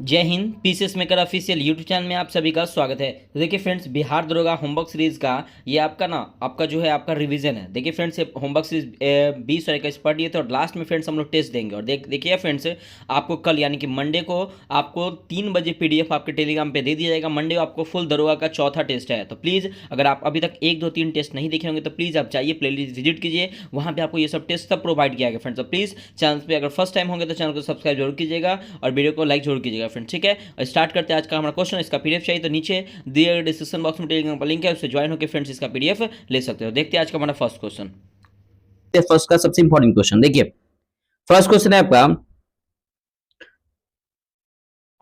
जय Hind. PCS maker official YouTube channel में आप सभी का स्वागत है। तो देखिए फ्रेंड्स, बिहार दरोगा होमवर्क सीरीज का ये आपका जो है आपका रिवीजन है। देखिए फ्रेंड्स, ये होमवर्क सीरीज 20 और 21 पढ़ लिए थे और लास्ट में फ्रेंड्स हम लोग टेस्ट देंगे। और देखिए फ्रेंड्स, आपको कल यानी कि मंडे को आपको 3 बजे पीडीएफ आपके टेलीग्राम पे दे दिया जाएगा। मंडे को आपको फुल दरोगा का चौथा टेस्ट है। तो प्लीज़ अगर आप अभी तक 1, 2, 3 टेस्ट नहीं देखे होंगे तो प्लीज़ आप जाइए, प्लेलिस्ट विजिट कीजिए, वहाँ पे आपको ये सब टेस्ट सब प्रोवाइड किया गया फ्रेंड्स। तो प्लीज़ चैनल पे अगर फर्स्ट टाइम होंगे तो चैनल को सब्सक्राइब जरूर कीजिएगा और वीडियो को लाइक जरूर कीजिएगा फ्रेंड्स। ठीक है, स्टार्ट करते हैं आज का हमारा क्वेश्चन। इसका पीडीएफ चाहिए तो नीचे दिए गए डिस्क्रिप्शन बॉक्स में टेलीग्राम का लिंक है, उससे ज्वाइन होकर फ्रेंड्स इसका पीडीएफ ले सकते हो। देखते हैं आज का हमारा फर्स्ट क्वेश्चन। फर्स्ट का सबसे इंपॉर्टेंट क्वेश्चन देखिए, फर्स्ट क्वेश्चन है आपका,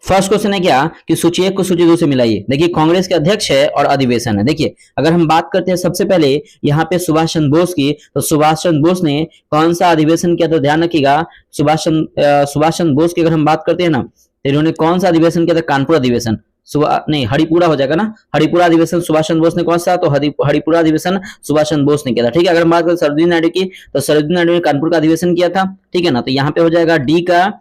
फर्स्ट क्वेश्चन है क्या कि सूची 1 को सूची 2 से मिलाइए। देखिए, कांग्रेस के अध्यक्ष है और अधिवेशन है। देखिए, अगर हम बात करते हैं सबसे पहले यहाँ पे सुभाष चंद्र बोस की, तो सुभाष चंद्र बोस ने कौन सा अधिवेशन किया था, ध्यान रखिएगा। सुभाष चंद्र बोस की अगर हम बात करते हैं ना, तो इन्होंने कौन सा अधिवेशन किया था, कानपुर अधिवेशन। नहीं, हरिपुरा हो जाएगा ना, हरिपुरा अधिवेशन सुभाष चंद्र बोस ने कौन सा, तो हरिपुरा अधिवेशन सुभाष चंद्र बोस ने किया था। ठीक है, अगर हम बात करें सरोजिनी नायडू की, तो सरोजिनी नायडू ने कानपुर का अधिवेशन किया था। ठीक है ना, तो यहाँ पे हो जाएगा डी का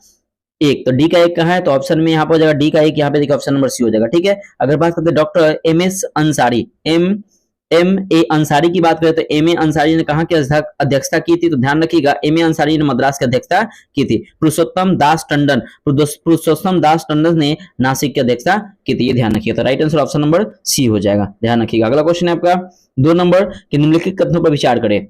1, तो डी का 1 कहाँ है, तो ऑप्शन में यहाँ पर हो जाएगा डी का 1, यहाँ पे देखिए ऑप्शन नंबर सी हो जाएगा। ठीक है, अगर बात करते हैं doctor M S. Ansari, M A. Ansari की बात करें तो एम.ए. अंसारी ने कहाँ की अध्यक्षता की थी, तो ध्यान रखिएगा एम.ए. अंसारी ने मद्रास की अध्यक्षता की थी। पुरुषोत्तम दास टंडन ने नासिक की अध्यक्षता की थी, ये ध्यान रखिएगा। तो right answer option number C हो जाएगा, ध्यान रखिएगा। अगला क्वेश्चन है आपका 2 नंबर कि निम्नलिखित कथनों पर विचार करें।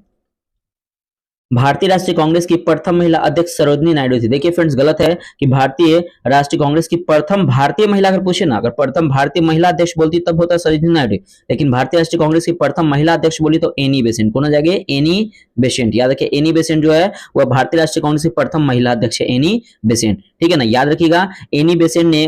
भारतीय राष्ट्रीय कांग्रेस की प्रथम महिला अध्यक्ष सरोजिनी नायडू थी। देखिए फ्रेंड्स, गलत है कि भारतीय राष्ट्रीय कांग्रेस की प्रथम भारतीय महिला, अगर पूछे ना, अगर प्रथम भारतीय महिला अध्यक्ष बोलती तब होता है सरोजिनी नायडू, लेकिन भारतीय राष्ट्रीय कांग्रेस की प्रथम महिला अध्यक्ष बोली तो एनी बेसेंट। कौन हो जाएगा, एनी बेसेंट। याद रखिए, एनी बेसेंट जो है वह भारतीय राष्ट्रीय कांग्रेस की प्रथम महिला अध्यक्ष है, एनी बेसेंट। ठीक है ना, याद रखिएगा। एनी बेसेंट ने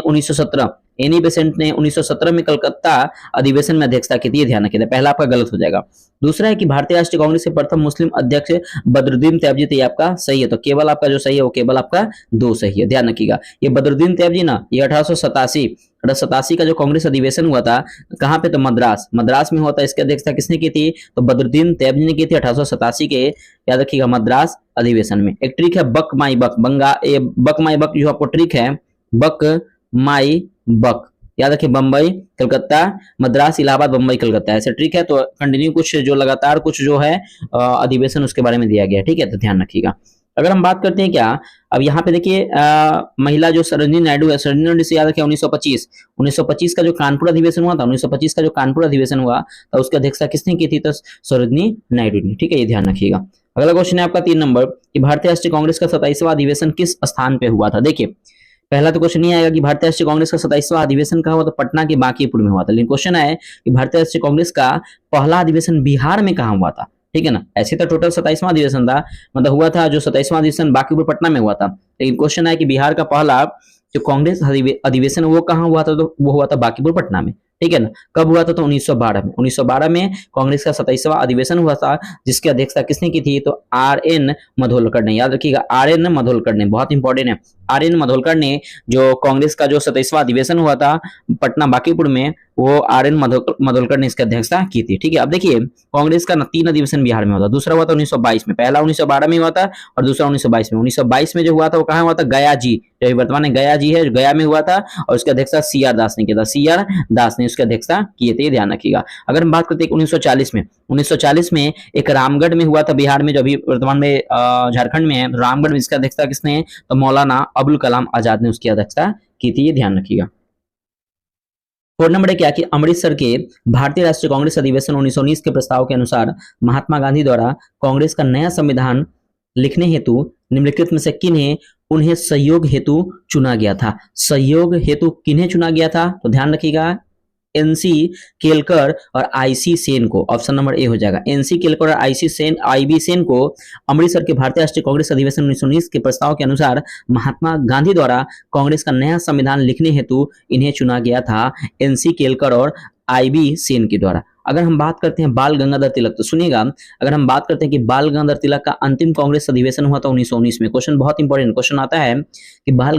1917 में कलकत्ता अधिवेशन में अध्यक्षता की थी, ध्यान रखिए। पहला आपका गलत हो जाएगा। दूसरा है कि भारतीय राष्ट्रीय कांग्रेस के प्रथम मुस्लिम अध्यक्ष बदरुद्दीन तैयब थे, आपका सही है। तो केवल आपका जो सही है वो केवल आपका 2 सही है, ध्यान रखिएगा। ये बदरुद्दीन तैयब ना, ये 1887 का जो कांग्रेस अधिवेशन हुआ था, कहाँ पे, तो मद्रास में हुआ था। इसकी अध्यक्षता किसने की थी, तो बदरुद्दीन तैयब ने की थी 1887 के, याद रखिएगा, मद्रास अधिवेशन में। एक ट्रिक है बक माई बक, बक माई बक जो आपको ट्रिक है, बक माई बक, याद रखिए। बंबई, कलकत्ता, मद्रास, इलाहाबाद, बंबई, कलकत्ता, ऐसे ट्रिक है। तो कंटिन्यू कुछ जो लगातार कुछ जो है अधिवेशन उसके बारे में दिया गया है। ठीक है, तो ध्यान रखिएगा। अगर हम बात करते हैं क्या, अब यहाँ पे देखिए महिला जो सरोजिनी नायडू है, सरोजिनी नायडू से याद रखिए 1925 का जो कानपुर अधिवेशन हुआ था, 1925 का जो कानपुर अधिवेशन हुआ था, उसकी अध्यक्षता किसने की थी, तो सरोजिनी नायडू ने। ठीक है, ये ध्यान रखिएगा। अगला क्वेश्चन है आपका 3 नंबर कि भारतीय राष्ट्रीय कांग्रेस का 27वां अधिवेशन किस स्थान पे हुआ था। देखिए, पहला तो क्वेश्चन नहीं आएगा कि भारतीय राष्ट्रीय कांग्रेस का 27वां अधिवेशन कहाँ हुआ, तो पटना के बांकीपुर में हुआ था। लेकिन क्वेश्चन है कि भारतीय राष्ट्रीय कांग्रेस का पहला अधिवेशन बिहार में कहाँ हुआ था। ठीक है ना, ऐसे तो टोटल 27वां अधिवेशन था, मतलब हुआ था जो 27वां अधिवेशन बांकीपुर पटना में हुआ था। लेकिन क्वेश्चन है कि बिहार का पहला जो कांग्रेस अधिवेशन वो कहाँ हुआ था, तो वो हुआ था बांकीपुर पटना में। ठीक है ना, कब हुआ था, तो 1912 में कांग्रेस का 27वां अधिवेशन हुआ था, जिसकी अध्यक्षता किसने की थी, तो आर.एन. मधोलकर ने। याद रखिएगा, आर.एन. मधोलकर ने, बहुत इंपॉर्टेंट है। आर.एन. मधोलकर ने जो कांग्रेस का जो 27वां अधिवेशन हुआ था पटना बांकीपुर में, वो आर.एन. मधोलकर ने इसकी अध्यक्षता की थी। ठीक है, अब देखिए कांग्रेस का 3 अधिवेशन बिहार में हुआ था। दूसरा हुआ था 1922 में, पहला 1912 में हुआ था और दूसरा 1922 में। 1922 में जो हुआ था वो कहाँ हुआ था, गया जी, जो वर्तमान में गया जी है, गया में हुआ था, और उसकी अध्यक्षता सी.आर. दास ने किया था, सी.आर. दास ने उसकी अध्यक्षता किए थे, ध्यान रखिएगा। अगर हम बात करते हैं 1940 में एक रामगढ़ में हुआ था बिहार में, जो अभी वर्तमान में झारखंड में है, रामगढ़ में इसकी अध्यक्षता किसने, तो मौलाना अबुल कलाम आजाद ने उसकी अध्यक्षता की थी, ये ध्यान रखिएगा। 4 नंबर है क्या कि अमृतसर के भारतीय राष्ट्रीय कांग्रेस अधिवेशन 1919 के प्रस्ताव के अनुसार महात्मा गांधी द्वारा कांग्रेस का नया संविधान लिखने हेतु निम्नलिखित में से किन्हें उन्हें सहयोग हेतु चुना गया था। सहयोग हेतु किन्हें चुना गया था, तो ध्यान रखिएगा, एनसी केलकर और आईसी सेन को। ऑप्शन नंबर ए हो जाएगा। एनसी केलकर और आईबी सेन को अमृतसर के भारतीय राष्ट्रीय कांग्रेस अधिवेशन 1919 के प्रस्ताव के अनुसार महात्मा गांधी द्वारा कांग्रेस का नया संविधान लिखने हेतु इन्हें चुना गया था, एनसी केलकर और आईबी सेन के द्वारा। अगर हम बात करते हैं बाल गंगाधर तिलक, तो सुनिएगा, अगर हम बात करते हैं कि बाल गंगाधर तिलक का अंतिम कांग्रेस अधिवेशन हुआ था 1919 में। क्वेश्चन बहुत इंपॉर्टेंट क्वेश्चन आता है कि बाल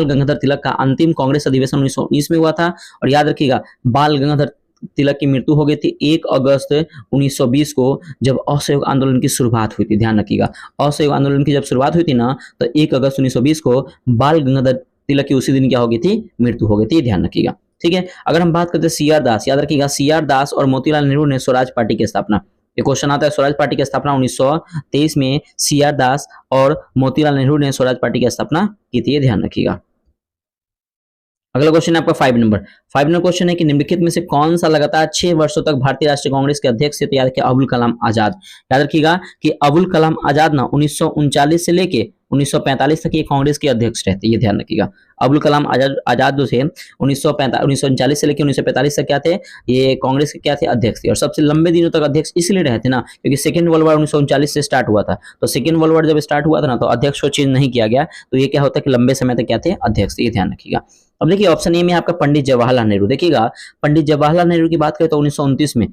गंगाधर तिलक का अंतिम कांग्रेस अधिवेशन 1919 में हुआ था। और याद रखिएगा, बाल गंगाधर तिलक की मृत्यु हो गई थी 1 अगस्त 1920 को, जब असहयोग आंदोलन की शुरुआत हुई थी। ध्यान रखिएगा, असहयोग आंदोलन की जब शुरुआत हुई थी ना, तो 1 अगस्त 1920 को बाल गंगाधर तिलक की उसी दिन क्या हो गई थी, मृत्यु हो गई थी, ध्यान रखिएगा। ठीक है, अगर हम बात करते हैं सी आर दास, याद रखिएगा सी आर दास और मोतीलाल नेहरू ने स्वराज पार्टी की स्थापना, ये क्वेश्चन आता है, स्वराज पार्टी की स्थापना 1923 में सी आर दास और मोतीलाल नेहरू ने स्वराज पार्टी की स्थापना की थी, ध्यान रखिएगा। अगला क्वेश्चन है आपका 5 नंबर क्वेश्चन है कि निम्नलिखित में से कौन सा लगातार 6 वर्षों तक भारतीय राष्ट्रीय कांग्रेस के अध्यक्ष थे, तो याद रखिए अबुल कलाम आजाद। याद रखिएगा कि अबुल कलाम आजाद ना 1939 से लेके 1945 तक ये कांग्रेस के अध्यक्ष रहते, ये ध्यान रखिएगा। अबुल कलाम आजाद जो थे 1939 से लेकर 1945 तक क्या थे, ये कांग्रेस के क्या थे, अध्यक्ष थे। और सबसे लंबे दिनों तक अध्यक्ष इसलिए रहे थे ना, क्योंकि सेकेंड वर्ल्ड वॉर 1939 से स्टार्ट हुआ था, तो सेकेंड वर्ल्ड वॉर जब स्टार्ट हुआ था ना, तो अध्यक्ष को चेंज नहीं किया गया, तो ये क्या होता है कि लंबे समय तक क्या थे, अध्यक्ष थे, ये ध्यान रखिएगा। अब देखिए ऑप्शन ए में आपका पंडित जवाहरलाल नेहरू। देखिएगा पंडित जवाहरलाल नेहरू की बात करें तो 1929 में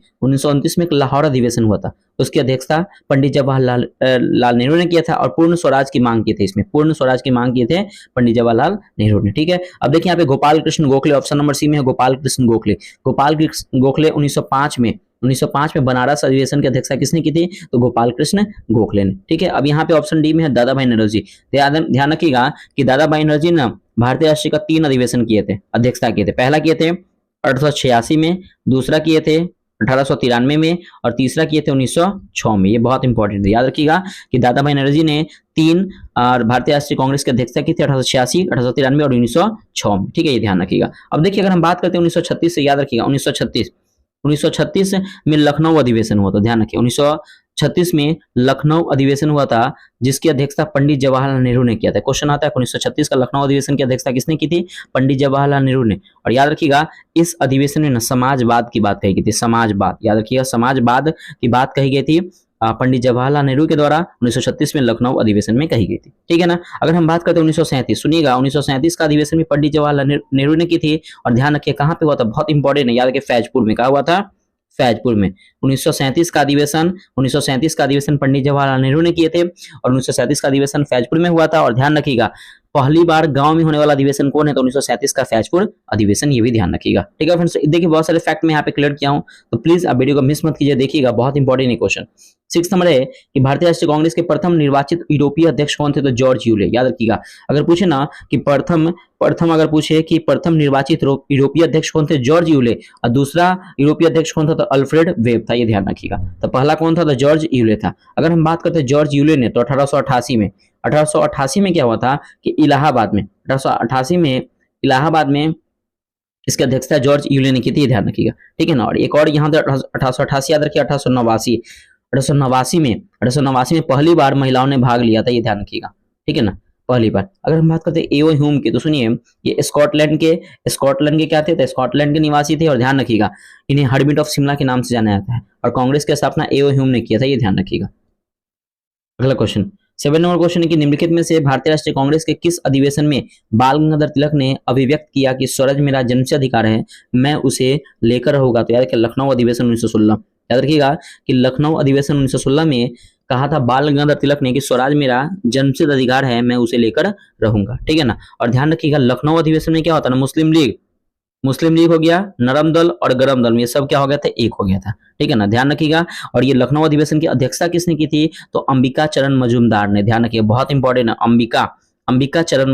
एक लाहौर अधिवेशन हुआ था, उसकी अध्यक्षता पंडित जवाहरलाल लाल नेहरू ने किया था, और पूर्ण स्वराज की मांग की थी, इसमें पूर्ण स्वराज की मांग किए थे पंडित जवाहरलाल नेहरू ने। ठीक है, अब देखिए यहाँ पे Gopal Krishna Gokhale, option number C में है गोपाल कृष्ण गोखले। गोपाल कृष्ण गोखले 1905 में बनारस अधिवेशन की अध्यक्षता किसने की थी, तो गोपाल कृष्ण गोखले ने। ठीक है, अब यहाँ पे ऑप्शन डी में है दादा भाई नौरोजी। ध्यान रखिएगा कि दादा भाई नौरोजी ना भारतीय राष्ट्रीय का 3 अधिवेशन किए थे, अध्यक्षता किए थे। पहला किए थे 1886 में, दूसरा किए थे 1893 में, और तीसरा किए थे 1906 में। ये बहुत इंपॉर्टेंट है, याद रखिएगा कि दादा भाई नौरोजी ने 3 भारतीय राष्ट्रीय कांग्रेस की अध्यक्षता की थी, 1886, 1893 और 1906 में। ठीक है, ये ध्यान रखिएगा। अब देखिए अगर हम बात करते हैं 1936 से, याद रखिएगा 1936 में लखनऊ अधिवेशन हुआ था, ध्यान रखिए 1936 में लखनऊ अधिवेशन हुआ था, जिसकी अध्यक्षता पंडित जवाहरलाल नेहरू ने किया था। क्वेश्चन आता है 1936 का लखनऊ अधिवेशन की अध्यक्षता किसने की थी, पंडित जवाहरलाल नेहरू ने। और याद रखिएगा इस अधिवेशन में ना समाजवाद की बात कही गई थी, समाजवाद, याद रखिएगा समाजवाद की बात कही गई थी पंडित जवाहरलाल नेहरू के द्वारा 1936 में लखनऊ अधिवेशन में कही गई थी। ठीक है ना, अगर हम बात करते हैं 1937, सुनिएगा 1937 का अधिवेशन भी पंडित जवाहरलाल नेहरू ने की थी, और ध्यान रखिए कहाँ पे हुआ था, बहुत इंपॉर्टेंट है, याद रखिए फैजपुर में। कहा हुआ था, फैजपुर में। 1937 का अधिवेशन पंडित जवाहरलाल नेहरू ने किए थे, और 1937 का अधिवेशन फैजपुर में हुआ था। और ध्यान रखिएगा पहली बार गांव में होने वाला अधिवेशन कौन है, तो 1937 का फैजपुर अधिवेशन, ये भी ध्यान रखिएगा। ठीक है फ्रेंड्स, देखिए बहुत सारे फैक्ट मैं यहाँ पे क्लियर किया हूं, तो प्लीज आप वीडियो को मिस मत कीजिए, देखिएगा बहुत इंपॉर्टेंट है क्वेश्चन। 6 नंबर है कि भारतीय राष्ट्रीय कांग्रेस के प्रथम निर्वाचित यूरोपीय अध्यक्ष कौन थे, तो जॉर्ज यूले। याद रखिएगा अगर पूछे ना कि प्रथम निर्वाचित यूरोपीय अध्यक्ष कौन थे, जॉर्ज यूले, और दूसरा यूरोपीय अध्यक्ष कौन था, तो अल्फ्रेड वेब था, ये ध्यान रखिएगा। तो पहला कौन था, तो जॉर्ज यूले था। अगर हम बात करते हैं जॉर्ज यूले ने, तो 1888 में क्या हुआ था कि इलाहाबाद में 1888 में इसकी अध्यक्षता जॉर्ज यूले ने की थी, ध्यान रखिएगा। ठीक है ना, और एक और यहाँ 1888 याद रखिए, 1889 में पहली बार महिलाओं ने भाग लिया था, ये ध्यान रखिएगा। ठीक है ना, पहली बार। अगर हम बात करते हैं एओ ह्यूम की, तो सुनिए ये स्कॉटलैंड के क्या थे, तो स्कॉटलैंड के निवासी थे, और ध्यान रखिएगा इन्हें हर्मिट ऑफ शिमला के नाम से जाना जाता है, और कांग्रेस की स्थापना एओ ह्यूम ने किया था, ये ध्यान रखिएगा। अगला क्वेश्चन 7 नंबर क्वेश्चन है कि निम्नलिखित में से भारतीय राष्ट्रीय कांग्रेस के किस अधिवेशन में बाल गंगाधर तिलक ने अभिव्यक्त किया कि स्वराज मेरा जन्मसिद्ध अधिकार है, मैं उसे लेकर रहूंगा, तो याद रखिए लखनऊ अधिवेशन 1916। याद रखिएगा कि लखनऊ अधिवेशन 1916 में कहा था बाल गंगाधर तिलक ने कि स्वराज मेरा जन्मसिद्ध अधिकार है, मैं उसे लेकर रहूंगा। ठीक है ना, और ध्यान रखिएगा लखनऊ अधिवेशन में क्या होता है ना, मुस्लिम लीग हो गया, नरम दल और गरम दल, ये सब क्या हो गया था, एक हो गया था। ठीक है ना, ध्यान रखिएगा। और ये लखनऊ अधिवेशन की अध्यक्षता किसने की थी, तो अंबिका चरण मजूमदार ने, ध्यान रखिएगा बहुत इंपॉर्टेंट है, अंबिका चरण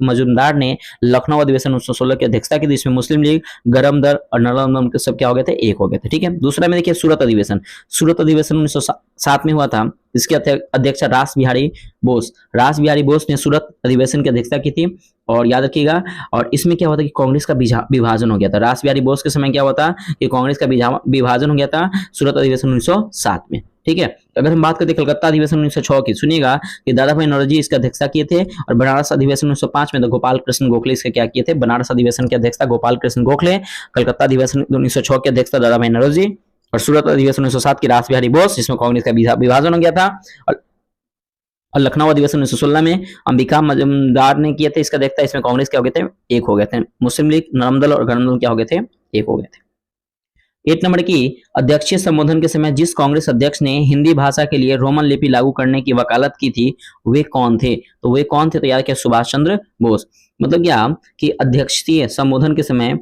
मजूमदार ने लखनऊ अधिवेशन 1916 की अध्यक्षता की थी। इसमें मुस्लिम लीग, गरम दल और नरम दल सब क्या हो गए थे, एक हो गए थे। ठीक है, दूसरा में देखिए सूरत अधिवेशन 1907 में हुआ था, इसके अध्यक्ष रास बिहारी बोस ने सूरत अधिवेशन की अध्यक्षता की थी। और याद रखिएगा, और इसमें क्या होता है कि कांग्रेस का विभाजन हो गया था, रास बिहारी बोस के समय क्या हुआ था कि कांग्रेस का विभाजन हो गया था सूरत अधिवेशन 1907 में। ठीक है, अगर हम बात करते हैं कलकत्ता अधिवेशन 1906 की, सुनिएगा कि दादा भाई नौरोजी इसका अध्यक्षता किए थे, और बनारस अधिवेशन 1905 में तो गोपाल कृष्ण गोखले इसके क्या किए थे, बनारस अधिवेशन की अध्यक्षता गोपाल कृष्ण गोखले, कलकत्ता अधिवेशन 1906 की अध्यक्षता दादा भाई नौरोजी, और सूरत अधिवेशन 1907 की रास बिहारी बोस, जिसमें कांग्रेस का विभाजन हो गया था, और लखनऊ अधिवेशन 1916 में अंबिका मजूमदार ने किए थे इसका अध्यक्षता, इसमें कांग्रेस क्या हो गए थे, एक हो गए थे। मुस्लिम लीग, नरम दल और गरम दल क्या हो गए थे, एक हो गए थे। 8 नंबर की अध्यक्षीय संबोधन के समय जिस कांग्रेस अध्यक्ष ने हिंदी भाषा के लिए रोमन लिपि लागू करने की वकालत की थी, वे कौन थे, तो याद रखिए सुभाष चंद्र बोस। मतलब क्या कि अध्यक्षीय संबोधन के समय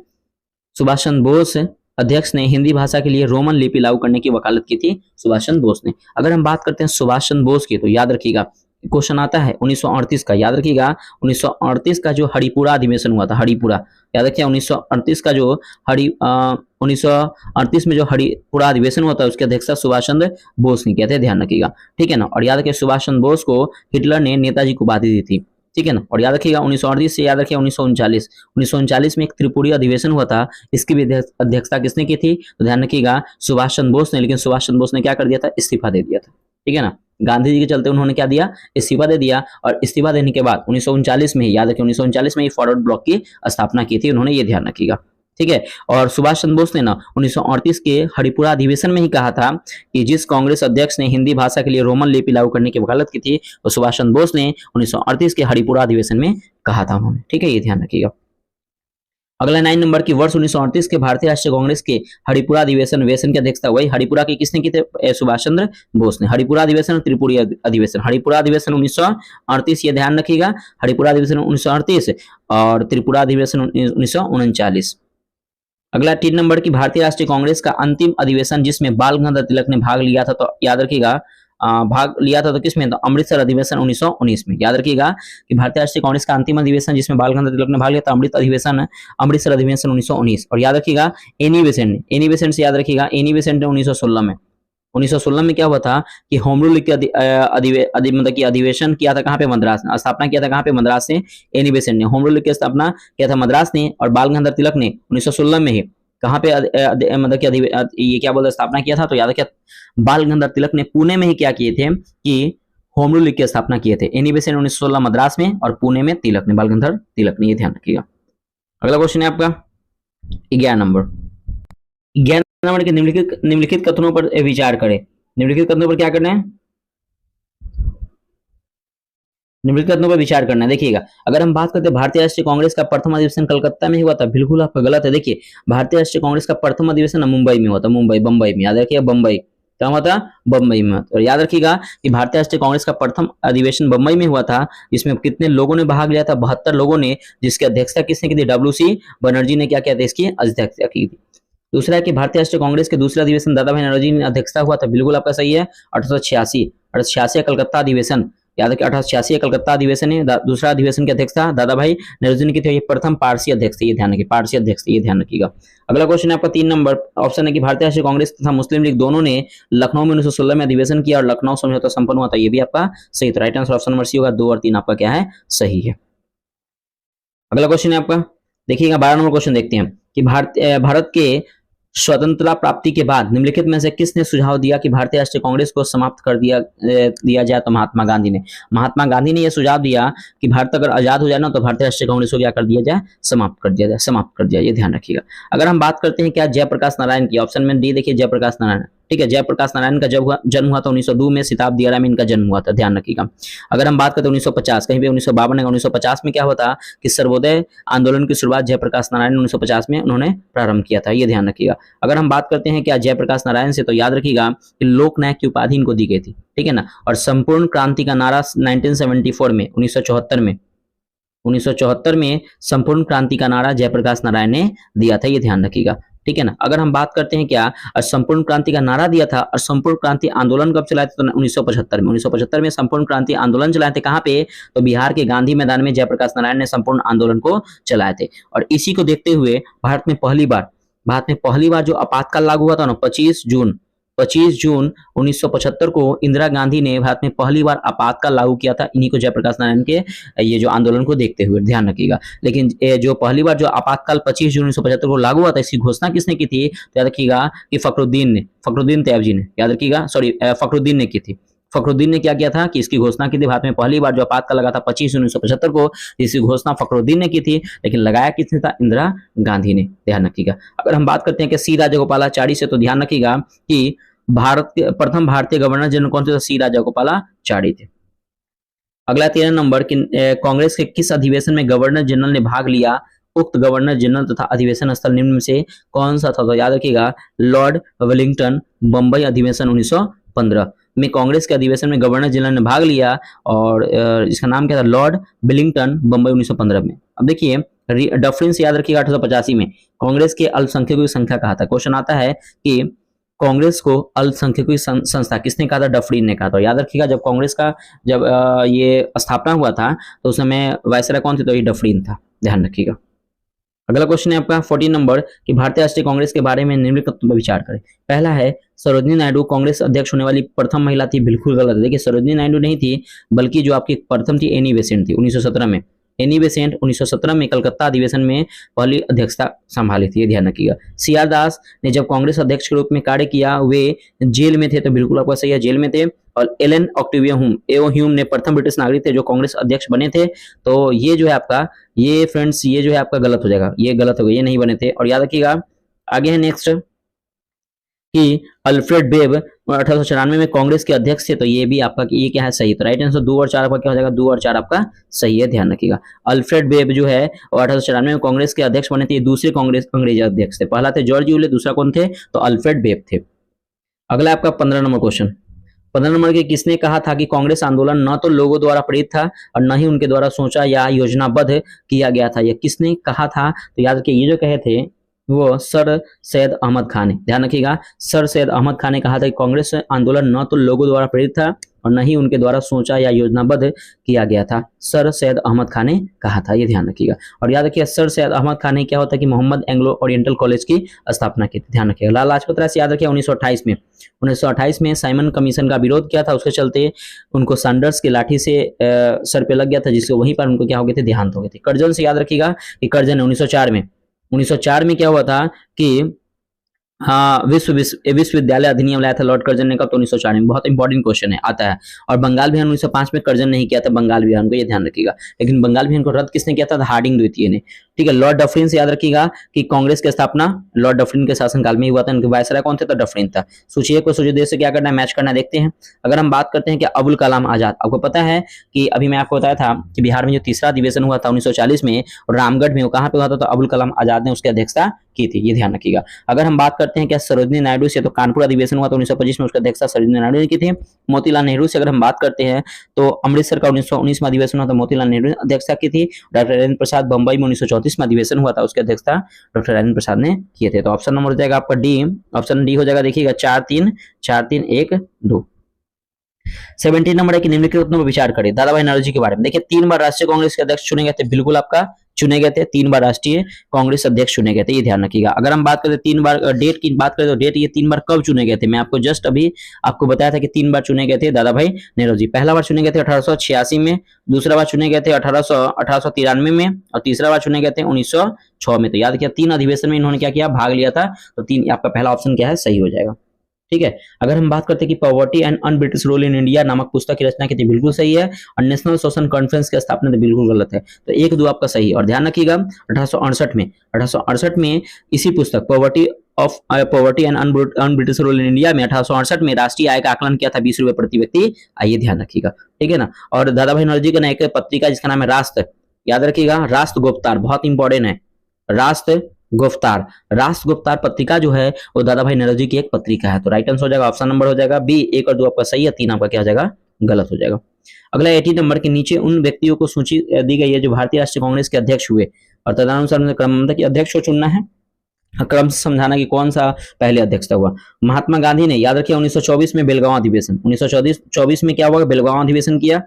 सुभाष चंद्र बोस अध्यक्ष ने हिंदी भाषा के लिए रोमन लिपि लागू करने की वकालत की थी, सुभाष चंद्र बोस ने। अगर हम बात करते हैं सुभाष चंद्र बोस की, तो याद रखिएगा क्वेश्चन आता है 1938 का, याद रखिएगा 1938 का जो हरिपुरा अधिवेशन हुआ था, हरिपुरा, याद रखिए 1938 का जो 1938 में जो हरिपुरा अधिवेशन हुआ था उसके अध्यक्षता सुभाष चंद्र बोस ने किया था, ध्यान रखिएगा, ठीक है ना। और याद रखिए सुभाष चंद्र बोस को हिटलर ने नेताजी को उपाधि दी थी, ठीक है ना। और याद रखिएगा 1938 से याद रखिए 1939 में एक त्रिपुरी अधिवेशन हुआ था, इसकी भी अध्यक्षता किसने की थी, तो ध्यान रखिएगा सुभाष चंद्र बोस ने। लेकिन सुभाष चंद्र बोस ने क्या कर दिया था, इस्तीफा दे दिया था, ठीक है ना। गांधी जी के चलते उन्होंने क्या दिया, इस्तीफा दे दिया। और इस्तीफा देने के बाद 1939 में ही, याद रखिए 1939 में ही फॉरवर्ड ब्लॉक की स्थापना की थी उन्होंने, ये ध्यान रखिएगा, ठीक है। और सुभाष चंद्र बोस ने ना 1938 के हरिपुरा अधिवेशन में ही कहा था कि जिस कांग्रेस अध्यक्ष ने हिंदी भाषा के लिए रोमन लिपि लागू करने की वकालत की थी, वो सुभाष चंद्र बोस ने 1938 के हरिपुरा अधिवेशन में कहा था उन्होंने, ठीक है, ये ध्यान रखिएगा। अगला 9 नंबर की वर्ष 1938 के भारतीय राष्ट्रीय कांग्रेस के हरिपुरा अधिवेशन की अध्यक्षता वही हरिपुरा की किसने की थे, सुभाष चंद्र बोस ने। हरिपुरा अधिवेशन और त्रिपुरी अधिवेशन, हरिपुरा अधिवेशन 1938, ये ध्यान रखिएगा, हरिपुरा अधिवेशन 1938 और त्रिपुरा अधिवेशन 1939। अगला 3 नंबर की भारतीय राष्ट्रीय कांग्रेस का अंतिम अधिवेशन जिसमें बाल गंगाधर तिलक ने भाग लिया था, तो याद रखिएगा भाग लिया था तो किसमें, तो अमृतसर अधिवेशन 1919 में। याद रखिएगा कि भारतीय राष्ट्रीय कांग्रेस का अंतिम अधिवेशन जिसमें बाल गंगाधर तिलक ने भाग लिया था, अमृतसर अधिवेशन 1919। और याद रखिएगा एनी बेसेंट से याद रखिएगा, एनी बेसेंट ने 1916 में, 1916 में क्या हुआ था कि होम रूल के मतलब कि अधिवेशन किया था कहाँ पे, मद्रास ने, स्थापना किया था कहाँ पे, मद्रास से। एनी बेसेंट ने होम रूल की स्थापना किया था मद्रास ने, और बाल गंगाधर तिलक ने 1916 में ही कहाँ पे मतलब कि ये क्या बोलते स्थापना किया था, तो याद रखिए बाल गंगाधर तिलक ने पुणे में ही क्या किए थे कि होम रूल की स्थापना किए थे। एनी बेसेंट 1916 मद्रास में और पुणे में तिलक ने, बाल गंगाधर तिलक ने, ये ध्यान रखिएगा। अगला क्वेश्चन है आपका 11 नंबर। 11 नंबर के निम्नलिखित कथनों पर विचार करें। निम्नलिखित कथनों पर क्या करना है, निम्नलिखित कथनों पर विचार करना है। देखिएगा अगर हम बात करते हैं भारतीय राष्ट्रीय कांग्रेस का प्रथम अधिवेशन कलकत्ता में हुआ था, बिल्कुल आपका गलत है। देखिए भारतीय राष्ट्रीय कांग्रेस का प्रथम अधिवेशन मुंबई में हुआ था, बम्बई में, याद रखिएगा बम्बई, क्या हुआ था, बम्बई में। और याद रखिएगा कि भारतीय राष्ट्रीय कांग्रेस का प्रथम अधिवेशन बम्बई में हुआ था, जिसमें कितने लोगों ने भाग लिया था, 72 लोगों ने, जिसकी अध्यक्षता किसने की थी, WC बनर्जी ने क्या किया था, इसकी अध्यक्षता की थी। दूसरा है कि भारतीय राष्ट्रीय कांग्रेस के दूसरे अधिवेशन दादा भाई नौरोजी ने अध्यक्षता हुआ था, बिल्कुल आपका सही है, 1886 कलकत्ता अधिवेशन, याद रखिए 1886 कलकत्ता अधिवेशन है। दूसरा अधिवेशन की अध्यक्षता दादा भाई नौरोजी ने की थी, ये प्रथम पारसी अध्यक्ष, ये ध्यान रखिए, पारसी अध्यक्ष, ये ध्यान रखिएगा। अगला क्वेश्चन है आपका 3 नंबर ऑप्शन है कि भारतीय राष्ट्रीय कांग्रेस तथा मुस्लिम लीग दोनों ने लखनऊ में 1916 में अधिवेशन किया और लखनऊ समझौता संपन्न हुआ था, ये भी आपका सही। तो right answer option number C होगा, 2 और 3 आपका क्या है, सही है। अगला क्वेश्चन है आपका, देखिएगा 12 नंबर क्वेश्चन देखते हैं कि भारत के स्वतंत्रता प्राप्ति के बाद निम्नलिखित में से किसने सुझाव दिया कि भारतीय राष्ट्रीय कांग्रेस को समाप्त कर दिया जाए, तो महात्मा गांधी ने। महात्मा गांधी ने यह सुझाव दिया कि भारत अगर आजाद हो जाए ना, तो भारतीय राष्ट्रीय कांग्रेस को क्या कर दिया जाए, समाप्त कर दिया जाए, ये ध्यान रखिएगा। अगर हम बात करते हैं क्या जयप्रकाश नारायण की, ऑप्शन में डी देखिए जयप्रकाश नारायण, ठीक है, जयप्रकाश नारायण का जन्म हुआ था 1902 में, शताब्दी आरा में इनका जन्म हुआ था, ध्यान रखिएगा। अगर हम बात करते हैं 1950, कहीं पे 1952 है, 1950 में क्या हुआ था कि सर्वोदय आंदोलन की शुरुआत जयप्रकाश नारायण 1950 में उन्होंने प्रारंभ किया था, ये ध्यान रखिएगा। अगर हम बात करते हैं क्या जयप्रकाश नारायण से, तो याद रखिएगा कि लोकनायक की उपाधि इनको दी गई थी, ठीक है ना। और संपूर्ण क्रांति का नारा 1974 में 1974 में संपूर्ण क्रांति का नारा जयप्रकाश नारायण ने दिया था, ये ध्यान रखिएगा, ठीक है ना। अगर हम बात करते हैं क्या संपूर्ण क्रांति का नारा दिया था और संपूर्ण क्रांति आंदोलन कब चलाए थे, तो 1975 में संपूर्ण क्रांति आंदोलन चलाए थे, कहाँ पे, तो बिहार के गांधी मैदान में जयप्रकाश नारायण ने संपूर्ण आंदोलन को चलाए थे। और इसी को देखते हुए भारत में पहली बार जो आपातकाल लागू हुआ था ना, 25 जून 1975 को इंदिरा गांधी ने भारत में पहली बार आपातकाल लागू किया था, इन्हीं को जयप्रकाश नारायण के ये जो आंदोलन को देखते हुए, ध्यान रखिएगा। लेकिन जो पहली बार जो आपातकाल 25 जून 1975 को लागू हुआ था, इसकी घोषणा किसने की थी, तो याद रखिएगा कि फखरुद्दीन तैयब ने, याद रखिएगा, फखरुद्दीन ने की थी। फखरुद्दीन ने क्या किया था कि इसकी घोषणा की थी, भारत में पहली बार जो आपातकाल लगा था 25 जून 1975 को, इसकी घोषणा फखरुद्दीन ने की थी, लेकिन लगाया किसने था, इंदिरा गांधी ने, ध्यान रखिएगा। अगर हम बात करते हैं कि सी राजागोपालाचारी से, तो ध्यान रखिएगा कि भारत के प्रथम भारतीय गवर्नर जनरल कौन थे, सी राजागोपालाचारी थे। अगला 13 नंबर कि कांग्रेस के किस अधिवेशन में गवर्नर जनरल ने भाग लिया, उक्त गवर्नर जनरल तथा अधिवेशन स्थल निम्न में से कौन सा था, तो याद रखिएगा लॉर्ड वेलिंगटन, बंबई अधिवेशन 1915 में कांग्रेस के अधिवेशन में गवर्नर जनरल ने भाग लिया, और इसका नाम क्या था, लॉर्ड वेलिंगटन, बंबई 1915 में। अब देखिए डिफरेंस याद रखिएगा 1885 में कांग्रेस के अल्पसंख्यकों की संख्या कहा था। क्वेश्चन आता है कि कांग्रेस को अल्पसंख्यकों की संस्था किसने कहा था? डफरीन ने कहा था। याद रखिएगा, जब कांग्रेस का जब ये स्थापना हुआ था तो उस समय वायसराय कौन थे? तो ये डफरीन था, ध्यान रखिएगा। अगला क्वेश्चन है आपका 14 नंबर कि भारतीय राष्ट्रीय कांग्रेस के बारे में निम्नलिखित पर विचार करें। पहला है सरोजिनी नायडू कांग्रेस अध्यक्ष होने वाली प्रथम महिला थी। बिल्कुल गलत है। देखिए, सरोजिनी नायडू नहीं थी, बल्कि जो आपकी प्रथम थी एनी बेसेंट थी 1917 में। एनी बेसेंट 1917 में कलकत्ता अधिवेशन में पहली अध्यक्षता संभाली थी, ये ध्यान रखिएगा। सीआर दास ने जब कांग्रेस अध्यक्ष के रूप में कार्य किया वे जेल में थे, तो बिल्कुल आपका सही है, जेल में थे। और एलन ऑक्टेविया ह्यूम ने प्रथम ब्रिटिश नागरिक थे जो कांग्रेस अध्यक्ष बने थे। तो ये जो है आपका, ये फ्रेंड्स, ये जो है आपका गलत हो जाएगा, ये गलत हो गया, ये नहीं बने थे। और याद रखिएगा आगे है नेक्स्ट कि अल्फ्रेड बेब 1894 में कांग्रेस के अध्यक्ष थे। तो ये भी आपका, ये क्या है? सही। तो राइट आंसर 2 और 4 आपका क्या हो जाएगा? 2 और 4 आपका सही है, ध्यान रखिएगा। अल्फ्रेड बेब जो है 1894 में कांग्रेस के अध्यक्ष बने थे। ये दूसरे कांग्रेस अंग्रेजी अध्यक्ष थे। पहला थे जॉर्ज यूले, दूसरा कौन थे? तो अल्फ्रेड बेब थे। अगला आपका 15 नंबर क्वेश्चन। 15 नंबर के किसने कहा था कि कांग्रेस आंदोलन न तो लोगों द्वारा प्रेरित था और न ही उनके द्वारा सोचा या योजनाबद्ध किया गया था? यह किसने कहा था? तो याद रखिए, ये जो कहे थे वो सर सैयद अहमद खान ने, ध्यान रखिएगा। सर सैयद अहमद खान ने कहा था कि कांग्रेस आंदोलन न तो लोगों द्वारा प्रेरित था और न ही उनके द्वारा सोचा या योजनाबद्ध किया गया था। सर सैयद अहमद खान ने कहा था, ये ध्यान रखिएगा। और याद रखिए, सर सैयद अहमद खान ने क्या होता है कि मोहम्मद एंग्लो ओरिएंटल कॉलेज की स्थापना की थी, ध्यान रखिएगा। लाला लाजपत राय से याद रखिए 1928 में साइमन कमीशन का विरोध किया था, उसके चलते उनको सैंडर्स की लाठी से सर पे लग गया था, जिससे वहीं पर उनको क्या हो गए थे? देहांत हो गए थे। कर्जन से याद रखिएगा कि कर्जन 1904 में क्या हुआ था कि हाँ, विश्वविद्यालय अधिनियम लाया था लॉर्ड कर्जन ने, कब? तो 1904 में। बहुत इंपॉर्टेंट क्वेश्चन है, आता है। और बंगाल विहार 1905 में कर्जन नहीं किया था बंगाल विहार को, ये ध्यान रखिएगा। लेकिन बंगाल विहार को रद्द किसने किया था? हार्डिंग द्वितीय ने, ठीक है। लॉर्ड डफरिन से याद रखिएगा कि कांग्रेस की स्थापना लॉर्ड डफरिन के शासनकाल में ही हुआ था। उनके वायसराय कौन थे? तो डफरिन था। सूची को सूची देश से क्या करना है? मैच करना, देखते हैं। अगर हम बात करते हैं कि अबुल कलाम आजाद, आपको पता है कि अभी मैं आपको बताया था कि बिहार में जो तीसरा अधिवेशन हुआ था 1940 में और रामगढ़ में, वो कहाँ पे हुआ था? तो अबुल कलाम आजाद ने उसकी अध्यक्षता की थी, ये ध्यान रखिएगा। अगर हम बात करते हैं क्या सरोजिनी नायडू से, तो कानपुर अधिवेशन हुआ था 1925 में, उसका अध्यक्षता सरोजिनी नायडू ने की थी। मोतीलाल नेहरू से अगर हम बात करते हैं तो अमृतसर का 1919 में अधिवेशन हुआ था, मोतीलाल नेहरू ने अध्यक्षता की थी। डॉक्टर राजेंद्र प्रसाद बंबई में 1934 में अधिवेशन हुआ था, उसकी अध्यक्षता डॉक्टर राजेंद्र प्रसाद ने किए थे। तो ऑप्शन नंबर हो जाएगा आपका डी, ऑप्शन डी हो जाएगा। देखिएगा 4-3-4-3-1-2। 17 नंबर है कि निम्नलिखित पर विचार करें दादा भाई नौरोजी के बारे में। देखिए, 3 बार राष्ट्रीय कांग्रेस के अध्यक्ष चुने गए थे, बिल्कुल आपका चुने गए थे। 3 बार राष्ट्रीय कांग्रेस अध्यक्ष चुने गए थे, ये ध्यान रखिएगा। अगर हम बात करें 3 बार डेट की बात करें तो डेट ये 3 बार कब चुने गए थे? मैं आपको जस्ट अभी आपको बताया था कि 3 बार चुने गए थे दादा भाई नेहरू। पहला बार चुने गए थे 1886 में, दूसरा बार चुने गए थे 1893 में और तीसरा बार चुने गए थे 1906 में। तो याद किया, 3 अधिवेशन में इन्होंने क्या किया? भाग लिया था। तो 3 आपका पहला ऑप्शन क्या है? सही हो जाएगा, ठीक है। अगर हम बात करते हैं कि poverty and un British rule in India नामक पुस्तक की रचना की थी, बिल्कुल सही है। और नेशनल सोशल कॉन्फ्रेंस की स्थापना तो बिल्कुल गलत है। तो 1-2 आपका सही है। और ध्यान रखिएगा 1868 में इसी पुस्तक poverty and un British rule in India में 1868 में राष्ट्रीय आय का आकलन किया था 20 रुपए प्रति व्यक्ति। आइए ध्यान रखिएगा, ठीक है ना। और दादा भाई नौरोजी का एक पत्रिका जिसका नाम है राष्ट्र, याद रखिएगा, राष्ट्र गुप्तार, बहुत इंपॉर्टेंट है। राष्ट्र गुप्तार पत्रिका जो है वो दादा भाई नौरोजी की एक पत्रिका है। तो राइट आंसर हो जाएगा, ऑप्शन नंबर हो जाएगा बी। 1 और 2 आपका सही है, 3 आपका क्या हो जाएगा? गलत हो जाएगा। अगला 18 नंबर के नीचे उन व्यक्तियों को सूची दी गई है जो भारतीय राष्ट्रीय कांग्रेस के अध्यक्ष हुए और तदनुसार क्रम कि अध्यक्ष को चुनना है, क्रम से समझाना कि कौन सा पहले अध्यक्षता हुआ। महात्मा गांधी ने, याद रखिए, 1924 में बेलगांव अधिवेशन, 1924 में क्या हुआ? बेलगांव अधिवेशन किया।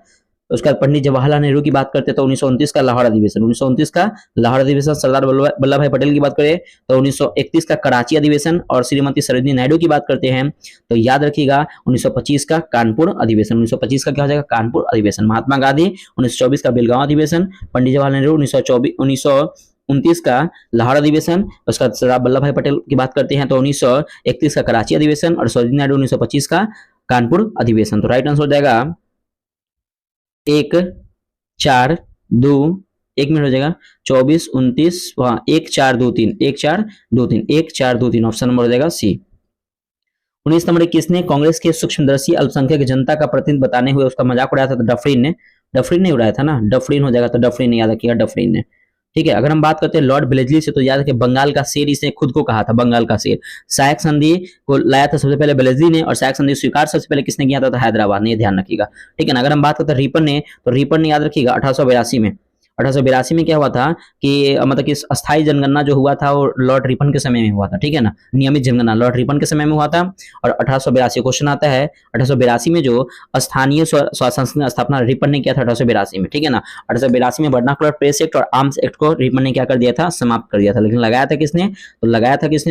उसके बाद पंडित जवाहरलाल नेहरू की बात करते हैं तो 1929 का लाहौर अधिवेशन, 1929 का लाहौर अधिवेशन। सरदार वल्लभ भाई पटेल की बात करें तो 1931 का कराची अधिवेशन। और श्रीमती सरोजिनी नायडू की बात करते हैं तो याद रखिएगा 1925 का कानपुर अधिवेशन। 1925 का क्या हो जाएगा? कानपुर अधिवेशन। महात्मा गांधी 1924 का बेलगांव अधिवेशन, पंडित जवाहरलाल नेहरू 1929 का लाहौर अधिवेशन। उसका सरदार वल्लभ भाई पटेल की बात करते हैं तो 1931 का कराची अधिवेशन और सरोजिनी नायडू 1925 का कानपुर अधिवेशन। तो राइट आंसर हो जाएगा 1 4 2 1 मिनट हो जाएगा 24 29 1 4 2 3 1 4 2 3 1 4 2 3 ऑप्शन नंबर हो जाएगा सी। 19 नंबर किसने कांग्रेस के सूक्ष्मदर्शी अल्पसंख्यक जनता का प्रतिनिधि बताने हुए उसका मजाक उड़ाया था? तो डफरीन ने उड़ाया था ना, डफरीन हो जाएगा। तो डफरीन ने, याद रखिएगा, डफरीन ने, ठीक है। अगर हम बात करते हैं लॉर्ड ब्लेजली से तो याद रखिए बंगाल का शेर इसने खुद को कहा था, बंगाल का शेर। सहायक संधि को लाया था सबसे पहले ब्लेजली ने और सहायक संधि स्वीकार सबसे पहले किसने किया था? तो हैदराबाद ने, ध्यान रखिएगा, ठीक है ना। अगर हम बात करते हैं रिपन ने तो रिपन ने, याद रखिएगा, 1882 में 1882 में क्या हुआ था कि मतलब कि अस्थायी जनगणना जो हुआ था वो लॉर्ड रिपन के समय में हुआ था, ठीक है ना, नियमित जनगणना लॉर्ड रिपन के समय में हुआ था। और 1882 क्वेश्चन आता है, 1882 में जो स्थानीय स्वशासन की स्थापना रिपन ने किया था 1882 में, ठीक है ना। 1882 में वर्नाकुलर प्रेस एक्ट और आर्म्स एक्ट को रिपन ने क्या कर दिया था, समाप्त कर दिया था। लेकिन लगाया था किसने,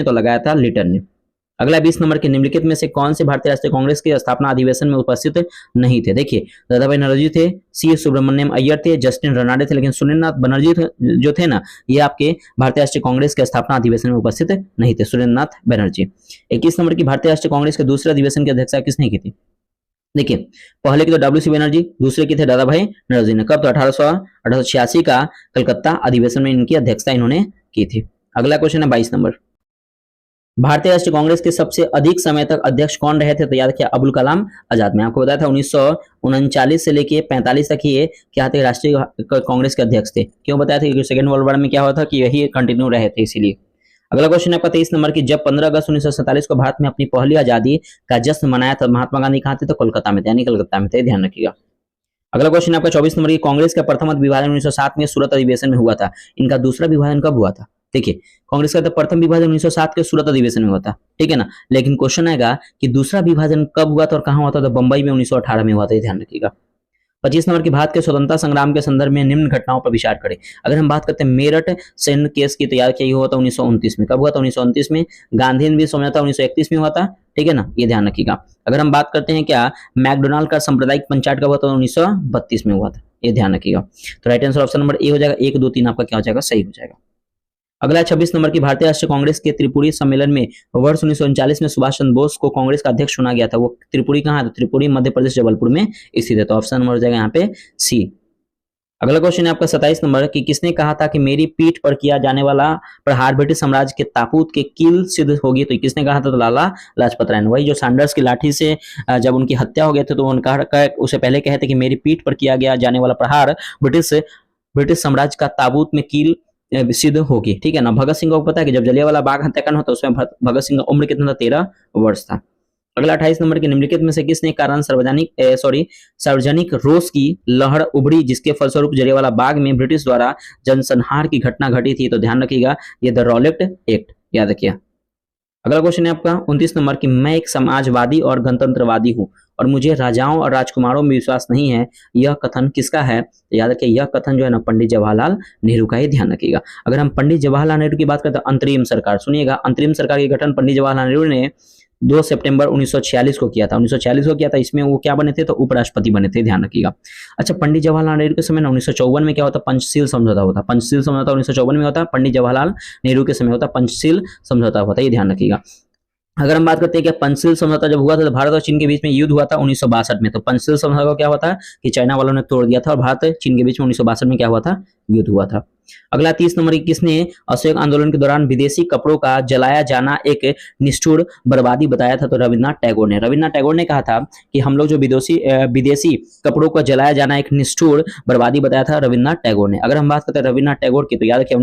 तो लगाया था लिटन ने। अगला 20 नंबर के निम्नलिखित में से कौन से भारतीय राष्ट्रीय कांग्रेस के स्थापना अधिवेशन में उपस्थित नहीं थे। देखिए, दादा भाई नौरोजी थे, सी सुब्रमण्यम अय्यर थे, जस्टिन रनाडे थे, लेकिन सुरेंद्रनाथ बनर्जी जो थे ना, ये आपके भारतीय राष्ट्रीय कांग्रेस के स्थापना अधिवेशन में उपस्थित नहीं थे, सुरेंद्रनाथ बनर्जी। 21 नंबर की भारतीय राष्ट्रीय कांग्रेस के दूसरे अधिवेशन की अध्यक्षता किसने की थी। देखिए, पहले की तो डब्ल्यू सी बनर्जी, दूसरे की थे दादा भाई नौरोजी ने। कब, तो 1886 का कलकत्ता अधिवेशन में इनकी अध्यक्षता इन्होंने की थी। अगला क्वेश्चन है 22 नंबर, भारतीय राष्ट्रीय कांग्रेस के सबसे अधिक समय तक अध्यक्ष कौन रहे थे, तो याद किया अबुल कलाम आजाद। मैं आपको बताया था 1939 से लेके 45 तक ये क्या थे, राष्ट्रीय कांग्रेस के अध्यक्ष थे। क्यों बताया था, क्योंकि सेकेंड वर्ल्ड वॉर में क्या हुआ था कि यही कंटिन्यू रहे थे, इसीलिए। अगला क्वेश्चन है आपका 23 नंबर की, जब 15 अगस्त 1947 को भारत में अपनी पहली आजादी का जश्न मनाया था, महात्मा गांधी कहाँ थे, तो कोलकाता में थे, यानी कलकत्ता में थे, ध्यान रखिएगा। अगला क्वेश्चन आपका 24 नंबर की, कांग्रेस का प्रथम विभाजन 1907 में सूरत अधिवेशन में हुआ था, इनका दूसरा विभाजन कब हुआ था। देखिए, कांग्रेस का तो प्रथम विभाजन 1907 के सूरत अधिवेशन में हुआ था, ठीक है ना, लेकिन क्वेश्चन आएगा कि दूसरा विभाजन कब हुआ था और कहां हुआ था, तो बंबई में 1918 में हुआ था, ध्यान रखिएगा। 25 नंबर की, भारत के स्वतंत्रता संग्राम के संदर्भ में निम्न घटनाओं पर विचार करें। अगर हम बात करते हैं मेरठ सैन्य केस की, तो याद किया हुआ था 1929 में। कब हुआ था, 1929 में। गांधी हिंद समझौता 1931 में हुआ था, ठीक है ना, ये ध्यान रखिएगा। अगर हम बात करते हैं क्या मैकडोनाल्ड का सांप्रदायिक पंचायत कब हुआ था, 1932 में हुआ था, ये ध्यान रखिएगा। तो राइट आंसर ऑप्शन नंबर ए हो जाएगा, 1, 2, 3 आपका क्या हो जाएगा, सही हो जाएगा। अगला 26 नंबर की, भारतीय राष्ट्रीय कांग्रेस के त्रिपुरी सम्मेलन में वर्ष 1939 में सुभाष चंद्र बोस को कांग्रेस का अध्यक्ष चुना गया था। वो त्रिपुरी कहाँ है, तो त्रिपुरी मध्य प्रदेश जबलपुर में स्थित है, तो ऑप्शन नंबर हो जाएगा यहाँ पे सी। अगला क्वेश्चन है आपका 27 नंबर की, किसने कहा था कि मेरी पीठ पर किया जाने वाला प्रहार ब्रिटिश साम्राज्य के ताबूत के कील सिद्ध होगी, तो किसने कहा था, तो लाला लाजपत राय ने। वही जो सैंडर्स की लाठी से जब उनकी हत्या हो गई थी, तो उन्होंने उसे पहले कहे थे कि मेरी पीठ पर किया गया जाने वाला प्रहार ब्रिटिश साम्राज्य का ताबूत में कील सिद्ध होगी, ठीक है ना। भगत सिंह को पता है कि जब जलियांवाला बाग हत्याकांड होता उसमें भगत सिंह का उम्र कितना था, 13 वर्ष था। अगला 28 नंबर के, निम्नलिखित में से किसने कारण सार्वजनिक रोष की लहर उभरी जिसके फलस्वरूप जलियांवाला बाग में ब्रिटिश द्वारा जनसंहार की घटना घटी थी, तो ध्यान रखिएगा ये द रॉलेट एक्ट, याद रखिए। अगला क्वेश्चन है आपका 29 नंबर की, मैं एक समाजवादी और गणतंत्रवादी हूं और मुझे राजाओं और राजकुमारों में विश्वास नहीं है, यह कथन किसका है, तो याद रखिए यह कथन जो है ना पंडित जवाहरलाल नेहरू का ही, ध्यान रखिएगा। अगर हम पंडित जवाहरलाल नेहरू की बात करते हैं, अंतरिम सरकार, सुनिएगा, अंतरिम सरकार के गठन पंडित जवाहरलाल नेहरू ने 2 सितंबर 1946 को किया था, 1946 को किया था। इसमें वो क्या बने थे, तो उपराष्ट्रपति बने थे, ध्यान रखिएगा। अच्छा, पंडित जवाहरलाल नेहरू के समय 1954 में क्या होता, पंचशील समझौता होता, पंचशील समझौता 1954 में होता, पंडित जवाहरलाल नेहरू के समय होता पंचशील समझौता होता, ये ध्यान रखिएगा। अगर हम बात करते हैं कि पंचशील समझौता जब हुआ था, तो भारत और चीन के बीच में युद्ध हुआ था 1962 में। तो पंचशील समझौता क्या हुआ था कि चाइना वालों ने तोड़ दिया था और भारत चीन के बीच में 1962 में क्या हुआ था, युद्ध हुआ था। अगला 30 नंबर की, किसने असहयोग आंदोलन के दौरान विदेशी कपड़ों का जलाया जाना एक निष्ठुर बर्बादी बताया था, तो रविन्द्रनाथ टैगोर ने। रविन्द्रनाथ टैगोर ने कहा था कि हम लोग जो विदेशी कपड़ों का जलाया जाना एक निष्ठुर बर्बादी बताया था, रविन्द्रनाथ टैगोर ने। अगर हम बात करते हैं रविन्द्रनाथ टैगोर की, तो याद रखिए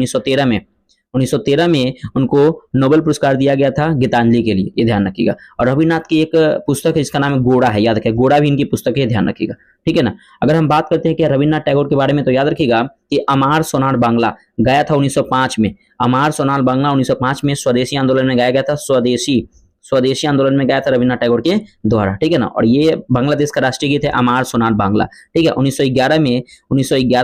1913 में उनको नोबेल पुरस्कार दिया गया था गीतांजलि के लिए, ये ध्यान रखिएगा। और रविन्द्रनाथ की एक पुस्तक है जिसका नाम है गोड़ा है, याद रखिए, गोड़ा भी इनकी पुस्तक है, ध्यान रखिएगा, ठीक है ना। अगर हम बात करते हैं कि रविन्द्रनाथ टैगोर के बारे में, तो याद रखिएगा कि अमार सोनार बांग्ला गाया था 1905 में। अमार सोनार बांग्ला 1905 में स्वदेशी आंदोलन में गाया गया था, स्वदेशी आंदोलन में गाया था रविन्द्रनाथ टैगोर के द्वारा, ठीक है ना। और ये बांग्लादेश का राष्ट्रीय गीत है अमार सोनार बांग्ला, ठीक है। 1911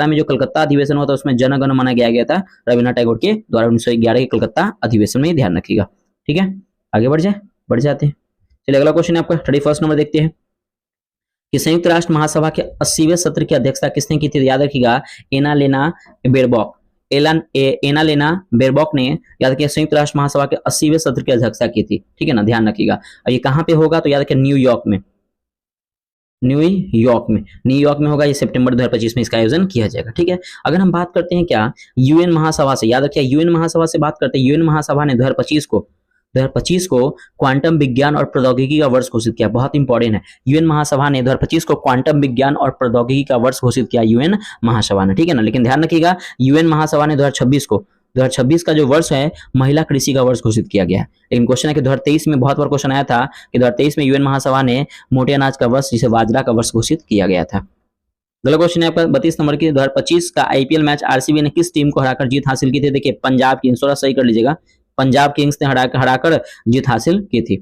में जो कलकत्ता अधिवेशन हुआ था उसमें जन गण मन गाया गया था रविन्द्रनाथ टैगोर के द्वारा, 1911 के कलकत्ता अधिवेशन में, ध्यान रखिएगा, ठीक है। आगे बढ़ जाते हैं। चलिए अगला क्वेश्चन है आपका 31 नंबर देखते हैं कि संयुक्त राष्ट्र महासभा के 80वें सत्र की अध्यक्षता किसने की थी, याद रखिएगा एनालेना बेरबॉक ने, याद रखिए, संयुक्त राष्ट्र महासभा के 80वें सत्र की अध्यक्षता की थी, ठीक है ना, ध्यान रखिएगा। और ये कहां पे होगा, तो याद रखिए न्यूयॉर्क में होगा, ये सितंबर 2025 में इसका आयोजन किया जाएगा, ठीक है। अगर हम बात करते हैं क्या यूएन महासभा से, याद रखिए यूएन महासभा से बात करते हैं, यूएन महासभा ने 2025 को क्वांटम विज्ञान और प्रौद्योगिकी का वर्ष घोषित किया, बहुत इंपॉर्टेंट है। यूएन महासभा ने 2025 को क्वांटम विज्ञान और प्रौद्योगिकी का वर्ष घोषित किया, यूएन महासभा ने, ठीक है ना। लेकिन ध्यान रखिएगा यूएन महासभा ने 2026 का जो वर्ष है महिला कृषि का वर्ष घोषित किया गया है। लेकिन क्वेश्चन है कि 2023 में बहुत बार क्वेश्चन आया था कि 2023 में यूएन महासभा ने मोटे अनाज का वर्ष, जिसे बाजरा का वर्ष घोषित किया गया था। अगला क्वेश्चन है आपका 32 नंबर की, 2025 का आईपीएल मैच आरसीबी ने किस टीम को हराकर जीत हासिल की थी? देखिए पंजाब किंग्स, थोड़ा सही कर लीजिएगा, पंजाब किंग्स ने हराकर जीत हासिल की थी।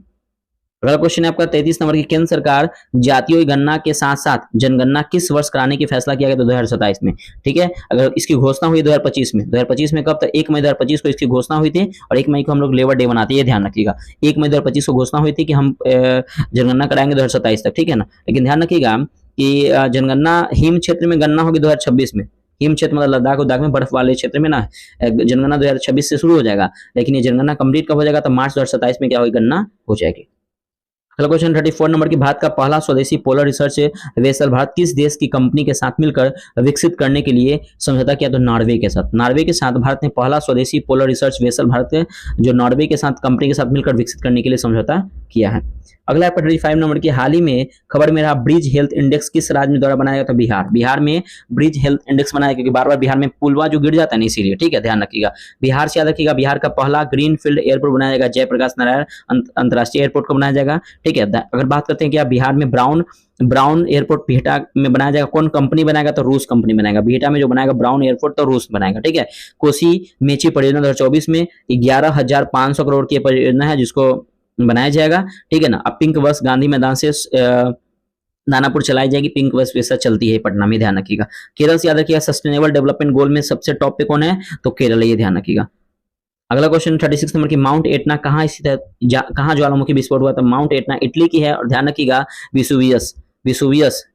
अगला क्वेश्चन है आपका 33 नंबर की, केंद्र सरकार जातीय गणना के साथ साथ जनगणना किस वर्ष कराने की फैसला किया गया? तो 2027 में। ठीक है, अगर इसकी घोषणा हुई 2025 में, 2025 में कब? तो 1 मई 2025 को इसकी घोषणा हुई थी, और 1 मई को हम लोग लेबर डे मनाते हैं, ये ध्यान रखिएगा। 1 मई 2025 को घोषणा हुई थी कि हम जनगणना कराएंगे 2027 तक, ठीक है ना। लेकिन ध्यान रखिएगा कि जनगणना हिम क्षेत्र में गणना होगी 2026 में। हिम क्षेत्र मतलब लद्दाख उद्दाख में बर्फ वाले क्षेत्र में ना जनगणना 2026 से शुरू हो जाएगा, लेकिन ये जनगणना कंप्लीट कब हो जाएगा? तो मार्च 2027 में क्या होगी? गणना हो जाएगी। अगला क्वेश्चन 34 नंबर की, भारत का पहला स्वदेशी पोलर रिसर्च वेसल भारत किस देश की कंपनी के साथ मिलकर विकसित करने के लिए समझौता किया? तो नॉर्वे के साथ। नॉर्वे के साथ भारत ने पहला स्वदेशी पोलर रिसर्च वेसल भारत के जो नॉर्वे के साथ कंपनी के साथ मिलकर विकसित करने के लिए समझौता किया है। अगला है 35 नंबर की, हाल ही में खबर में रहा ब्रिज हेल्थ इंडेक्स किस राज्य में द्वारा बनाया गया? तो बिहार। बिहार में ब्रिज हेल्थ इंडेक्स बनाया, क्योंकि बार बार बिहार में पुलवा जो गिर जाता है ना, इसीलिए। ठीक है, ध्यान रखिएगा, बिहार से याद रखिएगा। बिहार का पहला ग्रीन फील्ड एयरपोर्ट बनाया जाएगा, जयप्रकाश नारायण अंतर्राष्ट्रीय एयरपोर्ट को बनाया जाएगा। ठीक है, अगर बात करते हैं कि बिहार में ब्राउन एयरपोर्ट बिहटा में बनाया जाएगा, कौन कंपनी बनाएगा? तो रूस कंपनी बनाएगा। बिहटा में जो बनाएगा ब्राउन एयरपोर्ट तो रूस बनाएगा। ठीक है, कोसी मेची परियोजना 2024 में 11,500 करोड़ की परियोजना है जिसको बनाया जाएगा। ठीक है ना। अब पिंक बस गांधी मैदान से दानापुर चलाई जाएगी, पिंक बस वैसा चलती है पटना में, ध्यान रखिएगा। केरल से याद रखिएगा, सस्टेनेबल डेवलपमेंट गोल में सबसे टॉप पे कौन है? तो केरल है, ये ध्यान रखिएगा। अगला क्वेश्चन 36 नंबर की, माउंट एटना कहाँ स्थित है? कहाँ ज्वालामुखी विस्फोट हुआ? तो माउंट एटना इटली की है, और ध्यान रखिएगा विसुवियस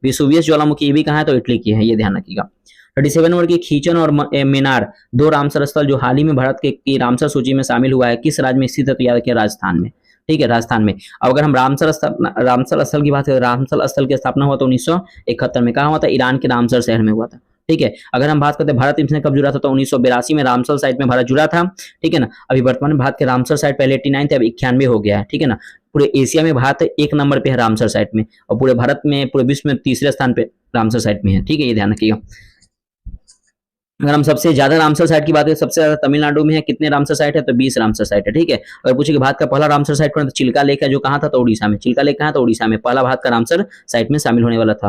ज्वालामुखी भी कहाँ है? तो इटली की है, ये ध्यान रखिएगा। 37 नंबर की, खींचन और मीनार दो रामसर स्थल जो हाल ही में भारत की रामसर सूची में शामिल हुआ है, किस राज्य में स्थित है? तो याद रखिए राजस्थान में। ठीक है, राजस्थान में। अब अगर हम रामसर स्थल की बात करें, रामसर स्थल की स्थापना हुआ तो 1971 में। कहा हुआ था? ईरान के रामसर शहर में हुआ था। ठीक है, अगर हम बात करते हैं भारत इसने कब जुड़ा था, तो 1982 में रामसर साइट में भारत जुड़ा था। ठीक है ना। अभी वर्तमान में भारत के रामसर साइट पहले 89 थे, अब 91 हो गया है। ठीक है ना। पूरे एशिया में भारत 1 नंबर पे है रामसर साइट में, और पूरे भारत में, पूरे विश्व में 3रे स्थान पे रामसर साइट में है। ठीक है, ये ध्यान रखिएगा। अगर हम सबसे ज्यादा रामसर साइट की बात करें, सबसे ज्यादा तमिलनाडु में है। कितने रामसर साइट है? तो 20 रामसर साइट है। ठीक है, अगर पूछे कि भारत का पहला रामसर साइट कौन है, तो चिल्का लेक है, जो कहाँ था? तो उड़ीसा में। चिल्का लेक कहाँ? तो उड़ीसा में। पहला भारत का रामसर साइट में शामिल होने वाला था।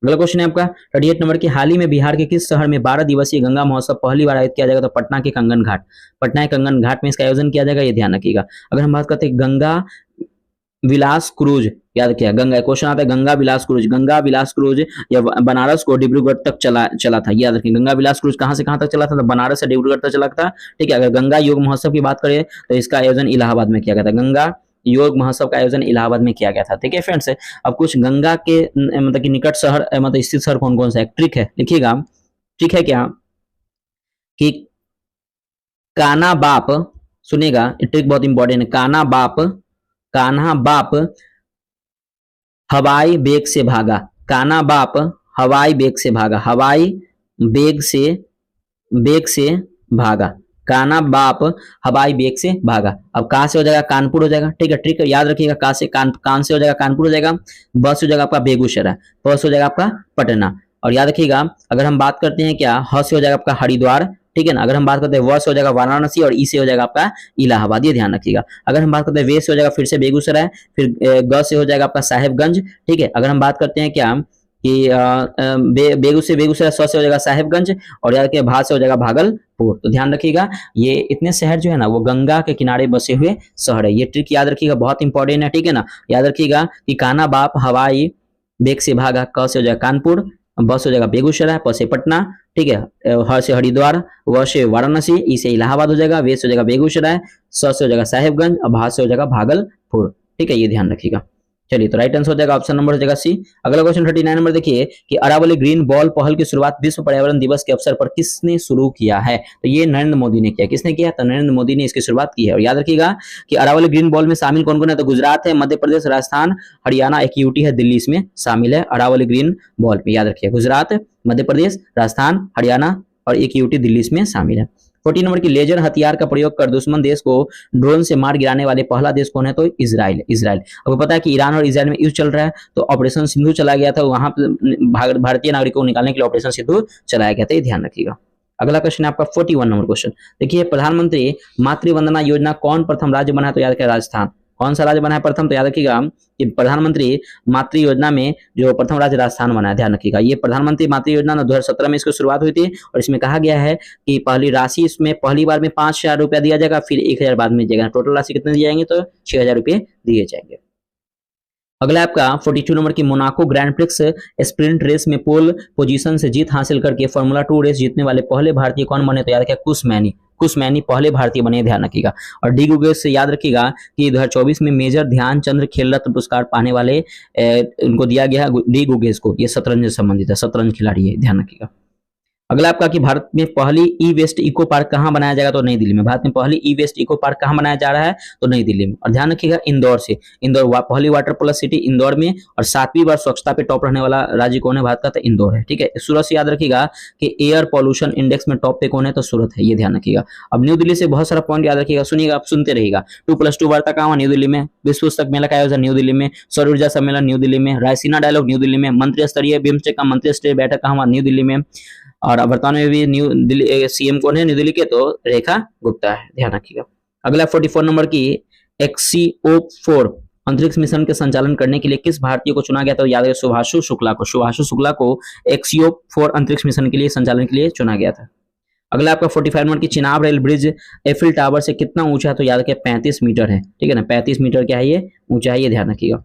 अगला क्वेश्चन है आपका 38 नंबर की, हाल ही में बिहार के किस शहर में 12 दिवसीय गंगा महोत्सव पहली बार आयोजित किया जाएगा? तो पटना के कंगन घाट। पटना के कंगन घाट में इसका आयोजन किया जाएगा, ये ध्यान रखिएगा। अगर हम बात करते हैं गंगा विलास क्रूज, याद किया गंगा, क्वेश्चन आता है गंगा विलास क्रूज या बनारस को डिब्रूगढ़ तक चला था, याद रखिए। गंगा विलास क्रूज कहां से कहां तक चला था? तो बनारस से डिब्रूगढ़ तक चला था। ठीक है, अगर गंगा योग महोत्सव की बात करें तो इसका आयोजन इलाहाबाद में किया गया था। गंगा योग महोत्सव का आयोजन इलाहाबाद में किया गया था। ठीक है फ्रेंड्स, अब कुछ गंगा के मतलब कि निकट शहर मतलब स्थित शहर कौन कौन सा है, ट्रिक है, लिखिएगा। ट्रिक है क्या कि काना बाप, सुनिएगा ट्रिक बहुत इंपॉर्टेंट है। कान्हा बाप हवाई बेग से भागा। कान्हा बाप हवाई बेग से भागा। हवाई बेग से भागा। कान्हा बाप हवाई बेग से भागा। अब कहां से हो जाएगा? कानपुर हो जाएगा। ठीक है, ट्रिक याद रखिएगा। कहां से? कान से हो जाएगा कानपुर हो जाएगा। बस हो जाएगा आपका बेगूसराय। बस हो जाएगा आपका पटना। और याद रखिएगा, अगर हम बात करते हैं क्या, ह से हो जाएगा आपका हरिद्वार। ठीक है ना। अगर हम बात करते हैं व से हो जाएगा वाराणसी, और ई से हो जाएगा आपका इलाहाबाद, ये ध्यान रखिएगा। अगर हम बात करते हैं वे से हो जाएगा फिर से बेगूसराय, फिर ग से हो जाएगा आपका साहेबगंज। ठीक है, अगर हम बात करते हैं क्या कि बेगूसराय, स से हो जाएगा साहेबगंज, और याद रखिए भा से हो जाएगा भागलपुर। तो ध्यान रखिएगा, ये इतने शहर जो है ना वो गंगा के किनारे बसे हुए शहर है। ये ट्रिक याद रखिएगा, बहुत इंपॉर्टेंट है। ठीक है ना। याद रखिएगा कि कान्हा बाप हवाई बेग से भागा, क से हो जाएगा कानपुर, ब से हो जाएगा बेगूसराय, प से पटना। ठीक है, ह से हरिद्वार, व से वाराणसी, ई से इलाहाबाद हो जाएगा, वे से हो जाएगा बेगूसराय, स से हो जाएगा साहेबगंज, और भा से हो जाएगा भागलपुर। ठीक है, ये ध्यान रखिएगा। चलिए, तो राइट आंसर हो जाएगा ऑप्शन नंबर हो जाएगा सी। अगला क्वेश्चन 39 नंबर देखिए कि अरावली ग्रीन बॉल पहल की शुरुआत विश्व पर्यावरण दिवस के अवसर पर किसने शुरू किया है? तो ये नरेंद्र मोदी ने किया। किसने किया? तो नरेंद्र मोदी ने इसकी शुरुआत की है। और याद रखिएगा कि अरावली ग्रीन बॉल में शामिल कौन कौन है? तो गुजरात है, मध्य प्रदेश, राजस्थान, हरियाणा, एक यूटी है दिल्ली इसमें शामिल है अरावली ग्रीन बॉल में। याद रखिए, गुजरात, मध्य प्रदेश, राजस्थान, हरियाणा और एक यूटी दिल्ली इसमें शामिल है। 40 नंबर की, लेजर हथियार का प्रयोग कर दुश्मन देश को ड्रोन से मार गिराने वाले पहला देश कौन है? तो इजराइल। अब पता है कि ईरान और इजराइल में युद्ध चल रहा है, तो ऑपरेशन सिंधु चला गया था, वहां भारतीय नागरिकों को निकालने के लिए ऑपरेशन सिंधु चलाया गया था, ये ध्यान रखिएगा। अगला क्वेश्चन है आपका 41 नंबर क्वेश्चन। देखिए, प्रधानमंत्री मातृ वंदना योजना कौन प्रथम राज्य बना? तो याद रखिए राजस्थान। कौन सा राज्य बना है प्रथम? तो याद रखिएगा कि प्रधानमंत्री मातृ योजना में जो प्रथम राज्य राजस्थान बना है, ध्यान रखिएगा। ये प्रधानमंत्री मातृ योजना 2017 में इसकी शुरुआत हुई थी और इसमें कहा गया है कि पहली राशि इसमें पहली बार में 5,000 रुपया दिया जाएगा, फिर 1,000 बाद में दिया जाएगा। टोटल राशि कितने दिए जाएंगे? तो 6,000 रुपये दिए जाएंगे। अगला आपका 42 नंबर की Monaco Grand Prix sprint race में पोल पोजीशन से जीत हासिल करके फॉर्मूला 2 रेस जीतने वाले पहले भारतीय कौन बने? तो याद रखिएगा कुश मैनी पहले भारतीय बने, ध्यान रखिएगा। और डी गुगेस से याद रखिएगा कि 2024 में मेजर ध्यानचंद खेल रत्न पुरस्कार पाने वाले उनको दिया गया डी गुगेस को। ये शतरंज से संबंधित है, शतरंज खिलाड़ी है, ध्यान रखिएगा। अगला आपका कि भारत में पहली ई वेस्ट इको पार्क कहाँ बनाया जाएगा? तो नई दिल्ली में। भारत में पहली ई वेस्ट इको पार्क कहाँ बनाया जा रहा है? तो नई दिल्ली में। और ध्यान रखिएगा इंदौर से, पहली वाटर प्लस सिटी इंदौर में, और 7वीं बार स्वच्छता पे टॉप रहने वाला राज्य कौन है भारत का? तो इंदौर है, ठीक है। सूरत से याद रखिएगा कि एयर पॉल्यूशन इंडेक्स में टॉप पे कौन है? तो सूरत है, ये ध्यान रखिएगा। अब न्यू दिल्ली से बहुत सारा पॉइंट याद रखिएगा, सुनिएगा, आप सुनते रहिएगा। 2+2 वार्ता कहाँ? न्यू दिल्ली में। विश्व पुस्तक मेला का आयोजन न्यू दिल्ली में। सौर ऊर्जा सम्मेलन न्यू दिल्ली में। रायसीना डायलॉग न्यू दिल्ली में। मंत्री स्तरीय बिम्स्टेक का मंत्री स्तरीय बैठक कहाँ? न्यू दिल्ली में। और वर्तमान में भी न्यू दिल्ली सीएम कौन है न्यू दिल्ली के? तो रेखा गुप्ता है, ध्यान रखिएगा। अगला 44 नंबर की एक्सिओ-4 अंतरिक्ष मिशन के संचालन करने के लिए किस भारतीय को चुना गया? तो याद रखिए शुभांशु शुक्ला को एक्सिओ-4 अंतरिक्ष मिशन के लिए संचालन के लिए चुना गया था। अगला आपका 45 नंबर की Chenab rail bridge Eiffel tower से कितना ऊंचा है? तो याद रखिए 35 मीटर है, ठीक है ना। 35 मीटर क्या है ये? ऊंचा है, ये ध्यान रखिएगा।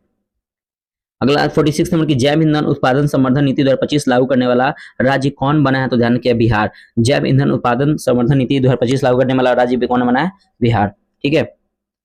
अगला 46 नंबर की जैव ईंधन उत्पादन संवर्धन नीति 2025 लागू करने वाला राज्य कौन बना है? तो ध्यान रखिए बिहार। जैव ईंधन उत्पादन संवर्धन नीति 2025 लागू करने वाला राज्य भी कौन बना है? बिहार, ठीक है।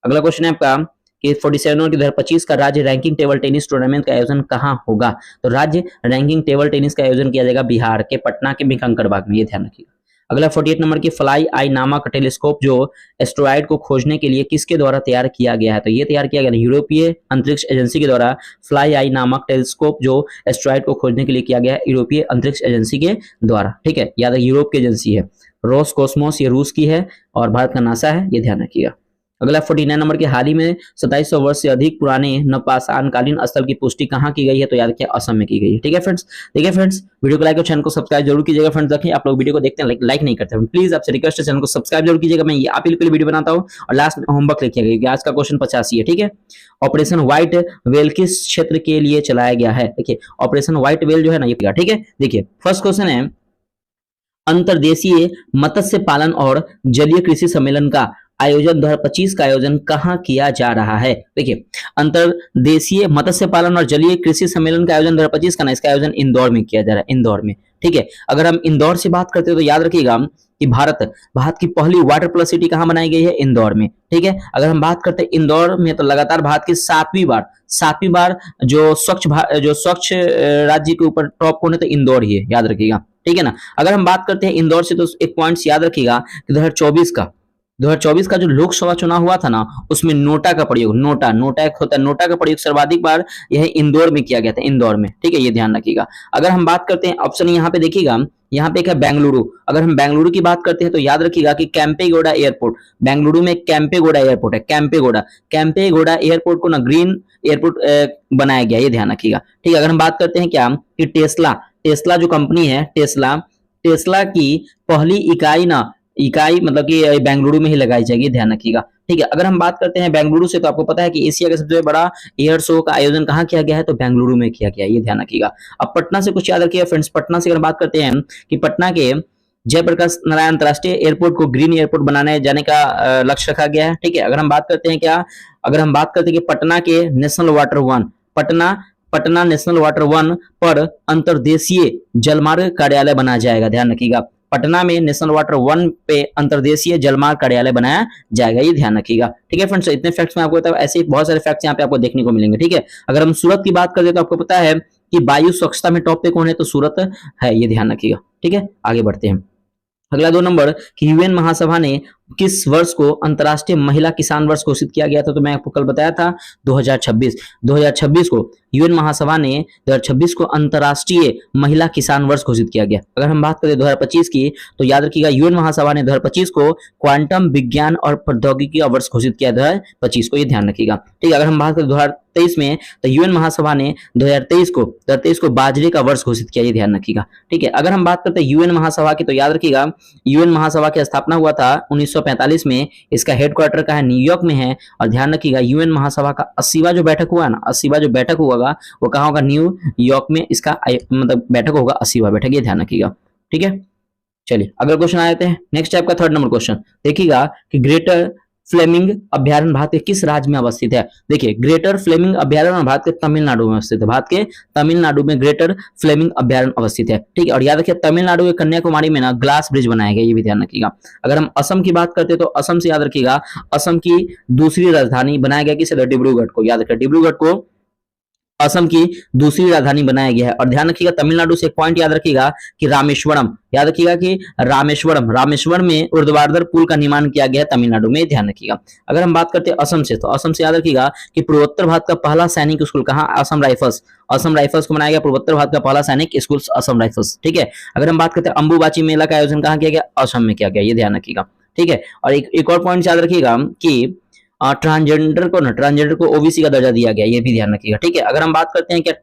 अगला क्वेश्चन है आपका कि 47 नंबर की 2025 का राज्य रैंकिंग टेबल टेनिस टूर्नामेंट का आयोजन कहाँ होगा? तो राज्य रैंकिंग टेबल टेनिस का आयोजन किया जाएगा बिहार के पटना के कंकड़बाग में, ये ध्यान रखिएगा। अगला 48 नंबर की फ्लाई आई नामक टेलीस्कोप जो एस्ट्रॉयड को खोजने के लिए किसके द्वारा तैयार किया गया है? तो ये तैयार किया गया यूरोपीय अंतरिक्ष एजेंसी के द्वारा। फ्लाई आई नामक टेलीस्कोप जो एस्ट्रॉयड को खोजने के लिए किया गया है यूरोपीय अंतरिक्ष एजेंसी के द्वारा, ठीक है। याद है यूरोप की एजेंसी है। रोसकोस्मोस ये रूस की है और भारत का नासा है, ये ध्यान रखिएगा। अगला 49 नंबर के हाल ही में 2700 वर्ष से अधिक पुराने नवपाषाणकालीन स्थल की पुष्टि कहाँ की गई है? तो याद रखिए असम में की गई है, ठीक है फ्रेंड्स। देखिए फ्रेंड्स, वीडियो को लाइक और चैनल को सब्सक्राइब जरूर कीजिएगा फ्रेंड्स। देखिए आप लोग वीडियो को देखते हैं लाइक नहीं करते हैं, प्लीज आपसे रिक्वेस्ट है चैनल को सब्सक्राइब जरूर कीजिएगा। मैं आप ही के लिए वीडियो बनाता हूँ। और लास्ट में होमवर्क लिखिएगा क्योंकि आज का क्वेश्चन 85 है, ठीक है। ऑपरेशन व्हाइट वेल किस क्षेत्र के लिए चलाया गया है? देखिए ऑपरेशन व्हाइट वेल जो है ना ये, ठीक है। देखिए फर्स्ट क्वेश्चन है अंतर्देशीय मत्स्य पालन और जलीय कृषि सम्मेलन का आयोजन 2025 का आयोजन कहाँ किया जा रहा है? देखिए अंतर्देशीय मत्स्य पालन और जलीय कृषि सम्मेलन का आयोजन 2025 का ना, इसका आयोजन इंदौर में किया जा रहा है, इंदौर में, ठीक है। अगर हम इंदौर से बात करते हैं तो याद रखिएगा कि भारत की पहली वाटर प्लस सिटी कहाँ बनाई गई है? इंदौर में, ठीक है। अगर हम बात करते हैं इंदौर में तो लगातार भारत की 7वीं बार जो स्वच्छ राज्य के ऊपर टॉप कौन है? तो इंदौर ही है, याद रखिएगा, ठीक है ना। अगर हम बात करते हैं इंदौर से तो एक पॉइंट याद रखिएगा कि 2024 का जो लोकसभा चुनाव हुआ था ना, उसमें नोटा का प्रयोग, नोटा एक होता है, नोटा का प्रयोग सर्वाधिक बार यह इंदौर में किया गया था, इंदौर में, ठीक है, ये ध्यान रखिएगा। अगर हम बात करते हैं ऑप्शन यहाँ पे देखिएगा, यहाँ पे एक है बेंगलुरु। अगर हम बेंगलुरु की बात करते हैं तो याद रखिएगा कि कैंपेगौड़ा एयरपोर्ट, बेंगलुरु में कैंपेगौड़ा एयरपोर्ट है, कैंपेगौड़ा एयरपोर्ट को ना ग्रीन एयरपोर्ट बनाया गया, ये ध्यान रखिएगा, ठीक है। अगर हम बात करते हैं क्या कि टेस्ला जो कंपनी है, टेस्ला की पहली इकाई मतलब कि बेंगलुरु में ही लगाई जाएगी, ध्यान रखिएगा, ठीक है। अगर हम बात करते हैं बेंगलुरु से तो आपको पता है कि एशिया का सबसे बड़ा एयर शो का आयोजन कहाँ किया गया है? तो बेंगलुरु में किया गया, ये ध्यान रखिएगा। अब पटना से कुछ याद रखिएगा फ्रेंड्स। पटना से अगर बात करते हैं कि पटना के जयप्रकाश नारायण अंतरराष्ट्रीय एयरपोर्ट को ग्रीन एयरपोर्ट बनाने जाने का लक्ष्य रखा गया है, ठीक है। अगर हम बात करते हैं कि पटना के national water one, Patna national water one पर अंतर्देशीय जलमार्ग कार्यालय बनाया जाएगा, ध्यान रखिएगा। पटना में नेशनल वाटर वन पे अंतर्देशीय जलमार्ग कार्यालय बनाया जाएगा, ये ध्यान रखिएगा, ठीक है फ्रेंड्स। इतने फैक्ट्स में आपको बताया, ऐसे ही बहुत सारे फैक्ट्स यहाँ पे आपको देखने को मिलेंगे, ठीक है। अगर हम सूरत की बात करें तो आपको पता है कि वायु स्वच्छता में टॉप पे कौन है? तो सूरत है, ये ध्यान रखिएगा, ठीक है। आगे बढ़ते हैं। अगला 2 नंबर कि यूएन महासभा ने किस वर्ष को अंतर्राष्ट्रीय महिला किसान वर्ष घोषित किया गया था? तो मैं आपको कल बताया था 2026 को यूएन महासभा ने 2026 को अंतर्राष्ट्रीय महिला किसान वर्ष घोषित किया गया। अगर हम बात करें 2025 की तो याद रखिएगा यूएन महासभा ने 2025 को क्वांटम विज्ञान और प्रौद्योगिकी का वर्ष घोषित किया 2025 को, ये ध्यान रखिएगा, ठीक है। अगर हम बात करें 2023 में तो यूएन महासभा ने 2023 को बाजरे का वर्ष घोषित किया, ये ध्यान रखिएगा, ठीक है। अगर हम बात करते हैं यूएन महासभा की तो याद रखिएगा यूएन महासभा की स्थापना हुआ था 1945 में इसका हेडक्वार्टर का है न्यूयॉर्क में है। और ध्यान रखिएगा यूएन महासभा का 80वां जो बैठक हुआ ना, 80वां जो बैठक होगा वो कहाँ होगा, न्यूयॉर्क में इसका मतलब बैठक होगा, 80वां बैठक, ये ध्यान रखिएगा। ठीक है, चलिए अगला क्वेश्चन आ जाते हैं। नेक्स्ट है आपका थर्ड नंबर क्वेश्चन। देखिएगा कि ग्रेटर फ्लेमिंग अभ्यारण्य भारत के किस राज्य में अवस्थित है। देखिए ग्रेटर फ्लेमिंग अभ्यारण्य भारत के तमिलनाडु में अवस्थित है। भारत के तमिलनाडु में ग्रेटर फ्लेमिंग अभ्यारण्य अवस्थित है। ठीक है, और याद रखिए तमिलनाडु के कन्याकुमारी में ना ग्लास ब्रिज बनाया गया, ये भी ध्यान रखिएगा। अगर हम असम की बात करते हैं तो असम से याद रखिएगा असम की दूसरी राजधानी बनाया गया किसे, डिब्रूगढ़ को। याद रखिए डिब्रूगढ़ को असम की दूसरी राजधानी बनाया गया है। और ध्यान रखिएगा तमिलनाडु से एक पॉइंट याद रखिएगा कि रामेश्वरम, याद रखिएगा कि रामेश्वरम में ऊर्ध्वाधर पुल का निर्माण किया गया है तमिलनाडु में, ध्यान रखिएगा। अगर हम बात करते हैं असम से, तो असम से याद रखिएगा कि पूर्वोत्तर भारत का पहला सैनिक स्कूल कहाँ, असम राइफल्स। असम राइफल्स को बनाया गया पूर्वोत्तर भारत का पहला सैनिक स्कूल असम राइफल्स। ठीक है, अगर हम बात करते हैं अंबुबाची मेला का आयोजन कहाँ किया गया, असम में किया गया, ये ध्यान रखिएगा। ठीक है, और एक और पॉइंट याद रखिएगा कि ट्रांसजेंडर को ओबीसी का दर्जा दिया गया, ये भी ध्यान रखिएगा। ठीक है, अगर हम बात करते हैं क्या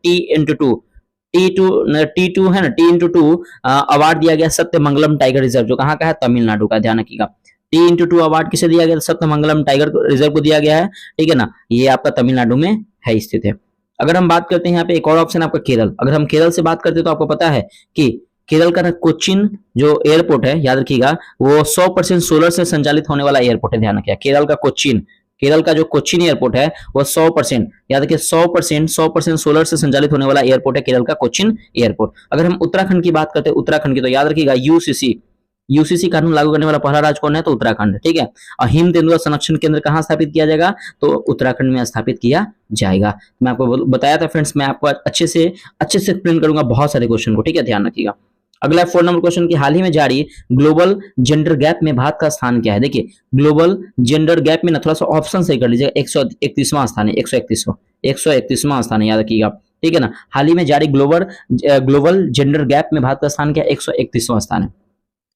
T2 है ना, T/2 अवार्ड दिया गया सत्यमंगलम टाइगर रिजर्व, जो कहाँ का है, तमिलनाडु का, ध्यान रखिएगा। T/2 अवार्ड किसे दिया गया, सत्यमंगलम टाइगर रिजर्व को दिया गया है। ठीक है ना, ये आपका तमिलनाडु में है, स्थित है। अगर हम बात करते हैं यहाँ पे एक और ऑप्शन आपका केरल। अगर हम केरल से बात करते हैं तो आपको पता है कि केरल का ना कोचिन जो एयरपोर्ट है, याद रखिएगा वो 100% सोलर से संचालित होने वाला एयरपोर्ट है, ध्यान रखिएगा। केरल का जो कोचीन एयरपोर्ट है वो 100%, याद रखिए 100% सोलर से संचालित होने वाला एयरपोर्ट है केरल का कोचीन एयरपोर्ट। अगर हम उत्तराखंड की बात करते हैं, उत्तराखंड की, तो याद रखिएगा यूसीसी कानून लागू करने वाला पहला राज्य कौन है, तो उत्तराखंड। ठीक है, और हिम तेंदुआ संरक्षण केंद्र कहाँ स्थापित किया जाएगा, तो उत्तराखंड में स्थापित किया जाएगा। मैं आपको बताया था फ्रेंड्स, मैं आपको अच्छे से एक्सप्लेन करूंगा बहुत सारे क्वेश्चन को। ठीक है, ध्यान रखिएगा। अगला 4 नंबर क्वेश्चन की हाल ही में जारी ग्लोबल जेंडर गैप में भारत का स्थान क्या है। देखिए ग्लोबल जेंडर गैप में ना थोड़ा सा ऑप्शन सही कर लीजिएगा, 131वां स्थान है, 131वां स्थान है, याद रखिएगा। ठीक है ना, हाल ही में जारी ग्लोबल जेंडर गैप में भारत का स्थान क्या है, 131वां स्थान है।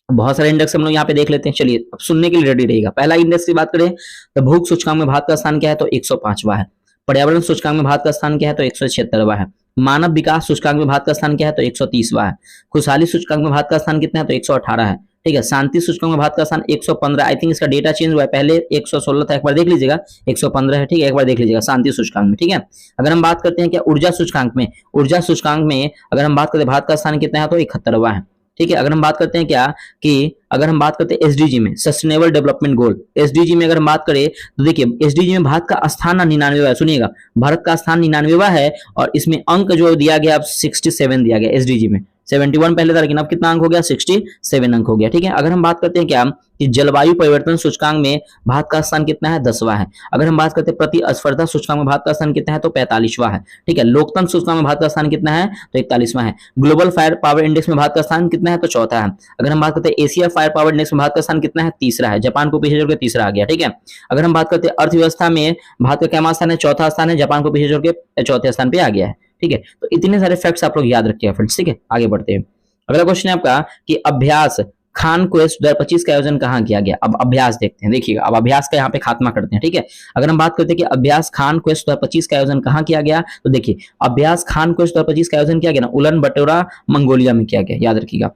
बहुत सारे इंडेक्स हम लोग यहाँ पे देख लेते हैं, चलिए अब सुनने के लिए रेडी रहेगा। पहला इंडेक्स की बात करें तो भूख सूचकांक में भारत का स्थान क्या है, तो 105वां है। पर्यावरण सूचकांक में भारत का स्थान क्या है, तो 176वां है। मानव विकास सूचकांक में भारत का स्थान क्या है, तो 130वां है। खुशहाली सूचकांक में भारत का स्थान कितना है, तो 118 है। ठीक है, शांति सूचकांक में भारत का स्थान 115, आई थिंक इसका डेटा चेंज हुआ है, पहले 116 था, एक बार देख लीजिएगा, 115 है। ठीक है, एक बार देख लीजिएगा शांति सूचकांक में। ठीक है, अगर हम बात करते हैं क्या ऊर्जा सूचकांक में अगर हम बात करते हैं भारत का स्थान कितना है, तो 71वां है। ठीक है, अगर हम बात करते हैं क्या कि अगर हम बात करते हैं एसडीजी में, सस्टेनेबल डेवलपमेंट गोल, एसडीजी में अगर हम बात करें तो देखिए एसडीजी में भारत का स्थान 99वां है। सुनिएगा, भारत का स्थान 99वां है और इसमें अंक जो दिया गया अब 67 दिया गया। एसडीजी में 71 पहले था, लेकिन अब कितना अंक हो गया, 67 अंक हो गया। ठीक है, अगर हम बात करते हैं क्या कि जलवायु परिवर्तन सूचकांक में भारत का स्थान कितना है, 10वां है। अगर हम बात करते हैं प्रतिस्पर्धा सूचकांक में भारत का स्थान कितना है, तो 45वां है। ठीक है, लोकतंत्र सूचकांक में भारत का स्थान कितना है, तो 41वां है। ग्लोबल फायर पावर इंडेक्स में भारत का स्थान कितना है, तो 4था है। अगर हम बात करते हैं एशिया फायर पावर इंडेक्स में भारत का स्थान कितना है, 3रा है। जापान को पीछे छोड़ के 3रा आ गया। ठीक है, अगर हम बात करते हैं अर्थव्यवस्था में भारत का क्या स्थान है, 4था स्थान है। जापान को पीछे छोड़ के 4थे स्थान पे आ गया है। ठीक है, तो इतने सारे फैक्ट्स आप लोग याद रखिएगा फ्रेंड्स। ठीक है, आगे बढ़ते हैं। अगला क्वेश्चन है आपका कि अभ्यास खान क्वेस्ट 2025 का आयोजन कहाँ किया गया। अब अभ्यास देखते हैं, देखिएगा अब अभ्यास का यहाँ पे खात्मा करते हैं। ठीक है, अगर हम बात करते हैं कि अभ्यास खान क्वेस्ट 2025 का आयोजन कहाँ किया गया, तो देखिए अभ्यास खान क्वेस्ट 2025 का आयोजन किया गया ना उलन बटोरा मंगोलिया में किया गया, याद रखिएगा।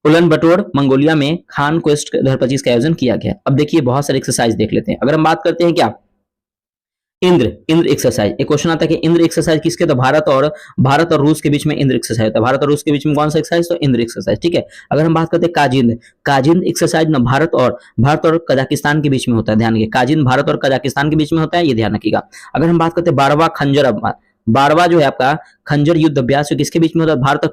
उलन बटोर मंगोलिया में खान क्वेस्ट 2025 का आयोजन किया गया। अब देखिए बहुत सारे एक्सरसाइज देख लेते हैं। अगर हम बात करते हैं क्या इंद्र एक्सरसाइज, एक क्वेश्चन आता है कि इंद्र एक्सरसाइज किसके, तो भारत और रूस के बीच में इंद्र एक्सरसाइज होता है। भारत और रूस के बीच में कौन सा एक्सरसाइज, तो इंद्र एक्सरसाइज। ठीक है, अगर हम बात करते हैं काजिंद एक्सरसाइज ना भारत और कजाकिस्तान के बीच में होता है। ध्यान रखिए, काजिंद भारत और कजाकिस्तान के बीच में होता है, ये ध्यान रखिएगा। अगर हम बात करते हैं 12वां जो है आपका खंजर युद्ध अभ्यास किसके बीच में होता है, भारत और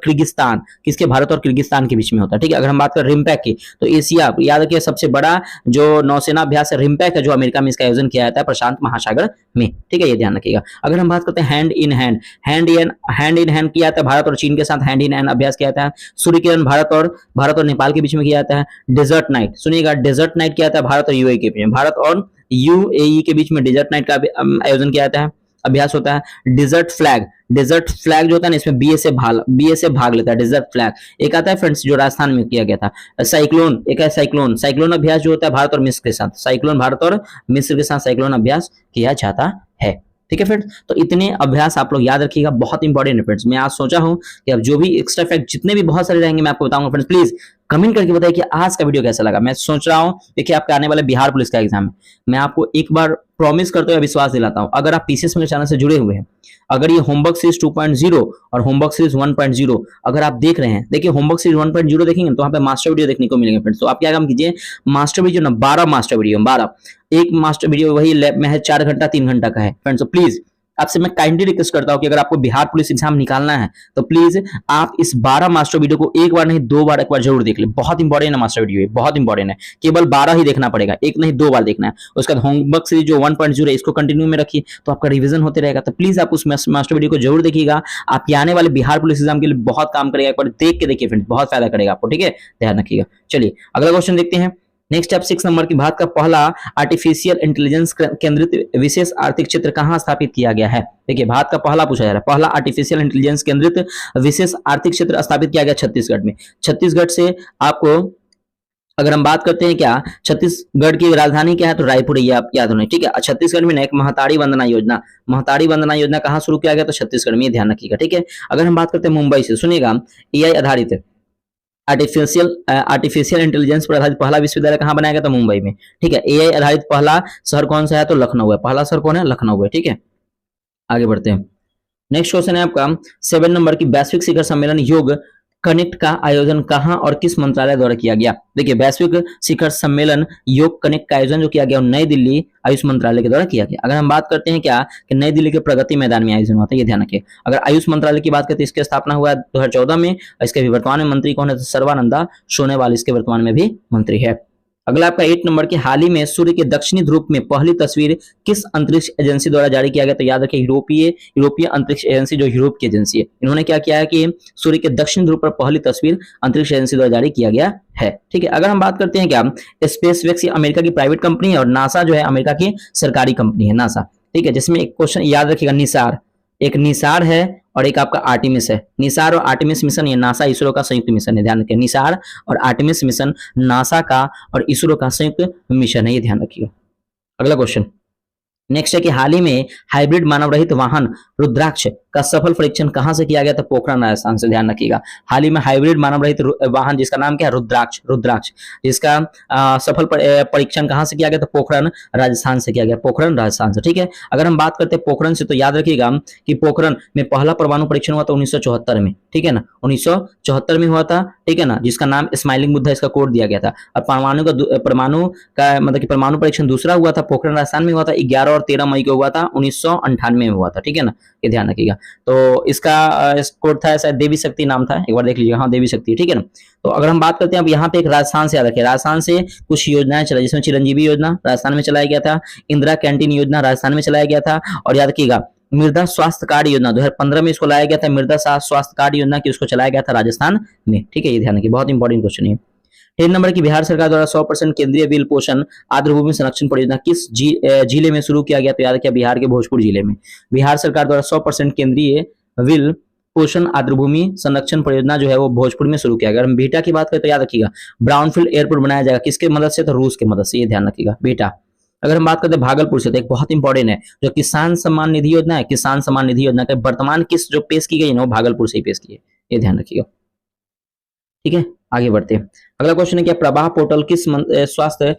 किर्गिस्तान के बीच में होता है। ठीक है, अगर हम बात करें रिम्पैक की, तो एशिया याद रखिए सबसे बड़ा जो नौसेना अभ्यास है रिम्पैक है, जो अमेरिका में इसका आयोजन किया जाता है प्रशांत महासागर में। ठीक है, ये ध्यान रखिएगा। अगर हम बात करते हैं हैंड इन हैंड किया जाता है, भारत और चीन के साथ हैंड इन हैंड अभ्यास किया जाता है। सूर्य किरण भारत और नेपाल के बीच में किया जाता है। डेजर्ट नाइट, सुनिएगा डेजर्ट नाइट किया जाता है भारत और यूएई के बीच में, भारत और यूएई के बीच में डेजर्ट नाइट का आयोजन किया जाता है, अभ्यास होता है। डेजर्ट फ्लैग जो होता है ना, इसमें बीएसएफ भाग लेता है। डेजर्ट फ्लैग एक आता है फ्रेंड्स जो राजस्थान में किया गया था। साइक्लोन एक है, साइक्लोन अभ्यास जो होता है भारत और मिस्र के साथ साइक्लोन अभ्यास किया जाता है। ठीक है फ्रेंड्स, तो इतने अभ्यास आप लोग याद रखिएगा, बहुत इंपॉर्टेंट है फ्रेंड्स। मैं आज सोचा हूं कि अब जो भी एक्स्ट्रा फैक्ट जितने भी बहुत सारे रहेंगे मैं आपको बताऊंगा फ्रेंड्स। प्लीज कमेंट करके बताइए कि आज का वीडियो कैसा लगा। मैं सोच रहा हूँ देखिए आपके आने वाले बिहार पुलिस का एग्जाम है, मैं आपको एक बार प्रॉमिस करते हुए विश्वास दिलाता हूँ, अगर आप पीसीएस मेरे चैनल से जुड़े हुए हैं, अगर ये होमवर्क सीरीज 2.0 और होमवर्क सीरीज 1.0 अगर आप देख रहे हैं, देखिए होमवर्क सीरीज 1.0 देखेंगे तो वहाँ पे मास्टर वीडियो देखने को मिलेंगे फ्रेंड्स। तो आप क्या काम कीजिए, मास्टर वीडियो ना 12 मास्टर वीडियो, 12 एक मास्टर वीडियो वही लैब में है 4 घंटा 3 घंटा का है फ्रेंड्स। तो प्लीज आपसे मैं काइंडली रिक्वेस्ट करता हूं कि अगर आपको बिहार पुलिस एग्जाम निकालना है तो प्लीज आप इस 12 मास्टर वीडियो को एक बार नहीं 2 बार एक बार जरूर देख ले। बहुत इंपॉर्टेंट है मास्टर वीडियो, बहुत इंपॉर्टेंट है, केवल 12 ही देखना पड़ेगा, एक नहीं 2 बार देखना है। उसके बाद होमवर्क सीरीज जो 1.0 है इसको कंटिन्यू में रखिए तो आपका रिवीजन होते रहेगा। तो प्लीज आप उस मास्टर वीडियो को जरूर देखिएगा, आपके आने वाले बिहार पुलिस एग्जाम के लिए बहुत काम करेगा। एक बार देख के देखिए फ्रेंड्स, बहुत फायदा करेगा आपको, ठीक है, ध्यान रखिएगा। चलिए अगला क्वेश्चन देखते हैं। नेक्स्ट आप 6 नंबर की भारत का पहला आर्टिफिशियल इंटेलिजेंस केंद्रित विशेष आर्थिक क्षेत्र कहां स्थापित किया गया है। देखिए भारत का पहला पूछा जा रहा है, पहला आर्टिफिशियल इंटेलिजेंस केंद्रित विशेष आर्थिक क्षेत्र स्थापित किया गया छत्तीसगढ़ में। छत्तीसगढ़ से आपको अगर हम बात करते हैं क्या, छत्तीसगढ़ की राजधानी क्या है तो रायपुर, ये आप याद होना, ठीक है। छत्तीसगढ़ में ना एक महतारी वंदना योजना, महतारी वंदना योजना कहां शुरू किया गया तो छत्तीसगढ़ में, ये ध्यान रखिएगा, ठीक है। अगर हम बात करते हैं मुंबई से, सुनिएगा एआई आधारित आर्टिफिशियल इंटेलिजेंस पर आधारित पहला विश्वविद्यालय कहां बनाया गया था मुंबई में, ठीक है। एआई आधारित पहला शहर कौन सा है तो लखनऊ है, पहला शहर कौन है लखनऊ है, ठीक है। आगे बढ़ते हैं। नेक्स्ट क्वेश्चन है आपका 7 नंबर की वैश्विक शिखर सम्मेलन योग कनेक्ट का आयोजन कहां और किस मंत्रालय द्वारा किया गया। देखिए वैश्विक शिखर सम्मेलन योग कनेक्ट का आयोजन जो किया गया नई दिल्ली आयुष मंत्रालय के द्वारा किया गया। अगर हम बात करते हैं क्या कि नई दिल्ली के प्रगति मैदान में आयोजन हुआ था, ये ध्यान रखिए। अगर आयुष मंत्रालय की बात करें तो इसकी स्थापना हुआ 2014 में, इसके भी वर्तमान में मंत्री कौन है तो सर्बानंदा सोनोवाल इसके वर्तमान में भी मंत्री है। अगला आपका 8 नंबर की हाल ही में सूर्य के दक्षिणी ध्रुव में पहली तस्वीर किस अंतरिक्ष एजेंसी द्वारा जारी किया गया तो याद रखिए यूरोपीय अंतरिक्ष एजेंसी, जो यूरोप की एजेंसी है, इन्होंने क्या किया है कि सूर्य के दक्षिण ध्रुव पर पहली तस्वीर अंतरिक्ष एजेंसी द्वारा जारी किया गया है, ठीक है। अगर हम बात करते हैं क्या, स्पेसएक्स अमेरिका की प्राइवेट कंपनी है और नासा जो है अमेरिका की सरकारी कंपनी है नासा, ठीक है। जिसमें एक क्वेश्चन याद रखिएगा, निसार, एक निसार है और एक आपका आर्टिमिस है। निसार और आर्टिमिस मिशन ये नासा इसरो का संयुक्त मिशन है, ध्यान रखिए। निसार और आर्टिमिस मिशन नासा का और इसरो का संयुक्त मिशन है, ये ध्यान रखिएगा। अगला क्वेश्चन नेक्स्ट है कि हाल ही में हाइब्रिड मानव रहित वाहन रुद्राक्ष का सफल परीक्षण कहां से किया गया था पोखरण राजस्थान से, ध्यान रखिएगा। हाल ही में हाइब्रिड मानव रहित वाहन जिसका नाम क्या है रुद्राक्ष जिसका सफल परीक्षण कहां से किया गया था पोखरण राजस्थान से किया गया, पोखरण राजस्थान से, ठीक है। अगर हम बात करते हैं पोखरण से तो याद रखिएगा कि पोखरण में पहला परमाणु परीक्षण हुआ था 1974 में, ठीक है ना, 1974 में हुआ था, ठीक है ना, जिसका नाम स्माइलिंग बुद्धा इसका कोड दिया गया था। और परमाणु का मतलब कि परमाणु परीक्षण दूसरा हुआ था पोखरण राजस्थान में हुआ था 11 और 13 मई को हुआ था 1998 में हुआ था, ठीक है ना, ये ध्यान रखिएगा। तो इसका कोड था शायद देवी शक्ति नाम था, एक बार देख लीजिए, हाँ देवी शक्ति, ठीक है ना। तो अगर हम बात करते हैं अब यहाँ पे एक राजस्थान से याद रखिए, राजस्थान से कुछ योजनाएं चलाई जिसमें चिरंजीवी योजना राजस्थान में चलाया गया था, इंदिरा कैंटीन योजना राजस्थान में चलाया गया था, और याद रखिएगा मृदा स्वास्थ्य कार्ड योजना 2015 में इसको लाया गया था, मृदा स्वास्थ्य कार्ड योजना की उसको चलाया गया था राजस्थान में, ठीक है, ये ध्यान रखिए, बहुत इंपॉर्टेंट क्वेश्चन है। 10 नंबर की बिहार सरकार द्वारा 100% केंद्रीय विल पोषण आर्द्रभूमि संरक्षण परियोजना किस जिले में शुरू किया गया तो याद रखिए बिहार के भोजपुर जिले में। बिहार सरकार द्वारा 100% केंद्रीय विल पोषण आर्द्रभूमि संरक्षण परियोजना जो है वो भोजपुर में शुरू किया गया। अगर हम बेटा की बात करें तो याद रखिएगा ब्राउनफील्ड एयरपोर्ट बनाया जाएगा, किसके मदद से तो रूस की मदद से, ये ध्यान रखिएगा बेटा। अगर हम बात करते हैं भागलपुर से तो एक बहुत इंपॉर्टेंट है जो किसान सम्मान निधि योजना है, किसान सम्मान निधि योजना का वर्तमान किस जो पेश की गई है वो भागलपुर से ही पेश की है, ये ध्यान रखिएगा, ठीक है। आगे बढ़ते हैं। अगला क्वेश्चन है क्या प्रवाह पोर्टल किस स्वास्थ्य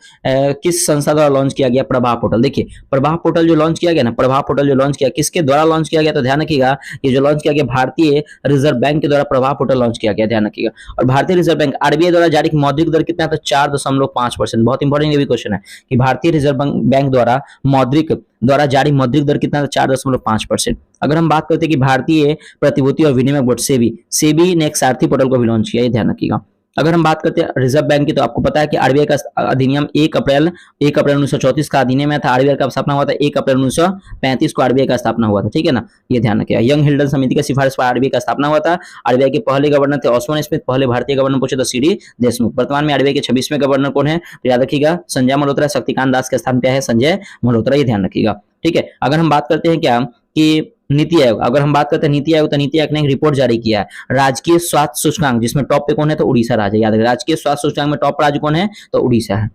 किस संस्था द्वारा लॉन्च किया गया प्रवाह पोर्टल। देखिए प्रवाह पोर्टल जो लॉन्च किया गया ना, प्रवाह पोर्टल जो लॉन्च किया किसके द्वारा लॉन्च किया गया तो ध्यान रखिएगा ये जो लॉन्च किया गया भारतीय रिजर्व बैंक के द्वारा प्रवाह पोर्टल लॉन्च किया गया, ध्यान रखिएगा। और भारतीय रिजर्व बैंक आरबीआई द्वारा जारी मौद्रिक दर कितना तो 4.5%, बहुत इंपॉर्टेंट ये भी क्वेश्चन है कि भारतीय रिजर्व बैंक द्वारा जारी मौद्रिक दर कितना 4.5%। अगर हम बात करते हैं कि भारतीय प्रतिभूति और विनिमय बोर्ड सेबी ने एक सारथी पोर्टल को भी लॉन्च किया, ये ध्यान रखिएगा। अगर हम बात करते हैं रिजर्व बैंक की तो आपको पता है कि आरबीआई का अधिनियम 1 अप्रैल 1934 का अधिनियम है था, आरबीआई का स्थापना हुआ था 1 अप्रैल 1935 को आरबीआई का स्थापना हुआ था, ठीक है ना, ये ध्यान रखिएगा। यंग हिल्डन समिति की सिफारिश पर आरबीआई का स्थापना हुआ था। आरबीआई के पहले गवर्नर थे ऑस्मान स्मिथ, पहले भारतीय गवर्नर पूछे तो सीडी देशमुख। वर्तमान में आरबीआई के 26वें गवर्नर कौन है तो याद रखिएगा संजय मल्होत्रा। शक्तिकांत दास के स्थान पे है संजय मल्होत्रा, ये ध्यान रखिएगा, ठीक है। अगर हम बात करते हैं क्या कि नीति आयोग, अगर हम बात करते हैं नीति आयोग तो नीति आयोग ने एक रिपोर्ट जारी किया है राजकीय स्वास्थ्य सूचकांक, जिसमें टॉप पे कौन है तो उड़ीसा राज्य, याद रखिए राजकीय स्वास्थ्य सूचकांक में टॉप राज्य कौन है तो उड़ीसा है।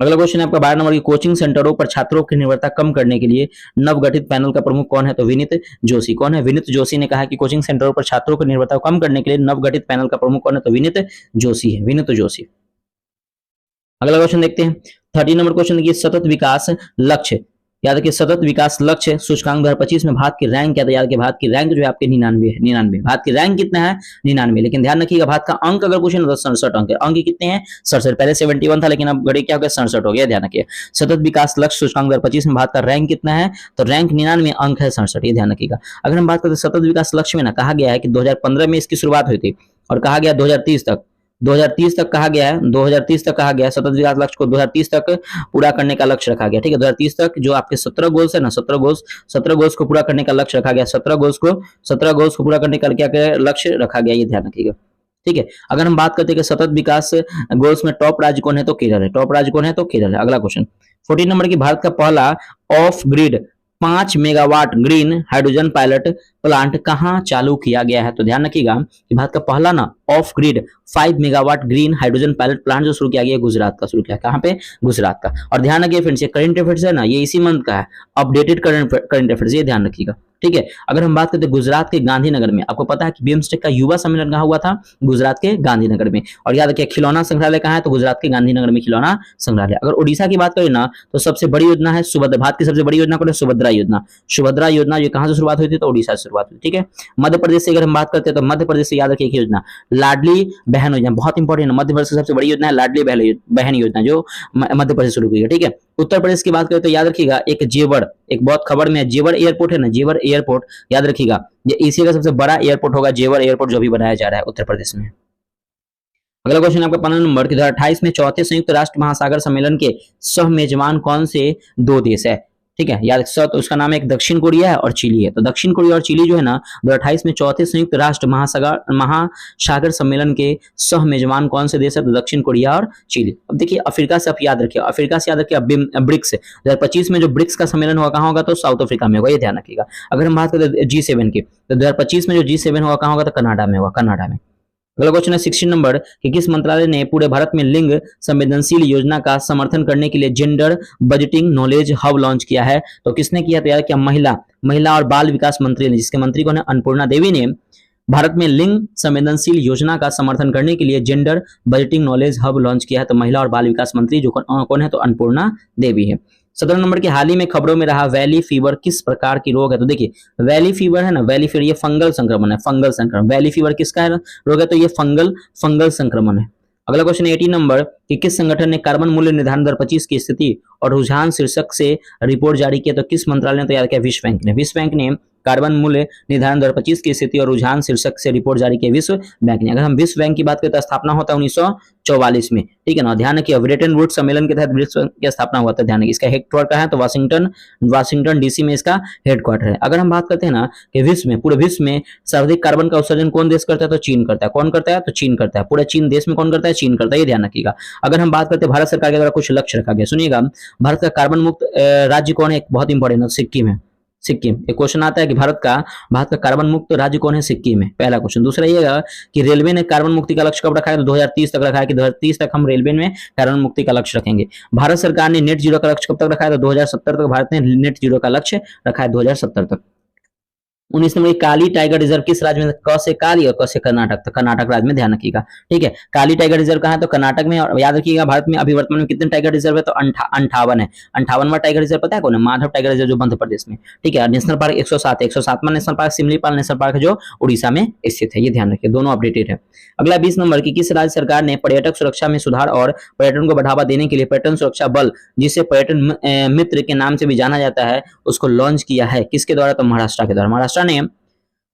अगला क्वेश्चन है आपका 12 नंबर की, कोचिंग सेंटरों पर छात्रों की निर्भरता कम करने के लिए नवगठित पैनल का प्रमुख कौन है? तो विनीत जोशी। कौन है? विनीत जोशी ने कहा कि कोचिंग सेंटरों पर छात्रों की निर्भरता को कम करने के लिए नवगठित पैनल का प्रमुख कौन है? तो विनीत जोशी है, विनीत जोशी। अगला क्वेश्चन देखते हैं 13 नंबर क्वेश्चन देखिए, सतत विकास लक्ष्य, याद रखिए सतत विकास लक्ष्य सूचकांक 2025 में भारत की रैंक क्या था? याद रखिए भारत की रैंक जो है आपके 99 है, 99। भारत की रैंक कितना है? 99। लेकिन ध्यान रखिएगा भारत का अंक अगर पूछे ना तो 67 अंक है। अंक कितने हैं? 67। पहले 71 था लेकिन अब घड़ी क्या हो गया? 67 हो गया। ध्यान रखिए सतत विकास लक्ष्य सूचकांक 2025 में भारत का रैंक कितना है? तो रैंक 99, अंक है 67। ये ध्यान रखिएगा। अगर हम बात करते हैं सतत विकास लक्ष्य में ना, कहा गया है कि 2015 में इसकी शुरुआत हुई थी और कहा गया 2030 तक कहा गया है, 2030 तक कहा गया है सतत विकास लक्ष्य को 2030 तक पूरा करने का लक्ष्य रखा गया। ठीक है, 2030 तक जो आपके 17 गोल्स है ना, 17 गोल्स को पूरा करने का लक्ष्य रखा गया। 17 गोल्स को पूरा करने का क्या लक्ष्य रखा गया, ये ध्यान रखिएगा। ठीक है, अगर हम बात करते हैं कि सतत विकास गोल्स में टॉप राज्य कौन है? तो केरल है। टॉप राज्य कौन है? तो केरल है। अगला क्वेश्चन 14 नंबर की, भारत का पहला of grid 5 megawatt green hydrogen pilot plant कहां चालू किया गया है? तो ध्यान रखिएगा कि भारत का पहला ना of grid 5 megawatt green hydrogen pilot plant जो शुरू किया गया है गुजरात का शुरू किया। कहां पे? गुजरात का। और ध्यान रखिए फ्रेंड्स, ये करंट अफेयर्स है ना, ये इसी मंथ का है, अपडेटेड करंट अफेयर्स, ये ध्यान रखिएगा। ठीक है, अगर हम बात करते हैं गुजरात के गांधीनगर में, आपको पता है कि बिम्स्टेक का युवा सम्मेलन कहां हुआ था? गुजरात के गांधीनगर में। और याद रखिए खिलौना संग्रहालय कहां है? तो गुजरात के गांधीनगर में खिलौना संग्रहालय। अगर उड़ीसा की बात करें ना तो सबसे बड़ी योजना है सुभद्रा, भारत की सबसे बड़ी योजना कौन है? सुभद्रा योजना। सुभद्रा योजना ये कहां से शुरुआत हुई थी? तो उड़ीसा से शुरुआत हुई। ठीक है, मध्य प्रदेश से अगर हम बात करते हैं तो मध्य प्रदेश से याद रखिए योजना लाडली बहन योजना, बहुत इंपॉर्टेंट है। मध्य प्रदेश की सबसे बड़ी योजना है लाडली बहन योजना जो मध्य प्रदेश शुरू हुई है। ठीक है, उत्तर प्रदेश की बात करें तो याद रखिएगा एक जेवर, एक बहुत खबर में जेवर एयरपोर्ट है ना, जेवर एयरपोर्ट, याद रखिएगा ये एशिया का सबसे बड़ा एयरपोर्ट होगा जेवर एयरपोर्ट जो भी बनाया जा रहा है उत्तर प्रदेश में। अगला क्वेश्चन आपका 15 नंबर की, 2028 में चौथे संयुक्त राष्ट्र महासागर सम्मेलन के सह मेजबान कौन से दो देश है? ठीक है, याद तो उसका नाम एक दक्षिण कोरिया है और चिली है। तो दक्षिण कोरिया और चिली जो है ना 2028 में चौथे संयुक्त राष्ट्र महासागर सम्मेलन के सह मेजबान कौन से देश है? तो दक्षिण कोरिया और चिली। अब देखिए अफ्रीका से आप याद रखिए, अफ्रीका से याद रखिए ब्रिक्स 2025 में जो ब्रिक्स का सम्मेलन होगा कहां होगा? तो साउथ अफ्रीका में होगा, ये ध्यान रखिएगा। अगर हम बात करें G7 की तो 2025 में जो G7 होगा कहां होगा? तो कनाडा में होगा, कनाडा में। अगला क्वेश्चन है 16 नंबर कि किस मंत्रालय ने पूरे भारत में लिंग संवेदनशील योजना का समर्थन करने के लिए gender budgeting knowledge hub launch किया है? तो किसने किया? तो यार क्या महिला और बाल विकास मंत्री ने, जिसके मंत्री कौन है? अन्नपूर्णा देवी ने भारत में लिंग संवेदनशील योजना का समर्थन करने के लिए gender budgeting knowledge hub launch किया है। तो महिला और बाल विकास मंत्री जो कौन है? तो अन्नपूर्णा देवी है। 17 नंबर के, हाल ही में खबरों में रहा वैली फीवर किस प्रकार की रोग है? तो देखिए वैली फीवर है ना, वैली फीवर ये फंगल संक्रमण है, फंगल संक्रमण। वैली फीवर किसका है रोग है? तो ये फंगल संक्रमण है। अगला क्वेश्चन 18 नंबर कि किस संगठन ने कार्बन मूल्य निर्धारण 2025 की स्थिति और रुझान शीर्षक से रिपोर्ट जारी किया? तो किस मंत्रालय ने तैयार किया? विश्व बैंक ने। विश्व बैंक ने कार्बन मूल्य निर्धारण 2025 की स्थिति और रुझान शीर्षक से रिपोर्ट जारी की विश्व बैंक ने। अगर हम विश्व बैंक की बात करें तो स्थापना होता है 1944 में। ठीक है ना, ध्यान रखिए ब्रेटन वुड्स सम्मेलन के तहत विश्व बैंक की स्थापना हुआ था। ध्यान रखिए इसका हेडक्वार्टर है तो वाशिंगटन डीसी में इसका हेडक्वार्टर है। अगर हम बात करते हैं ना कि विश्व में, पूरे विश्व में सर्वाधिक कार्बन का उत्सर्जन कौन देश करता है? तो चीन करता है। कौन करता है? तो चीन करता है। पूरे चीन देश में कौन करता है? चीन करता है, ये ध्यान रखिएगा। अगर हम बात करते हैं भारत सरकार के द्वारा कुछ लक्ष्य रखा गया, सुनिएगा भारत का कार्बन मुक्त राज्य कौन है? बहुत इंपॉर्टेंट है, सिक्किम है। सिक्किम, एक क्वेश्चन आता है कि भारत का कार्बन मुक्त राज्य कौन है? सिक्किम है, पहला क्वेश्चन। दूसरा ये है कि रेलवे ने कार्बन मुक्ति का लक्ष्य कब रखा है? तो 2030 तक रखा है कि 2030 तक हम रेलवे में कार्बन मुक्ति का लक्ष्य रखेंगे। भारत सरकार ने नेट जीरो का लक्ष्य कब तक रखा है? तो 2070 तक भारत ने नेट जीरो का लक्ष्य रखा है, 2070 तक। 19 नंबर काली टाइगर रिजर्व किस राज्य में? क से काली और क से कर्नाटक, तो कर्नाटक राज्य में, ध्यान रखिएगा। ठीक है, काली टाइगर रिजर्व कहां है? तो कर्नाटक में। और याद रखिएगा भारत में अभी वर्तमान में कितने टाइगर रिजर्व है? तो 58 है। 58वां टाइगर रिजर्व पता है कौन है? माधव टाइगर रिजर्व जो मध्य प्रदेश में। ठीक है, नेशनल पार्क 107 है। 107वां national park Simlipal national park है जो उड़ीसा में स्थित है, ये ध्यान रखिए, दोनों अपडेटेड है। अगला 20 नंबर की, किस राज्य सरकार ने पर्यटक सुरक्षा में सुधार और पर्यटन को बढ़ावा देने के लिए पर्यटन सुरक्षा बल, जिसे पर्यटन मित्र के नाम से भी जाना जाता है, उसको लॉन्च किया है? किसके द्वारा? तो महाराष्ट्र के द्वारा। महाराष्ट्र ने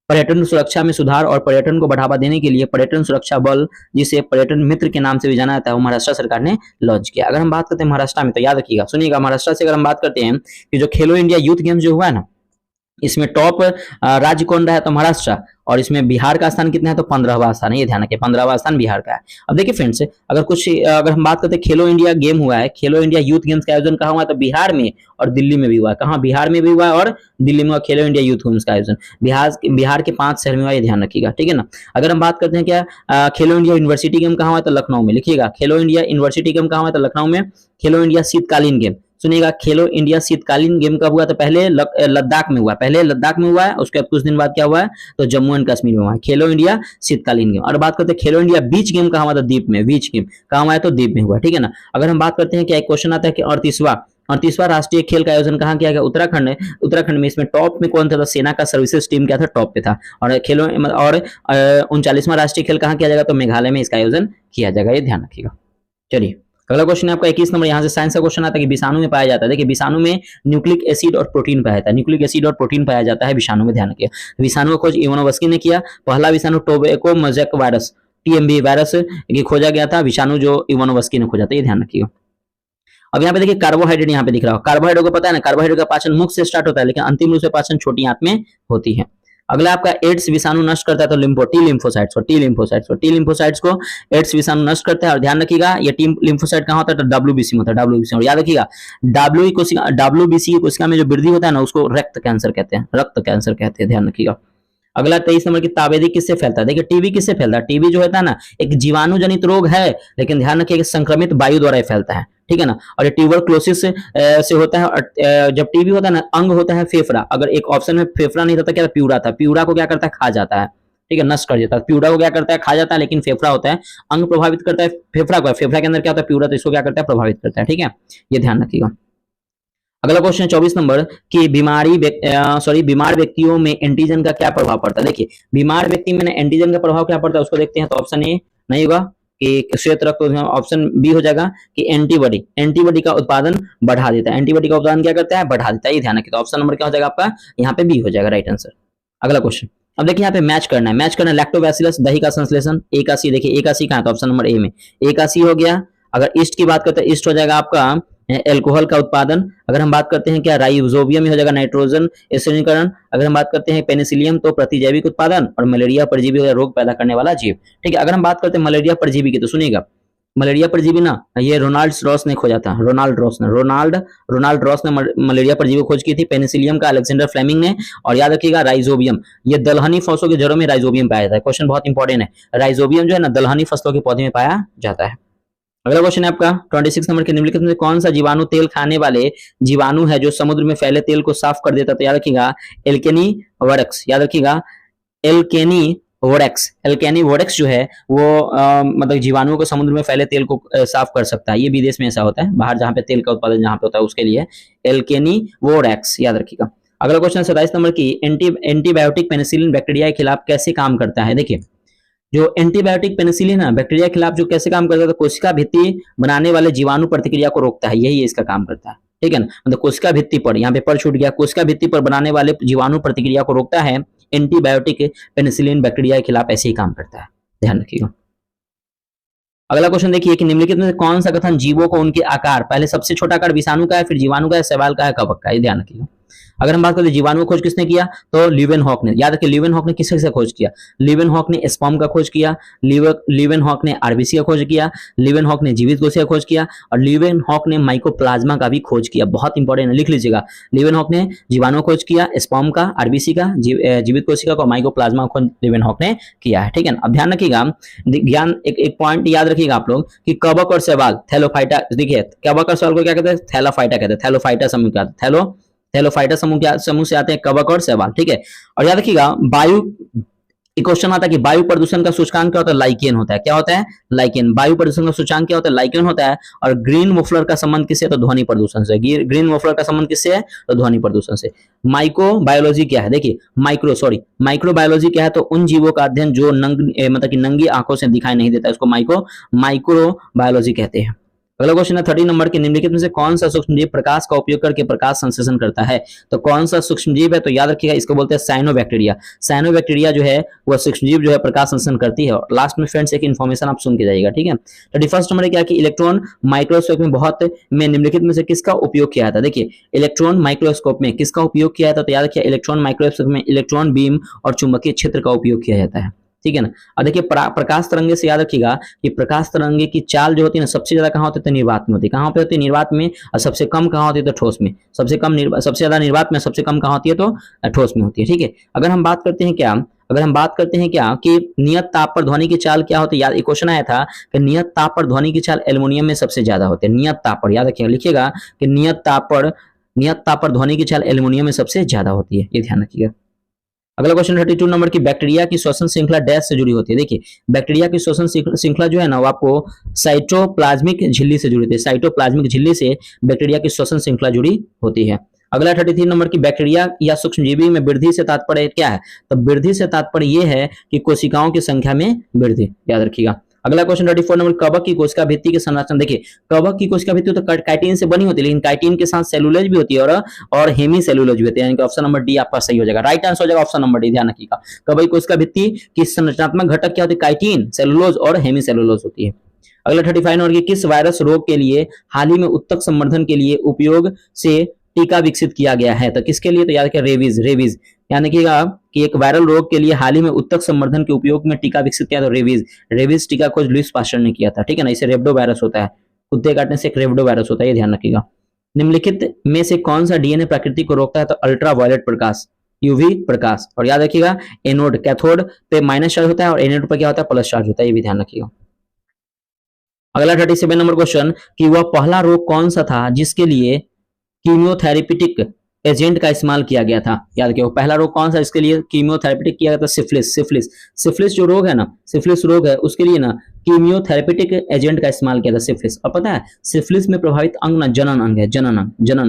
पर्यटन सुरक्षा में सुधार और पर्यटन को बढ़ावा देने के लिए पर्यटन सुरक्षा बल, जिसे पर्यटन मित्र के नाम से भी जाना जाता है, वो महाराष्ट्र सरकार ने लॉन्च किया। अगर हम बात करते हैं महाराष्ट्र में तो याद रखिएगा, सुनिएगा महाराष्ट्र से अगर हम बात करते हैं कि जो खेलो इंडिया यूथ गेम्स जो हुआ है ना, इसमें टॉप राज्य कौन रहा है? तो महाराष्ट्र। और इसमें बिहार का स्थान कितना है? तो 15वां स्थान है, ये ध्यान रखिए 15वां स्थान बिहार का है। अब देखिए फ्रेंड्स, अगर हम बात करते हैं खेलो इंडिया गेम हुआ है, खेलो इंडिया यूथ गेम्स का आयोजन कहाँ हुआ है? तो बिहार में और दिल्ली में भी हुआ है। कहाँ? बिहार में भी हुआ है और दिल्ली में हुआ खेलो इंडिया यूथ गेम्स का आयोजन। बिहार के 5 शहर में हुआ, ये ध्यान रखिएगा, ठीक है ना। अगर हम बात करते हैं क्या खेलो इंडिया यूनिवर्सिटी गेम कहाँ हुआ है? तो लखनऊ में। लिखिएगा खेलो इंडिया यूनिवर्सिटी गेम कहाँ हुआ है? तो लखनऊ में। खेलो इंडिया शीतकालीन गेम, सुनिएगा, खेलो इंडिया शीतकालीन गेम कब हुआ? तो पहले लद्दाख में हुआ, पहले लद्दाख में हुआ है, उसके बाद कुछ दिन बाद क्या हुआ है? तो जम्मू एंड कश्मीर में हुआ है खेलो इंडिया शीतकालीन गेम। और बात करते हैं खेलो इंडिया बीच गेम कहाँ हुआ? तो द्वीप में। बीच गेम कहाँ हुआ है? तो द्वीप में हुआ, ठीक है ना। अगर हम बात करते हैं क्या, एक क्वेश्चन आता है कि 38वां राष्ट्रीय खेल का आयोजन कहाँ किया गया? उत्तराखंड है। उत्तराखंड में। इसमें टॉप में कौन था? तो सेना का सर्विसेज टीम क्या था? टॉप पे था। और खेलो और 39वां राष्ट्रीय खेल कहाँ किया जाएगा? तो मेघालय में इसका आयोजन किया जाएगा, ये ध्यान रखिएगा। चलिए अगला क्वेश्चन है आपका 21 नंबर। यहाँ से साइंस का क्वेश्चन आता है कि विषाणु में पाया जाता है। देखिए विषाणु में न्यूक्लिक एसिड और प्रोटीन पाया जाता है। न्यूक्लिक एसिड और प्रोटीन पाया जाता है विषाणु में, ध्यान रखिए। विषाणु का खोज इवानोव्स्की ने किया। पहला विषाणु tobacco mosaic virus, TMV virus, ये खोजा गया था विषाणु जो इवानोव्स्की ने खोजा था, ये ध्यान रखिएगा। अब यहाँ पे देखिए कार्बोहाइड्रेट यहाँ पे दिख रहा हो। कार्बोहाइड्रेट को पता है ना, कार्बोहाइड्रेट का पाचन मुख से स्टार्ट होता है, लेकिन अंतिम रूप से पाचन छोटी आंत में होती है। अगला आपका एड्स विषाणु नष्ट करता है, तो टी लिम्फोसाइट्स को एड्स विषाणु नष्ट करता है। और ध्यान रखिएगा ये टी लिम्फोसाइट कहाँ होता है? तो डब्ल्यूबीसी में होता है, डब्ल्यूबीसी। और याद रखिएगा डब्ल्यूबीसी की कोशिका में जो वृद्धि होता है ना, उसको रक्त कैंसर कहते हैं, ध्यान रखिएगा। अगला 23 नंबर की ताबेदी किससे फैलता है? देखिए टीबी किससे फैलता है? टीबी जो होता है ना, एक जीवाणु जनित रोग है, लेकिन ध्यान रखिए कि संक्रमित वायु द्वारा फैलता है, ठीक है ना। और ये ट्यूबरक्लोसिस से होता है। और जब टीबी होता है ना, अंग होता है फेफड़ा। अगर एक ऑप्शन में फेफड़ा नहीं था तो क्या था? प्यूरा था। प्यूरा को क्या करता है? खा जाता है, ठीक है, नष्ट कर देता है। प्यूरा को क्या करता है? खा जाता है। लेकिन फेफड़ा होता है, अंग प्रभावित करता है फेफड़ा को। फेफड़ा के अंदर क्या होता है? प्यूरा, तो इसको क्या करता है? प्रभावित करता है, ठीक है, ये ध्यान रखिएगा। अगला क्वेश्चन 24 नंबर कि बीमार व्यक्तियों में एंटीजन का क्या प्रभाव पड़ता है? देखिए बीमार व्यक्ति में एंटीजन का प्रभाव क्या पड़ता है, उसको देखते हैं। तो ऑप्शन ए नहीं होगा कि श्वेत रक्त, ऑप्शन बी हो जाएगा कि एंटीबॉडी का उत्पादन बढ़ा देता है। एंटीबॉडी का उत्पादन क्या करता है? बढ़ा देता है, ये ध्यान रखिए। तो ऑप्शन नंबर क्या हो जाएगा आपका? यहाँ पे बी हो जाएगा राइट आंसर। अगला क्वेश्चन, अब देखिए यहाँ पे मैच करना है। लैक्टोबैसिलस दही का संश्लेषण, ए का सी। देखिए ए का सी कहाँ है? तो ऑप्शन नंबर ए में ए का सी हो गया। अगर ईस्ट की बात करते हैं, ईस्ट हो जाएगा आपका एल्कोहल का उत्पादन। अगर हम बात करते हैं क्या, राइजोबियम में हो जाएगा नाइट्रोजन एसिडीकरण। अगर हम बात करते हैं पेनिसिलियम, तो प्रतिजैविक उत्पादन। और मलेरिया परजीवी हो, रोग पैदा करने वाला जीव, ठीक है। अगर हम बात करते हैं मलेरिया परजीवी की, तो सुनिएगा मलेरिया परजीवी ना, ये रोनाल्ड रॉस ने खोजा था। रोनाल्ड रॉस ने मलेरिया परजीवी खोज की थी। पेनिसिलियम का अलेक्जेंडर फ्लेमिंग ने। और याद रखिएगा राइजोबियम, ये दलहनी फसलों की जड़ों में राइजोबियम पाया जाता है। क्वेश्चन बहुत इंपॉर्टेंट है। राइजोबियम जो है ना, दलहनी फसलों के पौधे में पाया जाता है। अगला क्वेश्चन है आपका 26 नंबर के, निम्नलिखित में से कौन सा जीवाणु तेल खाने वाले जीवाणु है जो समुद्र में फैले तेल को साफ कर देता है? तो याद रखिएगा एल्केनी वोरेक्स। याद रखिएगा एल्केनी वोरेक्स जो है वो मतलब जीवाणुओं को समुद्र में फैले तेल को साफ कर सकता है। ये विदेश में ऐसा होता है, बाहर जहां पे तेल का उत्पादन जहां पे होता है उसके लिए एल्केनी वोरेक्स, याद रखिएगा। अगला क्वेश्चन 27 नंबर की, एंटीबायोटिक पेनिसिलिन बैक्टीरिया के खिलाफ कैसे काम करता है? देखिए जो एंटीबायोटिक पेनिसिलिन है बैक्टीरिया के खिलाफ जो कैसे काम करता है, तो कोशिका भित्ति बनाने वाले जीवाणु प्रतिक्रिया को रोकता है, यही इसका काम करता है, ठीक है ना। मतलब कोशिका भित्ति पर, यहाँ पे पर छूट गया, कोशिका भित्ति पर बनाने वाले जीवाणु प्रतिक्रिया को रोकता है। एंटीबायोटिक पेनिसिलिन बैक्टीरिया के खिलाफ ऐसे ही काम करता है, ध्यान रखिएगा। अगला क्वेश्चन देखिए कि निम्नलिखित में से कौन सा कथन जीवों को उनके आकार, पहले सबसे छोटा आकार विषाणु का है, फिर जीवाणु का है, शैवाल का है, कवक का है, ध्यान रखिएगा। अगर हम बात करें जीवाणु की खोज किसने किया, तो ल्यूवेनहॉक ने। याद रखिए ल्यूवेनहॉक ने किससे खोज किया? ल्यूवेनहॉक ने स्पर्म का खोज किया, ल्यूवेनहॉक ने आरबीसी का खोज किया, ल्यूवेनहॉक ने जीवित कोशिका का खोज किया, और ल्यूवेनहॉक ने माइकोप्लाज्मा का भी खोज किया। बहुत इंपॉर्टेंट है, लिख लीजिएगा। ल्यूवेनहॉक ने जीवाणु खोज किया, स्पर्म का, आरबीसी का, जीवित कोशिका का, माइकोप्लाज्मा खोज ल्यूवेनहॉक ने किया है, ठीक है। अब ध्यान रखिएगा, ज्ञान एक पॉइंट याद रखिएगा आप लोग कि कवक और शैवाल थैलोफाइटा, देखिए कवक और शैवाल को क्या कहते हैं? थैलाफाइटा कहते हैं। थैलोफाइटा समूह क्या? थैलोफाइटा समूह से आते हैं कवक और शैवाल, ठीक है। और याद रखिएगा वायु, एक क्वेश्चन आता है कि वायु प्रदूषण का सूचकांक क्या होता है? लाइकेन होता है। क्या होता है? लाइकेन। वायु प्रदूषण का सूचकांक क्या होता है? लाइकेन होता है। और ग्रीन मुफलर का संबंध किससे? तो ध्वनि प्रदूषण से। ग्रीन मुफलर का संबंध किससे है? तो ध्वनि प्रदूषण से। माइक्रोबायोलॉजी क्या है? देखिए माइक्रोबायोलॉजी क्या है? तो उन जीवों का अध्ययन जो मतलब कि नंगी आंखों से दिखाई नहीं देता है, उसको माइक्रोबायोलॉजी कहते हैं। अगला क्वेश्चन है 30 नंबर के, निम्नलिखित में से कौन सा सूक्ष्मजीव प्रकाश का उपयोग करके प्रकाश संश्लेषण करता है? तो कौन सा सूक्ष्मजीव है? तो याद रखिएगा, इसको बोलते हैं साइनोबैक्टीरिया। साइनोबैक्टीरिया जो है वह सूक्ष्मजीव जो है प्रकाश संश्लेषण करती है। और लास्ट में फ्रेंड्स एक इन्फॉर्मेशन आप सुन के जाइएगा, ठीक है। 31 नंबर क्या कि इलेक्ट्रॉन माइक्रोस्कोप में निम्नलिखित में से किसका उपयोग किया जाता है? देखिए, इलेक्ट्रॉन माइक्रोस्कोप में किसका उपयोग किया जाता है? तो याद रखिए, इलेक्ट्रॉन माइक्रोस्कोप में इलेक्ट्रॉन बीम और चुंबकीय क्षेत्र का उपयोग किया जाता है, ठीक है ना। अब देखिए प्रकाश तरंगे से याद रखिएगा कि प्रकाश तरंगे की चाल जो होती है ना, सबसे ज्यादा कहाँ होती है? तो निर्वात में होती है। कहाँ पे होती है? निर्वात में। और सबसे कम कहाँ होती है? तो ठोस में। सबसे ज्यादा निर्वात में, सबसे कम कहाँ होती है? तो ठोस में होती है, ठीक है। अगर हम बात करते हैं क्या कि नियत ताप पर ध्वनि की चाल क्या होती है? याद, एक क्वेश्चन आया था कि नियत ताप पर ध्वनि की चाल एल्युमिनियम में सबसे ज्यादा होती है। नियत ताप पर, याद रखिएगा, लिखिएगा कि नियत ताप पर ध्वनि की चाल एल्युमिनियम में सबसे ज्यादा होती है, ये ध्यान रखिएगा। अगला क्वेश्चन 32 नंबर की, बैक्टीरिया की श्वसन श्रृंखला डैश से जुड़ी होती है? देखिए, बैक्टीरिया की श्वसन श्रृंखला जो है ना, वो आपको साइटोप्लाज्मिक झिल्ली से जुड़ी होती है। साइटोप्लाज्मिक झिल्ली से बैक्टीरिया की श्वसन श्रृंखला जुड़ी होती है। अगला 33 नंबर की, बैक्टीरिया या सूक्ष्मजीवी में वृद्धि से तात्पर्य क्या है? तो वृद्धि से तात्पर्य यह है कि कोशिकाओं की संख्या में वृद्धि, याद रखिएगा। अगला क्वेश्चन 34 नंबर, कवक की कोशिका भित्ति की संरचना। देखिए, कवक की कोशिका भित्ति तो काइटिन से बनी होती है, लेकिन काइटिन के साथ सेलुलोज भी होती है और हेमी सेलुलोज भी होती है, यानी कि ऑप्शन नंबर डी आपका सही हो जाएगा। राइट आंसर हो जाएगा ऑप्शन नंबर डी, ध्यान रखिएगा। कवक की कोशिका भित्ति की संरचनात्मक घटक क्या होती है? काइटिन, सेलुलोज और हेमी सेलुलोज होती है। अगला 35 नंबर की, किस वायरस रोग के लिए हाल ही में उत्तक संवर्धन के लिए उपयोग से टीका विकसित किया गया है? तो किसके लिए? तो याद रखिए, रेबीज। याद रखिएगा कि एक वायरल रोग के लिए हाल ही में उत्तक संवर्धन के उपयोग में टीका विकसित किया, तो रेबीज टीका खोज लुईस पास्चर ने किया था, ठीक है ना। इसे रेबडो वायरस होता है, कुत्ते काटने से एक रेबडो वायरस होता है, ये ध्यान रखिएगा। निम्नलिखित में से कौन सा डीएनए प्रकृति को रोकता है? तो अल्ट्रावायलेट प्रकाश, यूवी प्रकाश। और याद रखिएगा, एनोड कैथोड पे माइनस चार्ज होता है और एनोड पर क्या होता है? प्लस चार्ज होता है, ये भी ध्यान रखिएगा। अगला 37 नंबर क्वेश्चन, कि वह पहला रोग कौन सा था जिसके लिए कीमियोथेरेपिटिक एजेंट का इस्तेमाल किया गया था? याद रखिए, पहला रोग कौन सा इसके लिए कीमियोथेरेपिटिक किया गया था? सिफिलिस जो रोग है ना, सिफिलिस रोग है, उसके लिए ना कीमियोथेरेपिटिक एजेंट का इस्तेमाल किया था, सिफिलिस। और पता है, सिफिलिस में प्रभावित अंग ना जनन अंग है, जनन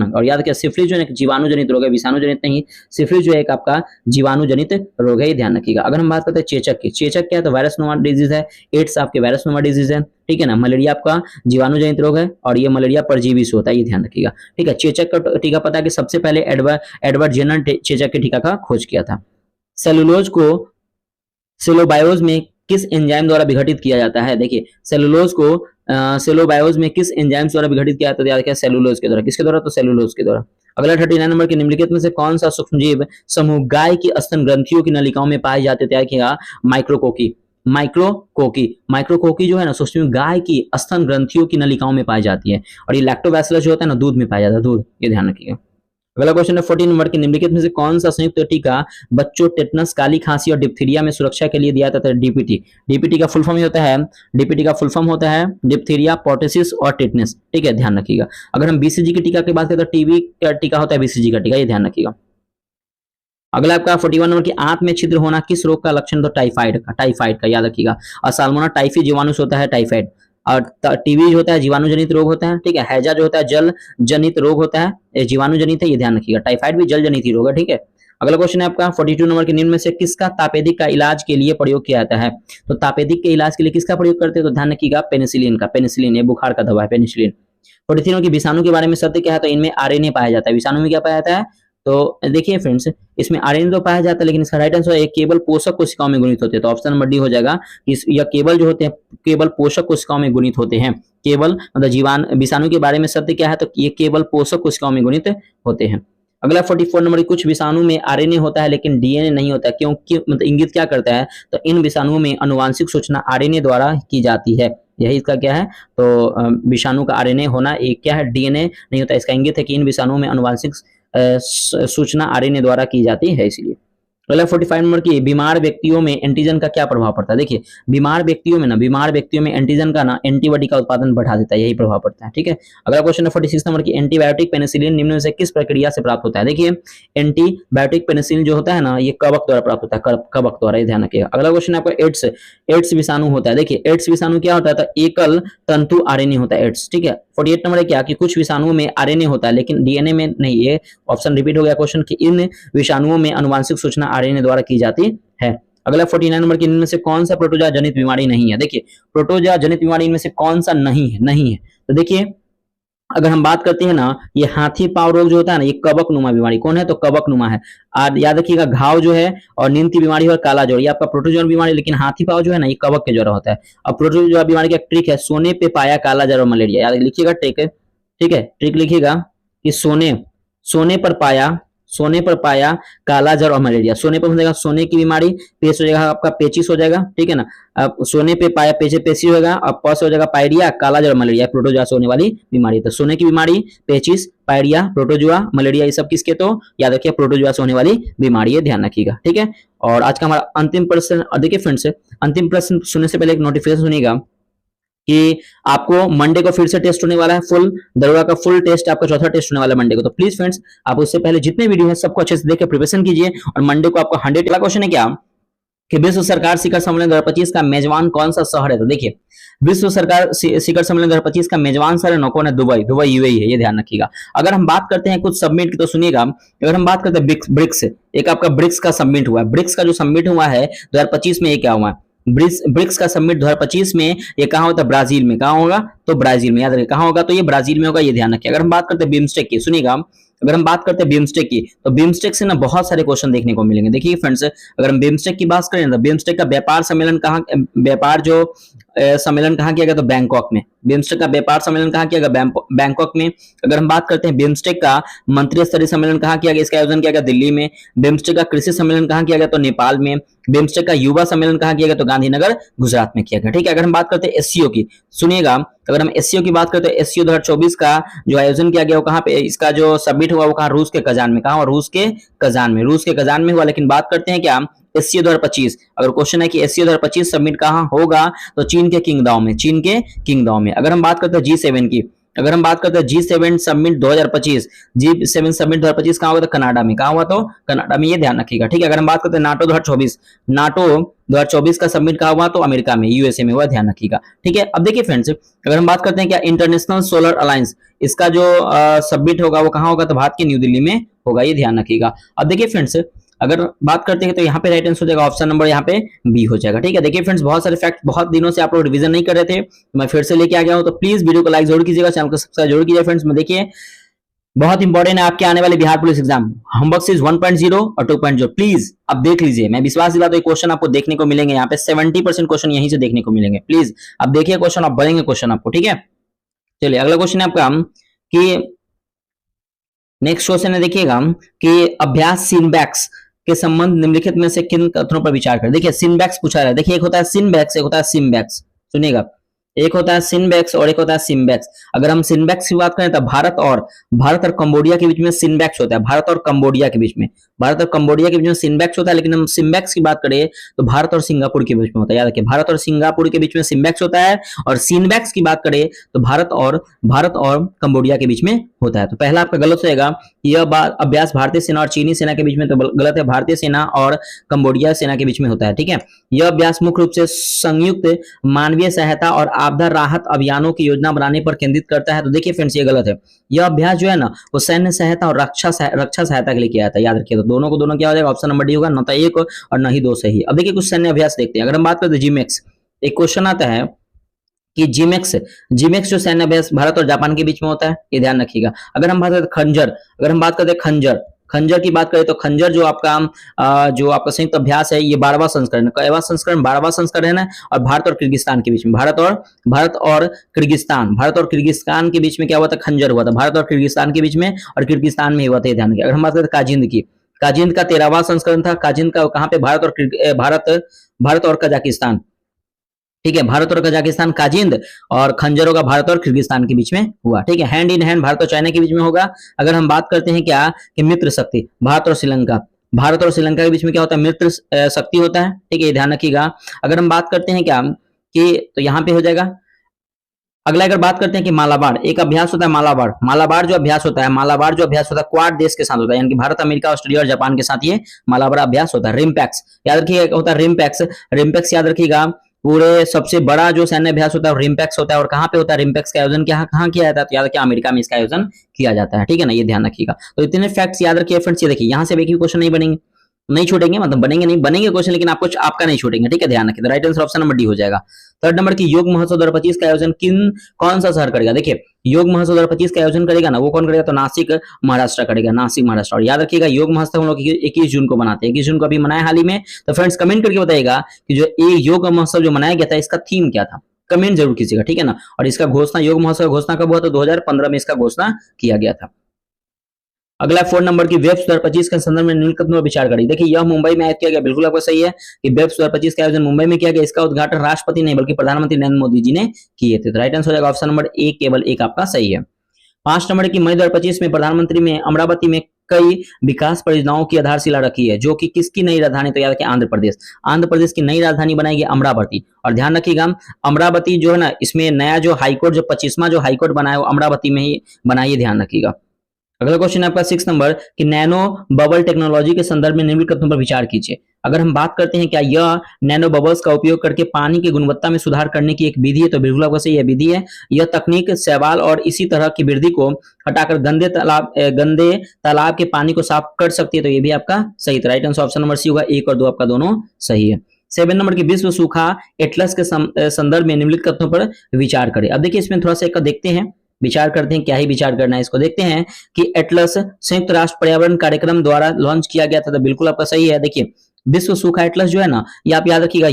अंग। और याद रखिए, सिफिलिस जो है जीवाणुजनित रोग है, विषाणुजनित नहीं। सिफिलिस जो है एक आपका जीवाणुजनित रोग है, ये ध्यान रखिएगा। अगर हम बात करते हैं चेचक की, चेचक क्या है? तो वायरस नुमा डिजीज है। एड्स आपके वायरस नुमा डिजीज है, ठीक है ना। मलेरिया आपका जीवाणुजनित रोग है और ये मलेरिया परजीवी से होता है, ये ध्यान रखिएगा, ठीक है। चेचक का टीका पता है कि सबसे पहले एडवर्ड जेनर चेचक के टीका का खोज किया था। सेलुलोज को सेलोबायोज में किस एंजाइम द्वारा विघटित किया जाता है? देखिए, सेलुलोज को सेलोबायोज में किस एंजाइम द्वारा विघटित किया जाता है? याद रखिए, सेलुलोज के द्वारा। किसके द्वारा? तो सेलुलोज के द्वारा। अगला 39 नंबर के, निम्नलिखित में से कौन सा सूक्ष्मजीव समूह गाय की स्तन ग्रंथियों की नलिकाओं में पाए जाते थे? क्या? माइक्रोकोकी जो है ना, सूक्ष्म गाय की स्तन ग्रंथियों की नलिकाओं में पाई जाती है। और ये लैक्टोबैसिलस जो होता है ना, दूध में पाया जाता है, दूध, ये ध्यान रखिएगा। अगला क्वेश्चन है 14 नंबर के, निम्नलिखित में से कौन सा संयुक्त टीका बच्चों टेटनस, काली खांसी और डिप्थीरिया में सुरक्षा के लिए दिया जाता है? डीपीटी का फुल फॉर्म होता है डिप्थीरिया, पोर्टिसिस और टेटनस, ठीक है, ध्यान रखिएगा। अगर हम बीसीजी के टीका की बात करें तो टीबी का टीका होता है बीसीजी का टीका, ये ध्यान रखिएगा। अगला आपका 41 नंबर की, आंत में छिद्र होना किस रोग का लक्षण? तो टाइफाइड का, याद रखिएगा। और साल्मोना टाइफी जीवाणु से होता है टाइफाइड। और टीबी जो होता है जीवाणु जनित रोग होता है, ठीक है। हैजा जो होता है जल जनित रोग होता है, जीवाणु जनित है, ये ध्यान रखिएगा। टाइफाइड भी जल जनित ही रोग है, ठीक है। अगला क्वेश्चन है आपका 42 नंबर के, निम्न में से किसका तापेदिक का इलाज के लिए प्रयोग किया जाता है? तो तापेदिक के इलाज के लिए किसका प्रयोग करते हैं? तो ध्यान रखिएगा, पेनिसिलिन का। पेनिसिलिन ये बुखार का दवा है, पेनिसिलिन। 43 नंबर की, विषाणु के बारे में सत्य क्या है? तो इनमें आरएनए पाया जाता है। विषाणु में क्या पाया जाता है? तो देखिए फ्रेंड्स, इसमें आरएनए तो पाया जाता है, लेकिन इसका राइट आंसर है केवल पोषक कोशिकाओं में गुणित होते हैं। तो ऑप्शन नंबर डी हो जाएगा। या केवल जो होते हैं केवल पोषक कोशिकाओं में गुणित होते हैं। केवल मतलब विषाणु के बारे में सत्य क्या है? तो ये केवल पोषक कोशिकाओं में गुणित होते हैं। अगला 44 नंबर, कुछ विषाणु में आरएनए होता है लेकिन डीएनए नहीं होता, क्योंकि मतलब इंगित क्या करता है? तो इन विषाणुओं में आनुवांशिक सूचना आरएनए द्वारा की जाती है। यही इसका क्या है? तो विषाणु का आरएनए होना एक क्या है? डीएनए नहीं होता। इसका इंगित है कि इन विषाणुओं में आनुवांशिक सूचना आरएनए द्वारा की जाती है, इसलिए। अगला 45 नंबर की, बीमार व्यक्तियों में एंटीजन का क्या प्रभाव पड़ता है? देखिए, बीमार व्यक्तियों में एंटीजन का ना एंटीबॉडी का उत्पादन बढ़ा देता है, यही प्रभाव पड़ता है, ठीक है। अगला क्वेश्चन है 46 नंबर की, एंटीबायोटिक पेनिसिलिन निम्न में से किस प्रक्रिया से प्राप्त होता है? देखिए, एंटीबायोटिक पेनिसिलिन जो होता है ना, ये कवक द्वारा प्राप्त होता है, कवक द्वारा, ये ध्यान रखिएगा। अगला क्वेश्चन आपका एड्स विषाणु होता है। देखिए, एड्स विषाणु क्या होता है? तो एकल तंतु आरएनए होता है एड्स, ठीक है। 48 नंबर है क्या कि कुछ विषाणुओं में आरएनए होता है लेकिन डीएनए में नहीं। ये ऑप्शन रिपीट हो गया क्वेश्चन कि इन विषाणुओं में आनुवांशिक सूचना आरएनए द्वारा की जाती है। अगला 49 नंबर की, इनमें से कौन सा प्रोटोजोआ जनित बीमारी नहीं है? देखिए, प्रोटोजोआ जनित बीमारी इनमें से कौन सा नहीं है? तो देखिए अगर हम बात करते हैं ना, ये हाथी पांव रोग जो होता है ना, ये कवक नुमा बीमारी कौन है, तो कवक नुमा है। और याद रखिएगा घाव जो है और नींद की बीमारी और काला ज्वर ये आपका प्रोटोजोआ बीमारी, लेकिन हाथी पांव जो है ना ये कवक के ज्वर होता है। और प्रोटोजोआ बीमारी का ट्रिक है सोने पे पाया काला ज्वर और मलेरिया, याद लिखिएगा ट्रिक है, ठीक है, ट्रिक लिखिएगा कि सोने सोने पर पाया सोने पर पाया काला ज्वर और मलेरिया। सोने पर हो जाएगा सोने की बीमारी, पेश हो जाएगा आपका पेचिस हो जाएगा, ठीक है ना। अब सोने पे पाया पेचे पेशी होगा, अब पस हो जाएगा पायरिया, काला ज्वर मलेरिया प्रोटोजुआ से होने वाली बीमारी। तो सोने की बीमारी, पेचिस, पायरिया, प्रोटोजुआ, मलेरिया ये सब किसके, तो याद रखिए प्रोटोजुआ से होने वाली बीमारी है, ध्यान रखिएगा, ठीक है। और आज का हमारा अंतिम प्रश्न, और देखिए फ्रेंड्स अंतिम प्रश्न सुनने से पहले एक नोटिफिकेशन सुनिएगा कि आपको मंडे को फिर से टेस्ट होने वाला है, फुल दरोगा का फुल टेस्ट, आपका चौथा टेस्ट होने वाला है मंडे को। तो प्लीज फ्रेंड्स आप उससे पहले जितने वीडियो है सबको अच्छे से देख के प्रिपरेशन कीजिए, और मंडे को आपको 100 का क्वेश्चन है क्या कि विश्व सरकार शिखर सम्मेलन 2025 का मेजबान कौन सा शहर है। तो देखिए विश्व सरकार शिखर सम्मेलन 2025 का मेजबान शहर है कौन है, दुबई, दुबई यूएई है, ये ध्यान रखिएगा। अगर हम बात करते हैं कुछ सबमिट की तो सुनिएगा, अगर हम बात करते हैं ब्रिक्स, एक आपका ब्रिक्स का सबमिट हुआ है, ब्रिक्स का जो सबमिट हुआ है 2025 में ये क्या हुआ है, ब्रिक्स का समिट 2025 में ये कहां होता है, ब्राजील में। कहां होगा, तो ब्राजील में, याद रखिए कहां होगा, तो ये ब्राजील में होगा, ये ध्यान रखिए। अगर हम बात करते हैं बिम्स्टेक की, सुनिएगा अगर हम बात करते हैं बिम्स्टेक की, तो बिम्स्टेक से ना बहुत सारे क्वेश्चन देखने को मिलेंगे। देखिए फ्रेंड्स अगर हम बिम्स्टेक की बात करें तो बिम्स्टेक का व्यापार सम्मेलन कहां, व्यापार जो सम्मेलन कहां किया गया, तो बैंकॉक में। बिम्स्टेक का व्यापार सम्मेलन कहां किया गया, बैंकॉक में। अगर हम बात करते हैं बिम्स्टेक का मंत्री स्तरीय सम्मेलन कहां किया गया, इसका आयोजन किया गया दिल्ली में। बिम्स्टेक का कृषि सम्मेलन कहां किया गया, तो नेपाल में। बिम्स्टेक का युवा सम्मेलन कहां किया गया, तो गांधीनगर गुजरात में किया गया, ठीक है। अगर हम बात करते हैं एससीओ की, सुनिएगा अगर हम एससीओ की बात करते हैं एससीओ 2024 का जो आयोजन किया गया वो कहां पे, इसका जो सबमिट हुआ वो कहां, रूस के कजान में। कहां, रूस के कजान में, रूस के कजान में हुआ। लेकिन बात करते हैं क्या एससीओ 2025, अगर क्वेश्चन है कि एससीओ 2025 सबमिट कहां होगा, तो चीन के किंगडाओ में, चीन के किंगडाओ में। अगर हम बात करते हैं G7 की, अगर हम बात करते हैं G7 समिट 2025, G7 समिट 2025 कहां हुआ, तो कनाडा में। कहां हुआ, तो कनाडा में, ये ध्यान रखिएगा, ठीक है। अगर हम बात करते हैं नाटो 2024, नाटो 2024 का समिट कहां हुआ, तो अमेरिका में, यूएसए में हुआ, ध्यान रखिएगा, ठीक है। अब देखिए फ्रेंड्स अगर हम बात करते हैं क्या इंटरनेशनल सोलर अलायंस, इसका जो सबमिट होगा वो कहां होगा, तो भारत की न्यू दिल्ली में होगा, ये ध्यान रखिएगा। अब देखिए फ्रेंड्स अगर बात करते हैं तो यहाँ पे राइट आंसर हो जाएगा ऑप्शन नंबर यहाँ पे बी हो जाएगा, ठीक है। देखिए फ्रेंड्स बहुत सारे फैक्ट बहुत दिनों से आप लोग रिवीजन नहीं कर रहे थे, तो मैं फिर से लेके आ गया हूँ, तो प्लीज वीडियो को लाइक जरूर कीजिएगा, चैनल को सब्सक्राइब जरूर कीजिएगा फ्रेंड्स। में देखिए बहुत इंपॉर्टेंट है आपके आने वाले Bihar police exam homework series 1.0 और 2.0, प्लीज अब देख लीजिए। मैं विश्वास दिलाता हूं क्वेश्चन आपको देखने को मिलेंगे, यहाँ पे 70% क्वेश्चन यहीं से देखने को मिलेंगे। प्लीज अब देखिए क्वेश्चन, आप बढ़ेंगे क्वेश्चन आपको, ठीक है। चलिए अगला क्वेश्चन है आपका कि नेक्स्ट क्वेश्चन है, देखिएगा कि अभ्यास सिनबैक्स के संबंध निम्नलिखित में से किन कथनों पर विचार करें। देखिए सिनबैक्स पूछा रहा है, देखिए एक होता है सिनबैक्स, एक होता है सिम्बैक्स, सुनिएगा एक होता है सिनबैक्स और एक होता है सिम्बैक्स। अगर हम सिनबैक्स की बात करें तो भारत और कंबोडिया के बीच में सिनबैक्स होता है, भारत और कंबोडिया के बीच में, भारत और कंबोडिया के बीच में सिनबैक्स होता है। लेकिन हम सिम्बैक्स की बात करें तो भारत और सिंगापुर के बीच में होता है, याद रखिए भारत और सिंगापुर के बीच में सिम्बैक्स होता है। और सिनबैक्स की बात करें तो भारत और कंबोडिया के बीच में होता है। तो पहला आपका गलत हो जाएगा, यह अभ्यास भारतीय सेना और चीनी सेना के बीच में, तो गलत है, भारतीय सेना और कंबोडिया सेना के बीच में होता है, ठीक है। यह अभ्यास मुख्य रूप से संयुक्त मानवीय सहायता और आपदा राहत अभियानों की योजना बनाने पर केंद्रित करता है। तो देखिए फ्रेंड्स ये गलत है, यह अभ्यास जो है ना वो सैन्य सहायता और रक्षा सहायता के लिए किया जाता है, याद रखिए। तो दोनों को दोनों क्या हो जाएगा, ऑप्शन नंबर डी होगा, न तो एक और न ही दो सही। अब देखिए कुछ सैन्य अभ्यास देखते हैं। अगर हम बात करते हैं जीमेक्स, एक क्वेश्चन आता है कि जीमेक्स जो सैन्य अभ्यास भारत और जापान के बीच में होता है, ये ध्यान रखिएगा। अगर हम बात करते हैं खंजर, अगर हम बात करते हैं खंजर की बात करें तो खंजर जो आपका संयुक्त अभ्यास है ये 12वां संस्करण, 12वां संस्करण है। और भारत और किर्गिस्तान के बीच में, भारत और किर्गिस्तान के बीच में क्या हुआ था, खंजर हुआ था, भारत और किर्गिस्तान के बीच में, और किर्गिस्तान में हुआ था, ध्यान रखिए। अगर हम बात करते हैं काजिंद का 13वां संस्करण था। काजिंद का कहां पे, भारत और कजाकिस्तान, ठीक है, भारत और कजाकिस्तान काजिंद, और खंजर होगा भारत और किर्गिस्तान के बीच में हुआ, ठीक है। हैंड इन हैंड भारत और चाइना के बीच में होगा। अगर हम बात करते हैं क्या कि मित्र शक्ति, भारत और श्रीलंका के बीच में क्या होता है, मित्र शक्ति होता है, ठीक है, ध्यान रखिएगा। अगर हम बात करते हैं क्या कि तो यहाँ पे हो जाएगा। अगला अगर बात करते हैं कि मालाबार, एक अभ्यास होता है मालाबार जो अभ्यास होता है क्वाड देश के साथ होता है, यानी कि भारत, अमेरिका, ऑस्ट्रेलिया और जापान के साथ ये मालाबार अभ्यास होता है। रिम्पैक्स याद रखिएगा, होता है रिम्पैक्स याद रखिएगा। पूरे सबसे बड़ा जो सैन्य अभ्यास होता है रिम्पैक्स होता है। और कहां पे होता है रिम्पैक्स का आयोजन, कहां किया जाता है, तो याद रखिए अमेरिका में इसका आयोजन किया जाता है, ठीक है ना, ये ध्यान रखिएगा। तो इतने फैक्ट्स याद रखिए फ्रेंड्स। ये देखिए यहां से भी क्वेश्चन नहीं बनेंगे, नहीं छूटेंगे, मतलब बनेंगे नहीं, बनेंगे क्वेश्चन लेकिन आपको आपका नहीं छूटेंगे, ठीक है, ध्यान रखिए। Right answer option number D हो जाएगा। थर्ड नंबर की योग महोत्सव 2025 का आयोजन कौन सा शहर करेगा? देखिए योग महोत्सव 2025 का आयोजन करेगा ना, वो कौन करेगा? तो नासिक महाराष्ट्र करेगा, नासिक महाराष्ट्र। और याद रखिएगा योग महोत्सव हम लोग 21 जून को मनाते हैं, 21 जून को अभी मनाया हाल ही में। तो फ्रेंड्स कमेंट करके बताइएगा कि जो ये योग महोत्सव जो मनाया गया था इसका थीम क्या था, कमेंट जरूर कीजिएगा, ठीक है ना। और इसका घोषणा, योग महोत्सव का घोषणा कब हुआ? तो 2015 में इसका घोषणा किया गया था। अगला 4 नंबर की वेब्स 2025 के संदर्भ में निम्नलिखित पर विचार करिए। देखिए यह मुंबई में आयोजित किया गया, बिल्कुल आपको सही है कि वेब्स 2025 का आयोजन मुंबई में किया गया। इसका उद्घाटन राष्ट्रपति नहीं बल्कि प्रधानमंत्री नरेंद्र मोदी जी ने किए थे। तो राइट आंसर हो जाएगा ऑप्शन नंबर ए, केवल एक आपका सही है। 5 नंबर की मई 2025 में प्रधानमंत्री में अमरावती में कई विकास परियोजनाओं की आधारशिला रखी है, जो कि किसकी नई राजधानी? तो याद रखिए आंध्र प्रदेश, आंध्र प्रदेश की नई राजधानी बनाएगी अमरावती। और ध्यान रखिएगा अमरावती जो है ना, इसमें नया जो हाईकोर्ट, जो 25वां जो हाईकोर्ट बनाया वो अमरावती में ही बनाइए, ध्यान रखिएगा। अगला क्वेश्चन है आपका 6 नंबर कि नैनो बबल टेक्नोलॉजी के संदर्भ में निम्नलिखित कथनों पर विचार कीजिए। अगर हम बात करते हैं क्या यह नैनो बबल्स का उपयोग करके पानी की गुणवत्ता में सुधार करने की एक विधि है? तो बिल्कुल आपको सही है, विधि है। यह तकनीक शैवाल और इसी तरह की वृद्धि को हटाकर गंदे तालाब के पानी को साफ कर सकती है। तो ये भी आपका सही था। Right answer option number C होगा, 1 और 2 आपका दोनों सही है। 7 नंबर की विश्व सूखा एटलस के संदर्भ में निम्नलिखित कथनों पर विचार करें। अब देखिए इसमें थोड़ा सा एक देखते हैं, विचार करते हैं, क्या ही विचार करना है इसको देखते हैं कि एटलस संयुक्त राष्ट्र पर्यावरण कार्यक्रम द्वारा लॉन्च किया गया था। तो बिल्कुल आपका सही है। देखिए विश्व सूखा एटलस जो है ना, ये आप याद रखिएगा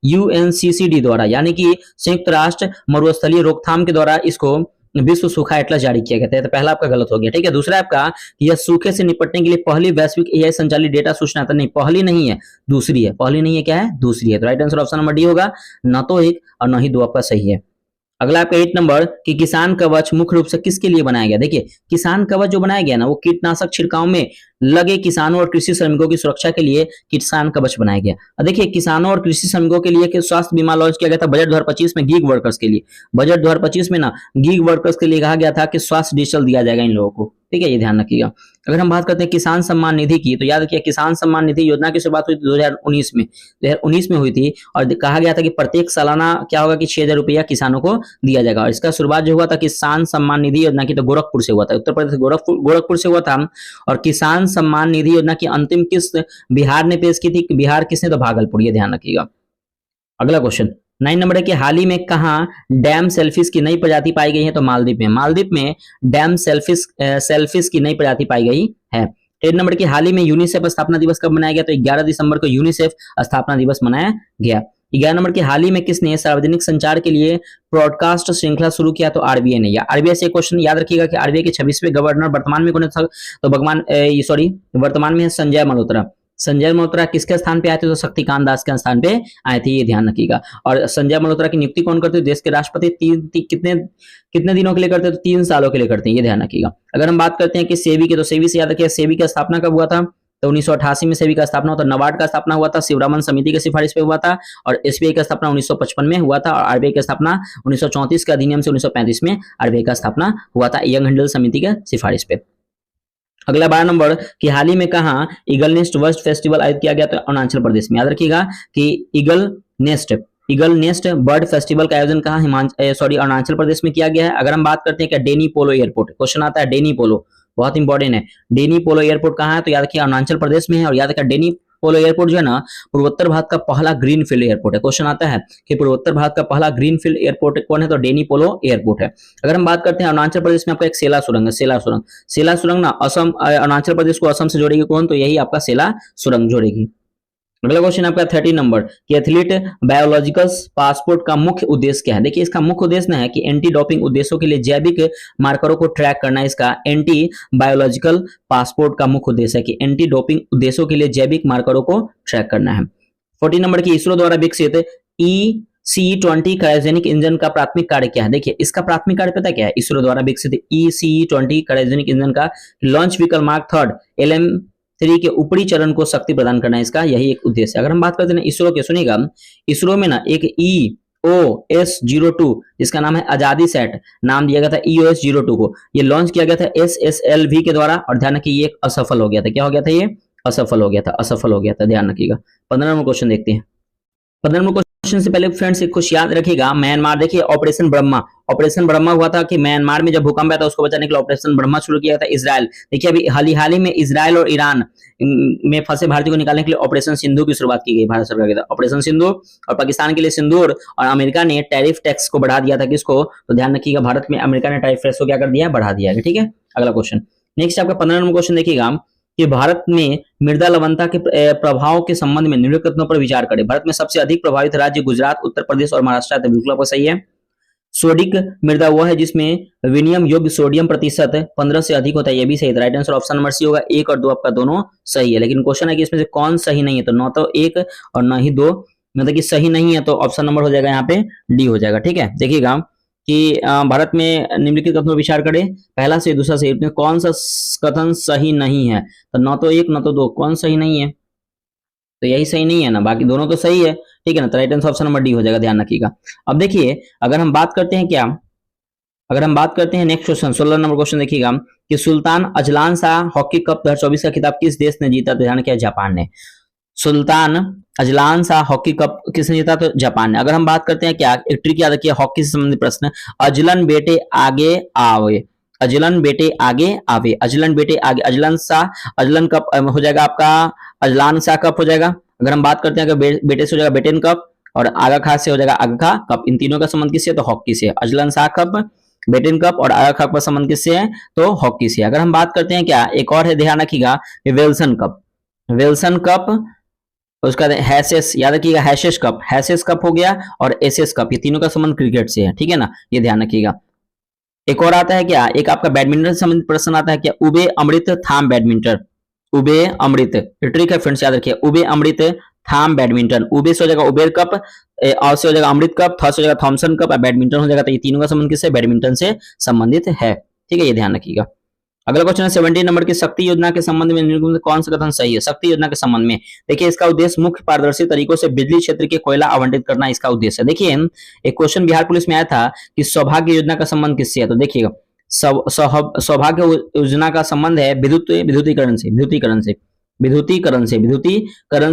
यूएनसीसीडी द्वारा, यानी कि संयुक्त राष्ट्र मरुस्थलीय रोकथाम के द्वारा इसको विश्व सूखा एटलस जारी किया गया था। तो पहला आपका गलत हो गया, ठीक है। दूसरा आपका यह सूखे से निपटने के लिए पहली वैश्विक एआई संचालित डेटा सूचना था। नहीं, पहली नहीं है, दूसरी है। पहली नहीं है, क्या है? दूसरी है। तो right answer option number D होगा, ना तो 1 और ना ही 2 आपका सही है। अगला आपका 8 नंबर कि किसान कवच मुख्य रूप से किसके लिए बनाया गया? देखिए किसान कवच जो बनाया गया ना, वो कीटनाशक छिड़काव में लगे किसानों और कृषि श्रमिकों की सुरक्षा के लिए किसान कवच बनाया गया। और देखिए किसानों और कृषि श्रमिकों के लिए स्वास्थ्य बीमा लॉन्च किया गया था बजट 2025 में गीग वर्कर्स के लिए। बजट 2025 में ना गीग वर्कर्स के लिए कहा गया था कि स्वास्थ्य डिजिटल दिया जाएगा इन लोगों को, ठीक है, ये ध्यान रखिएगा। अगर हम बात करते हैं किसान सम्मान निधि की, तो याद रखिए किसान सम्मान निधि योजना की शुरुआत हुई 2019 में हुई थी। और कहा गया था कि प्रत्येक सालाना क्या होगा कि 6,000 रुपया किसानों को दिया जाएगा। और इसका शुरुआत जो हुआ था किसान सम्मान निधि योजना की, तो गोरखपुर से हुआ था, उत्तर प्रदेश गोरखपुर से हुआ था। और किसान सम्मान निधि योजना की अंतिम किस्त बिहार ने पेश की थी। बिहार किसने? तो भागलपुर, ये ध्यान रखिएगा। अगला क्वेश्चन 9 नंबर है कि हाल ही में कहाँ डैम सेलफिश की नई प्रजाति पाई गई है? तो मालदीव में। मालदीव में डैम सेलफिश की नई प्रजाति पाई गई है। 10 नंबर की हाल ही में यूनिसेफ स्थापना दिवस कब मनाया गया? तो 11 दिसंबर को यूनिसेफ स्थापना दिवस मनाया गया। 11 नंबर की हाल ही में किसने सार्वजनिक संचार के लिए ब्रॉडकास्ट श्रृंखला शुरू किया? तो आरबीआई ने। या आरबीआई से क्वेश्चन याद रखिएगा कि आरबीआई के 26वें गवर्नर वर्तमान में कौन था? तो वर्तमान में है संजय मल्होत्रा। संजय मल्होत्रा किसके स्थान पे आए थे? तो शक्तिकांत दास के स्थान पे आए थे, ये ध्यान रखिएगा। और संजय मल्होत्रा की नियुक्ति कौन करते? देश के राष्ट्रपति। कितने दिनों के लिए करते? तो 3 सालों के लिए करते हैं, ये ध्यान रखिएगा। अगर हम बात करते हैं कि सेबी के, तो सेबी से याद रखिए सेबी की स्थापना कब हुआ था? तो 1988 में सेबी का स्थापना हुआ था। नबार्ड का स्थापना हुआ था शिवरामन समिति की सिफारिश पे हुआ था। और एसबीआई का स्थापना 1955 में हुआ था। और आरबीआई का स्थापना 1934 के अधिनियम से 1935 में आरबीआई का स्थापना हुआ था, यंग हैंडल समिति के सिफारिश पे। अगला 12 नंबर कि हाल ही में कहा ईगल नेस्ट वर्ल्ड फेस्टिवल आयोजित किया गया? तो अरुणाचल प्रदेश में। याद रखिएगा कि ईगल नेस्ट बर्ड फेस्टिवल का आयोजन कहा? अरुणाचल प्रदेश में किया गया है। अगर हम बात करते हैं क्या डेनी पोलो एयरपोर्ट, क्वेश्चन आता है डेनी पोलो, बहुत इंपॉर्टेंट है। डेनी पोलो एयरपोर्ट कहाँ है? तो याद रखिए अरुणाचल प्रदेश में है। और याद रखिए डेनी पोलो एयरपोर्ट जो है ना, पूर्वोत्तर भारत का पहला ग्रीनफील्ड एयरपोर्ट है। क्वेश्चन आता है कि पूर्वोत्तर भारत का पहला ग्रीनफील्ड एयरपोर्ट कौन है? तो डेनी पोलो एयरपोर्ट है। अगर हम बात करते हैं अरुणाचल प्रदेश में आपका एक सेला सुरंग है। सेला सुरंग ना असम, अरुणाचल प्रदेश को असम से जोड़ेगी कौन? तो यही आपका सेला सुरंग जोड़ेगी। अगला क्वेश्चन आपका 30 नंबर कि एथलीट बायोलॉजिकल्स पासपोर्ट का मुख्य उद्देश्य क्या है? देखिए इसका मुख्य उद्देश्य है कि एंटी डोपिंग उद्देश्यों के लिए जैविक मार्करों को ट्रैक करना। इसका एंटी बायोलॉजिकल पासपोर्ट का मुख्य उद्देश्य है कि एंटी डोपिंग उद्देश्यों के लिए जैविक मार्करों को ट्रैक करना है। 40 नंबर की इसरो द्वारा विकसित ECE-20 क्रायोजेनिक इंजन का प्राथमिक कार्य क्या है? देखिए इसका प्राथमिक कार्य पता क्या है? इसरो द्वारा विकसित ECE-20 क्रायोजेनिक इंजन का लॉन्च व्हीकल मार्क 3 LM-3 के ऊपरी चरण को शक्ति प्रदान करना है, इसका यही एक उद्देश्य है। अगर हम बात करते हैं इसरो के, सुनिएगा इसरो में ना एक EOS-02 जिसका नाम है आजादी सेट, नाम दिया गया था EOS-02 को, ये लॉन्च किया गया था SSLV के द्वारा। और ध्यान रखिए ये असफल हो गया था। क्या हो गया था? ये असफल हो गया था, ध्यान रखिएगा। 15 नंबर क्वेश्चन देखते हैं। 15 नंबर क्वेश्चन से पहले फ्रेंड्स एक कुछ याद रखिएगा, म्यांमार देखिए ऑपरेशन ब्रह्मा हुआ था कि म्यांमार में जब भूकंप आया था उसको बचाने के लिए ऑपरेशन ब्रह्मा शुरू किया था इजराइल। देखिए अभी हाल ही में इजराइल और ईरान में फंसे भारतीयों को निकालने के लिए ऑपरेशन सिंधु की शुरुआत की गई भारत सरकार की तरफ, ऑपरेशन सिंधु। और पाकिस्तान के लिए सिंदूर, और अमेरिका ने टैरिफ टैक्स को बढ़ा दिया था किसको, तो ध्यान रखिएगा भारत में अमेरिका ने टैरिफ टैक्स को क्या कर दिया, बढ़ा दिया है। ठीक है, अगला क्वेश्चन नेक्स्ट आपका 15 नंबर क्वेश्चन देखिएगा कि भारत में मृदा लवणता के प्रभाव के संबंध में निम्नलिखित कथनों पर विचार करें। भारत में सबसे अधिक प्रभावित राज्य गुजरात, उत्तर प्रदेश और महाराष्ट्र है, बिल्कुल आपका सही है। सोडिक मृदा वह है जिसमें विनिमय योग्य सोडियम प्रतिशत 15 से अधिक होता है, ये भी सही है। Right answer option number C होगा, 1 और 2 आपका दोनों सही है। लेकिन क्वेश्चन है कि इसमें से कौन सही नहीं है, तो न तो 1 और न ही 2, मतलब कि सही नहीं है, तो ऑप्शन नंबर हो जाएगा यहाँ पे डी हो जाएगा। ठीक है, देखिएगा कि भारत में निम्नलिखित कथनों पर विचार करें, पहला से दूसरा सही, इसमें कौन सा कथन सही नहीं है, तो न तो 1 न तो 2, कौन सही नहीं है, तो यही सही नहीं है ना, बाकी दोनों तो सही है। ठीक है ना, तो right answer option number D हो जाएगा, ध्यान रखिएगा। अब देखिए अगर हम बात करते हैं नेक्स्ट क्वेश्चन 16 नंबर क्वेश्चन देखिएगा कि Sultan Azlan Shah hockey cup 2024 का खिताब किस देश ने जीता, तो ध्यान किया जापान ने। Sultan Azlan Shah hockey cup किसने जीता, तो जापान ने। अगर हम बात करते हैं क्या, एक ट्रिक याद रखिए हॉकी से संबंधित प्रश्न, अजलन बेटे आगे आवे, अजलन बेटे आगे आवे, अजलन बेटे आगे, अजलन शाह, अजलन कप हो जाएगा आपका अजलान शाह कप हो जाएगा। अगर हम बात करते हैं कि बेटे से हो जाएगा बेटेन कप, और आगा खा से हो जाएगा आगा खा कप। इन तीनों का संबंध किससे, तो हॉकी से। Azlan Shah cup, Batten cup और आगा खा का संबंध किससे है, तो हॉकी से। अगर हम बात करते हैं क्या, एक और है, ध्यान रखिएगा वेल्सन कप, वेल्सन कप, उसका हैसेस याद रखिएगा, हैसेस कप हो गया, और एसएस कप, ये तीनों का संबंध क्रिकेट से है। ठीक है ना, ये ध्यान रखिएगा। एक और आता है क्या, एक आपका बैडमिंटन से संबंधित प्रश्न आता है क्या, उबे अमृत थाम बैडमिंटन, उबे अमृत, ट्रिक है फ्रेंड्स याद रखिए, उबे अमृत थाम बैडमिंटन। उबे से हो जाएगा उबेर कप, और से हो जाएगा अमृत कप, थ से हो जाएगा थॉमसन कप, और बैडमिंटन हो जाएगा, तो ये तीनों का संबंध किससे, बैडमिंटन से संबंधित है। ठीक है, ये ध्यान रखिएगा। अगला क्वेश्चन है 17 नंबर की शक्ति योजना के संबंध में निम्नलिखित में कौन सा कथन सही है। शक्ति योजना के संबंध में देखिए इसका उद्देश्य मुख्य पारदर्शी तरीकों से बिजली क्षेत्र के कोयला आवंटित करना इसका उद्देश्य है। देखिए एक क्वेश्चन बिहार पुलिस में आया था कि सौभाग्य योजना का संबंध किससे है, तो देखिएगा सौभाग्य योजना का संबंध है विद्युतीकरण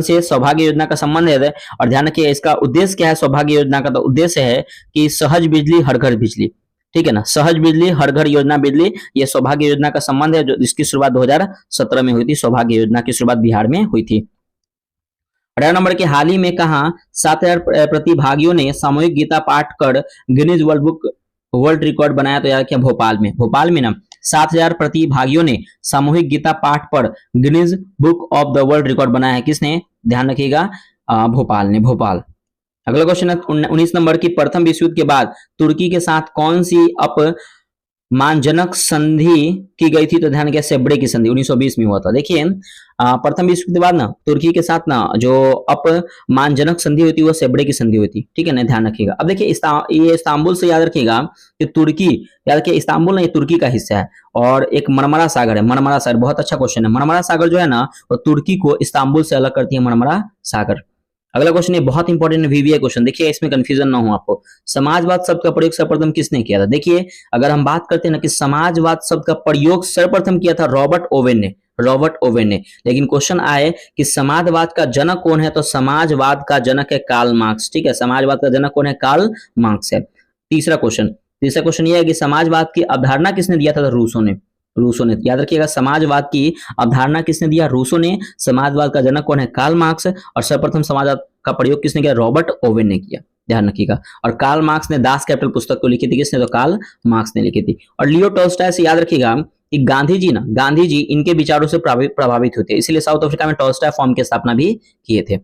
से सौभाग्य योजना का संबंध है। और ध्यान रखिए इसका उद्देश्य क्या है, सौभाग्य योजना का तो उद्देश्य है कि सहज बिजली हर घर बिजली। ठीक है ना, सहज बिजली हर घर योजना बिजली, ये सौभाग्य योजना का संबंध है, जो इसकी शुरुआत 2017 में हुई थी। सौभाग्य योजना की शुरुआत बिहार में हुई थी। 18 नंबर के हाल ही में कहा 7000 प्रतिभागियों ने सामूहिक गीता पाठ कर गिनीज वर्ल्ड रिकॉर्ड बनाया, तो यार क्या, भोपाल में ना 7000 प्रतिभागियों ने सामूहिक गीता पाठ पर Guinness book of the world record बनाया है, किसने, ध्यान रखिएगा भोपाल ने, भोपाल। अगला क्वेश्चन है 19 नंबर की प्रथम विश्व युद्ध के बाद तुर्की के साथ कौन सी अपमानजनक संधि की गई थी, तो ध्यान रखिए सेब्रे की संधि 1920 में हुआ था। देखिए प्रथम विश्व युद्ध के बाद ना तुर्की के साथ ना जो अपमानजनक संधि हुई थी वो सेब्रे की संधि हुई थी। ठीक है ना, ध्यान रखिएगा। अब देखिए ये इस्तांबुल से याद रखिएगा कि तुर्की, याद रखिए इस्तांबुल ना ये तुर्की का हिस्सा है, और एक मरमरा सागर है, मरमरा सागर बहुत अच्छा क्वेश्चन है। मरमरा सागर जो है ना वो तुर्की को इस्तांबुल से अलग करती है, मरमरा सागर। अगला क्वेश्चन है बहुत इंपॉर्टेंट वीवीआई क्वेश्चन, देखिए इसमें कंफ्यूजन ना हो आपको। समाजवाद शब्द का प्रयोग सर्वप्रथम किसने किया था। देखिए अगर हम बात करते हैं ना कि समाजवाद शब्द का प्रयोग सर्वप्रथम किया था रॉबर्ट ओवेन ने। लेकिन क्वेश्चन आए कि समाजवाद का जनक कौन है, तो समाजवाद का जनक है कार्ल मार्क्स। ठीक है, समाजवाद का जनक कौन है, कार्ल मार्क्स है। तीसरा क्वेश्चन यह है कि समाजवाद की अवधारणा किसने दिया था, तो रूसो ने। याद रखिएगा समाजवाद की अवधारणा किसने दिया, रूसो ने। समाजवाद का जनक कौन है, कार्ल मार्क्स, और सर्वप्रथम समाजवाद का प्रयोग किसने किया, रॉबर्ट ओवेन ने किया, ध्यान रखिएगा। और कार्ल मार्क्स ने दास कैपिटल पुस्तक को लिखी थी, किसने, तो कार्ल मार्क्स ने लिखी थी। और लियो टॉल्स्टॉय से याद रखिएगा कि गांधी जी इनके विचारों से प्रभावित हुए थे, इसलिए साउथ अफ्रीका में टॉल्स्टॉय फॉर्म की स्थापना भी किए थे।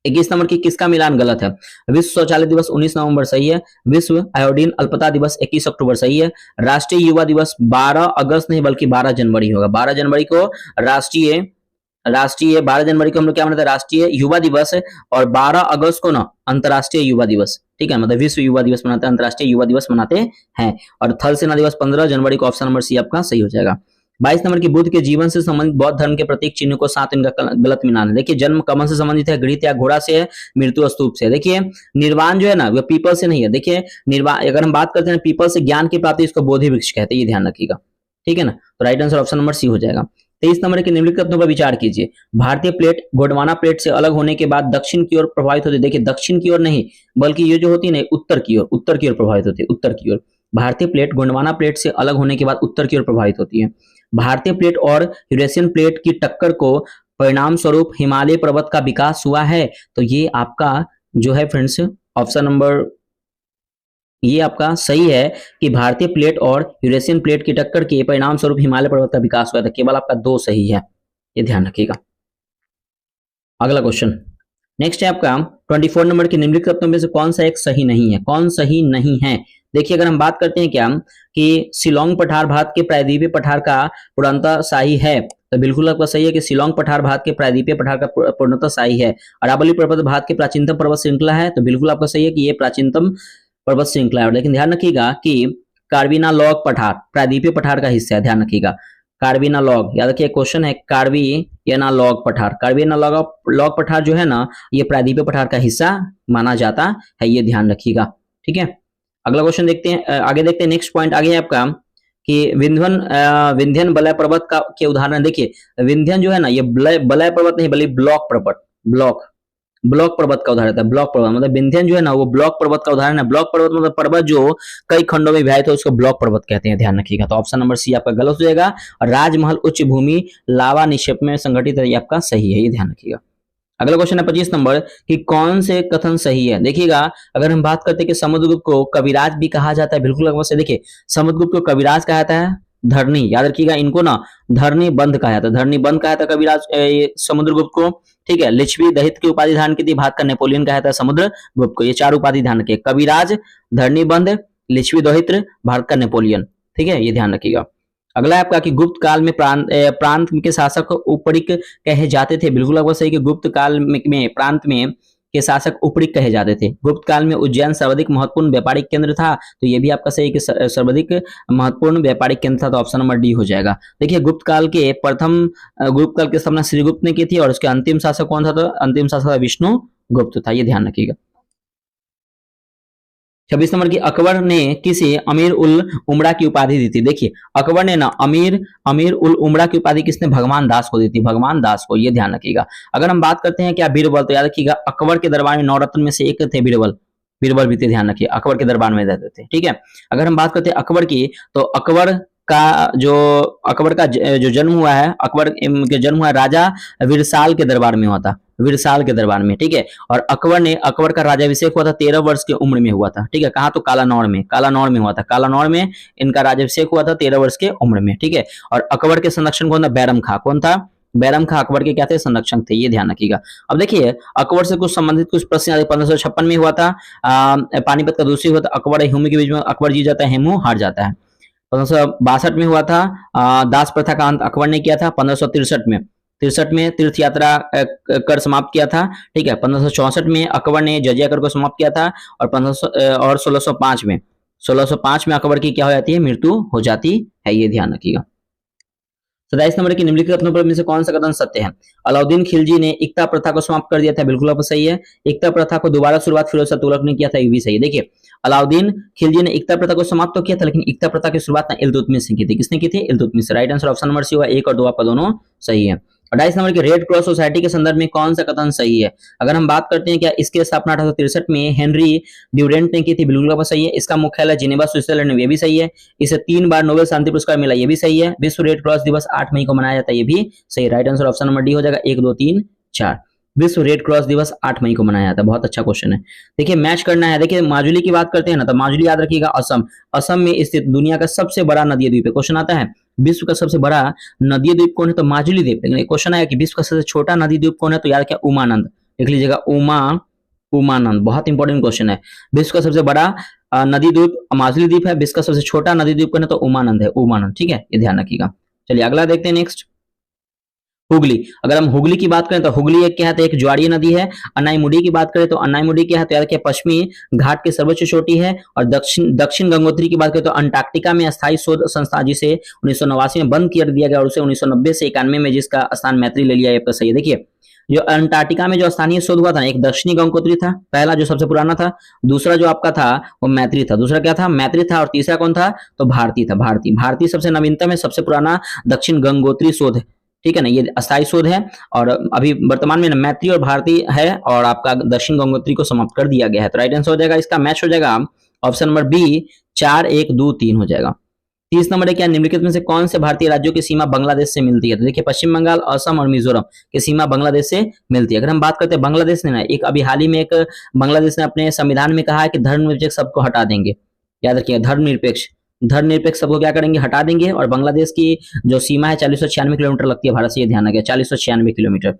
21 नंबर की किसका मिलान गलत है। विश्व शौचालय दिवस 19 नवंबर सही है, विश्व आयोडीन अल्पता दिवस 21 अक्टूबर सही है, राष्ट्रीय युवा दिवस 12 अगस्त नहीं बल्कि 12 जनवरी होगा। 12 जनवरी को राष्ट्रीय 12 जनवरी को हम लोग क्या मनाते हैं, राष्ट्रीय युवा दिवस, और 12 अगस्त को ना अंतर्राष्ट्रीय युवा दिवस। ठीक है, मतलब विश्व युवा दिवस मनाते हैं, अंतर्राष्ट्रीय युवा दिवस मनाते हैं। और थल सेना दिवस 15 जनवरी को, ऑप्शन नंबर सी आपका सही हो जाएगा। 22 नंबर की बुद्ध के जीवन से संबंधित बौद्ध धर्म के प्रतीक चिन्ह को साथ इनका गलत मिलान है। देखिए जन्म कमल से संबंधित है, घृत या घोड़ा से है, मृत्यु स्तूप से। देखिए निर्वाण जो है ना वो पीपल से नहीं है। देखिए निर्वाण अगर हम बात करते हैं पीपल से ज्ञान की प्राप्ति, इसको बोधि वृक्ष कहते हैं, ये ध्यान रखिएगा। ठीक है ना, तो right answer option number C हो जाएगा। 23 नंबर के निम्नलिखित कथनों पर विचार कीजिए। भारतीय प्लेट गोंडवाना प्लेट से अलग होने के बाद दक्षिण की ओर प्रभावित होती है। देखिए दक्षिण की ओर नहीं, बल्कि ये जो होती है ना उत्तर की ओर प्रभावित होती है, उत्तर की ओर। भारतीय प्लेट गोंडवाना प्लेट से अलग होने के बाद उत्तर की ओर प्रभावित होती है। भारतीय प्लेट और यूरेशियन प्लेट की टक्कर को परिणाम स्वरूप हिमालय पर्वत का विकास हुआ है। तो ये आपका जो है फ्रेंड्स ऑप्शन नंबर ये आपका सही है कि भारतीय प्लेट और यूरेशियन प्लेट की टक्कर के परिणाम स्वरूप हिमालय पर्वत का विकास हुआ था। केवल आपका 2 सही है, ये ध्यान रखिएगा। अगला क्वेश्चन नेक्स्ट है आपका 24 नंबर के निम्नलिखित कथनों में से कौन सा एक सही नहीं है? कौन सही नहीं है? देखिए अगर हम बात करते हैं क्या कि शिलोंग पठार भारत के प्रायद्वीपीय पठार का पूर्णतः शाही है, तो बिल्कुल आपका सही है कि शिलोंग पठार भारत के प्रायद्वीपीय पठार का पूर्णतः शाही है। अरावली पर्वत भारत की प्राचीनतम पर्वत श्रृंखला है, तो बिल्कुल आपका सही है कि ये प्राचीनतम पर्वत श्रृंखला है। लेकिन ध्यान रखिएगा कि कार्बिनालॉग पठार प्रायद्वीपीय पठार का हिस्सा है, ध्यान रखिएगा। कार्बिनालॉग, याद रखिए क्वेश्चन है कार्बिनालॉग पठार। कार्बिनालॉग पठार जो है ना ये प्रायद्वीपीय पठार का हिस्सा माना जाता है, ये ध्यान रखिएगा। ठीक है, अगला क्वेश्चन देखते हैं, आगे देखते हैं। नेक्स्ट पॉइंट आगे है आपका कि विंध्यन बलय पर्वत का के उदाहरण देखिए। विंध्यन जो है ना ये बलय पर्वत नहीं बल्कि ब्लॉक पर्वत का उदाहरण है। ब्लॉक पर्वत मतलब विंध्यन जो है ना वो ब्लॉक पर्वत का उदाहरण है। ब्लॉक पर्वत मतलब पर्वत जो कई खंडों में विभाजित है उसको ब्लॉक पर्वत कहते हैं, ध्यान रखिएगा। तो ऑप्शन नंबर सी आपका गलत हो जाएगा। और राजमहल उच्च भूमि लावा निक्षेप में संगठित है, ये आपका सही है, ये ध्यान रखिएगा। अगला क्वेश्चन है 25 नंबर कि कौन से कथन सही है? देखिएगा अगर हम बात करते हैं कि समुद्रगुप्त को कविराज भी कहा जाता है, बिल्कुल लगभग से देखिए समुद्रगुप्त को कविराज कहा जाता है। धरनी, याद रखिएगा इनको ना धरनी बंद कहा जाता है, धरनी बंद कहा जाता है कविराज समुद्रगुप्त को। ठीक है, लिच्छवी दहित की उपाधि धारण की थी, भारत का नेपोलियन कहा जाता है समुद्रगुप्त को। ये 4 उपाधि ध्यान रखिए, कविराज, धरनी बंद, लिच्छवी दहित, भारत का नेपोलियन। ठीक है, ये ध्यान रखिएगा। अगला है आपका कि गुप्त काल में प्रांत के शासक उपरिक कहे जाते थे, बिल्कुल आपको सही कि गुप्त काल में प्रांत में के शासक उपरिक कहे जाते थे। गुप्त काल में उज्जैन सर्वाधिक महत्वपूर्ण व्यापारिक केंद्र था, तो ये भी आपका सही कि सर्वाधिक महत्वपूर्ण व्यापारिक केंद्र था, तो ऑप्शन नंबर डी हो जाएगा। देखिए गुप्त काल के स्थापना श्रीगुप्त ने की थी और उसके अंतिम शासक कौन था? तो अंतिम शासक विष्णुगुप्त था, ये ध्यान रखिएगा। 26 नंबर की अकबर ने किसे अमीर उल उमरा की उपाधि दी थी? देखिए अकबर ने ना अमीर उल उमरा की उपाधि किसने? भगवान दास को दी थी, भगवान दास को, ये ध्यान रखिएगा। अगर हम बात करते हैं क्या बीरबल, तो याद रखिएगा अकबर के दरबार में 9 रत्न में से एक थे बीरबल भी थे, ध्यान रखिए अकबर के दरबार में रहते थे। ठीक है, अगर हम बात करते हैं अकबर की, तो अकबर का जो जन्म हुआ है, अकबर के जन्म हुआ राजा विरसाल के दरबार में हुआ था, विरसाल के दरबार में। ठीक है, और अकबर का राजाभिषेक हुआ था 13 वर्ष की उम्र में हुआ था। ठीक है, कहा? तो कालानौर में हुआ था, कालानौर में इनका राजाभिषेक हुआ था 13 वर्ष के उम्र में। ठीक है, और अकबर के संरक्षण कौन था? बैरम खां। कौन था? बैरम खां अकबर के क्या थे? संरक्षक थे, ये ध्यान रखिएगा। अब देखिए अकबर से कुछ संबंधित कुछ प्रश्न 1556 में हुआ था, पानीपत का दूसरी हुआ था, अकबर हेमू के बीच में अकबर जीत जाता है, हेमू हार जाता है। 1562 में हुआ था, दास प्रथा का अंत अकबर ने किया था। 1563 में तीर्थ यात्रा कर समाप्त किया था। ठीक है, 1564 में अकबर ने जजिया कर को समाप्त किया था। और 1605 में अकबर की क्या हो जाती है? मृत्यु हो जाती है, ये ध्यान रखिएगा। 27 नंबर की निम्नलिखित कथनों पर में से कौन सा कथन सत्य है? अलाउद्दीन खिलजी ने इक्ता प्रथा को समाप्त कर दिया था, बिल्कुल आपको सही है। इक्ता प्रथा को दोबारा शुरुआत फिरोज शाह तुगलक ने किया था, ये भी सही है। देखिए अलाउद्दीन खिलजी ने इक्ता प्रथा को समाप्त तो किया था, लेकिन इक्ता प्रथा की शुरुआत ना इल्तुतमिश ने की थी। किसने की थी? Iltutmish. Right answer option number C होगा, 1 और 2 आपका दोनों सही है। 28 नंबर की रेड क्रॉस सोसाइटी के संदर्भ में कौन सा कथन सही है? अगर हम बात करते हैं क्या इसकी स्थापना 1863 में हेनरी ड्यूरेंट ने की थी, बिल्कुल आपको सही है। इसका मुख्यालय जिनेवा स्विट्जरलैंड में, ये भी सही है। इसे 3 बार नोबेल शांति पुरस्कार मिला, ये भी सही है। विश्व रेड क्रॉस दिवस 8 मई को मनाया जाता है, ये भी सही। Right answer option number D हो जाएगा, 1 2 3 4। विश्व रेड क्रॉस दिवस 8 मई को मनाया जाता है, बहुत अच्छा क्वेश्चन है। देखिए मैच करना है। देखिए माजुली की बात करते हैं ना, तो माजुली याद रखिएगा असम में स्थित दुनिया का सबसे बड़ा नदीय द्वीप है। क्वेश्चन आता है विश्व का सबसे बड़ा नदीय द्वीप कौन है? तो माजुली द्वीप। लेकिन क्वेश्चन आया कि विश्व का सबसे छोटा नदी द्वीप कौन है? तो याद क्या? उमानंद, लिख लीजिएगा उमानंद, बहुत इंपॉर्टेंट क्वेश्चन है। विश्व का सबसे बड़ा नदी द्वीप माजुली द्वीप है, विश्व का सबसे छोटा नदी द्वीप कौन है? तो उमानंद है, उमानंद। ठीक है, ये ध्यान रखिएगा। चलिए अगला देखते हैं नेक्स्ट, हुगली। अगर हम हुगली की बात करें तो हुगली एक क्या है? तो एक ज्वारीय नदी है। अनाईमुडी की बात करें तो अनाईमुडी क्या है? तो याद क्या? पश्चिमी घाट की सर्वोच्च चोटी है। और दक्षिण गंगोत्री की बात करें तो अंटार्कटिका में अस्थायी शोध संस्था जिसे 1989 में बंद कर दिया गया और उसे 1990 से 91 में जिसका स्थान मैत्री ले लिया, ये आपका सही है। देखिए जो अंटार्कटिका में जो स्थानीय शोध हुआ था, एक दक्षिणी गंगोत्री था पहला जो सबसे पुराना था, दूसरा जो आपका था वो मैत्री था, दूसरा क्या था? मैत्री था, और तीसरा कौन था? तो भारती था। भारती सबसे नवीनतम है, सबसे पुराना दक्षिण गंगोत्री शोध है। ठीक है ना, ये अस्थायी शोध है और अभी वर्तमान में ना मैत्री और भारती है और आपका दक्षिण गंगोत्री को समाप्त कर दिया गया है। तो राइट आंसर हो जाएगा इसका मैच हो जाएगा ऑप्शन नंबर बी 4 1 2 3 हो जाएगा। 30 नंबर है, क्या निम्नलिखित में से कौन से भारतीय राज्यों की सीमा बांग्लादेश से मिलती है? तो देखिए पश्चिम बंगाल, असम और मिजोरम की सीमा बांग्लादेश से मिलती है। अगर हम बात करते हैं बांग्लादेश ने ना, एक अभी हाल ही में एक बांग्लादेश ने अपने संविधान में कहा है कि धर्मनिरपेक्ष सबको हटा देंगे। याद रखिएगा, धर्मनिरपेक्ष सबको क्या करेंगे, हटा देंगे। और बांग्लादेश की जो सीमा है 4096 किलोमीटर लगती है भारत से, ये ध्यान रखिए 4096 किलोमीटर।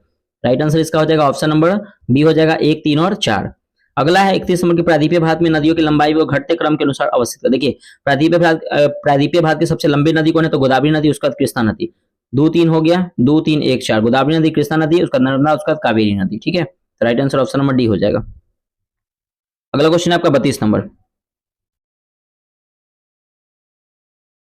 राइट आंसर इसका हो जाएगा ऑप्शन नंबर बी हो जाएगा 1 3 और 4। अगला है 31 नंबर की प्रायद्वीपीय भारत में नदियों की लंबाई वो घटते क्रम के अनुसार अवस्थित है। देखिए प्रायद्वीपीय भारत की सबसे लंबी नदी कौन है? तो गोदावरी नदी, उसका बाद कृष्णा नदी। 2 3 हो गया, 2 3 1 4। गोदावरी नदी, कृष्णा नदी, उसका नर्मदा, उसका कावेरी नदी। ठीक है, तो right answer option number D हो जाएगा। अगला क्वेश्चन है आपका 32 नंबर।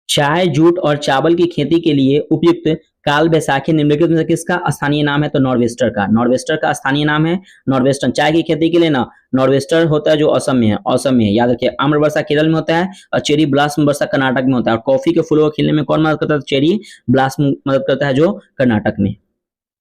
चाय, जूट और चावल की खेती के लिए उपयुक्त काल बैसाखी निम्नलिखित में से किसका स्थानीय नाम है? तो नॉर्वेस्टर का। नॉर्वेस्टर का स्थानीय नाम है नॉर्वेस्टर्न। चाय की खेती के लिए ना नॉर्वेस्टर होता है जो असम में है, असम में है, याद रखिए। आम्र वर्षा केरल में होता है और चेरी ब्लॉसम वर्षा कर्नाटक में होता है। और कॉफी के फूलों को खिलने में कौन मदद करता है? चेरी ब्लॉसम मदद करता है जो कर्नाटक में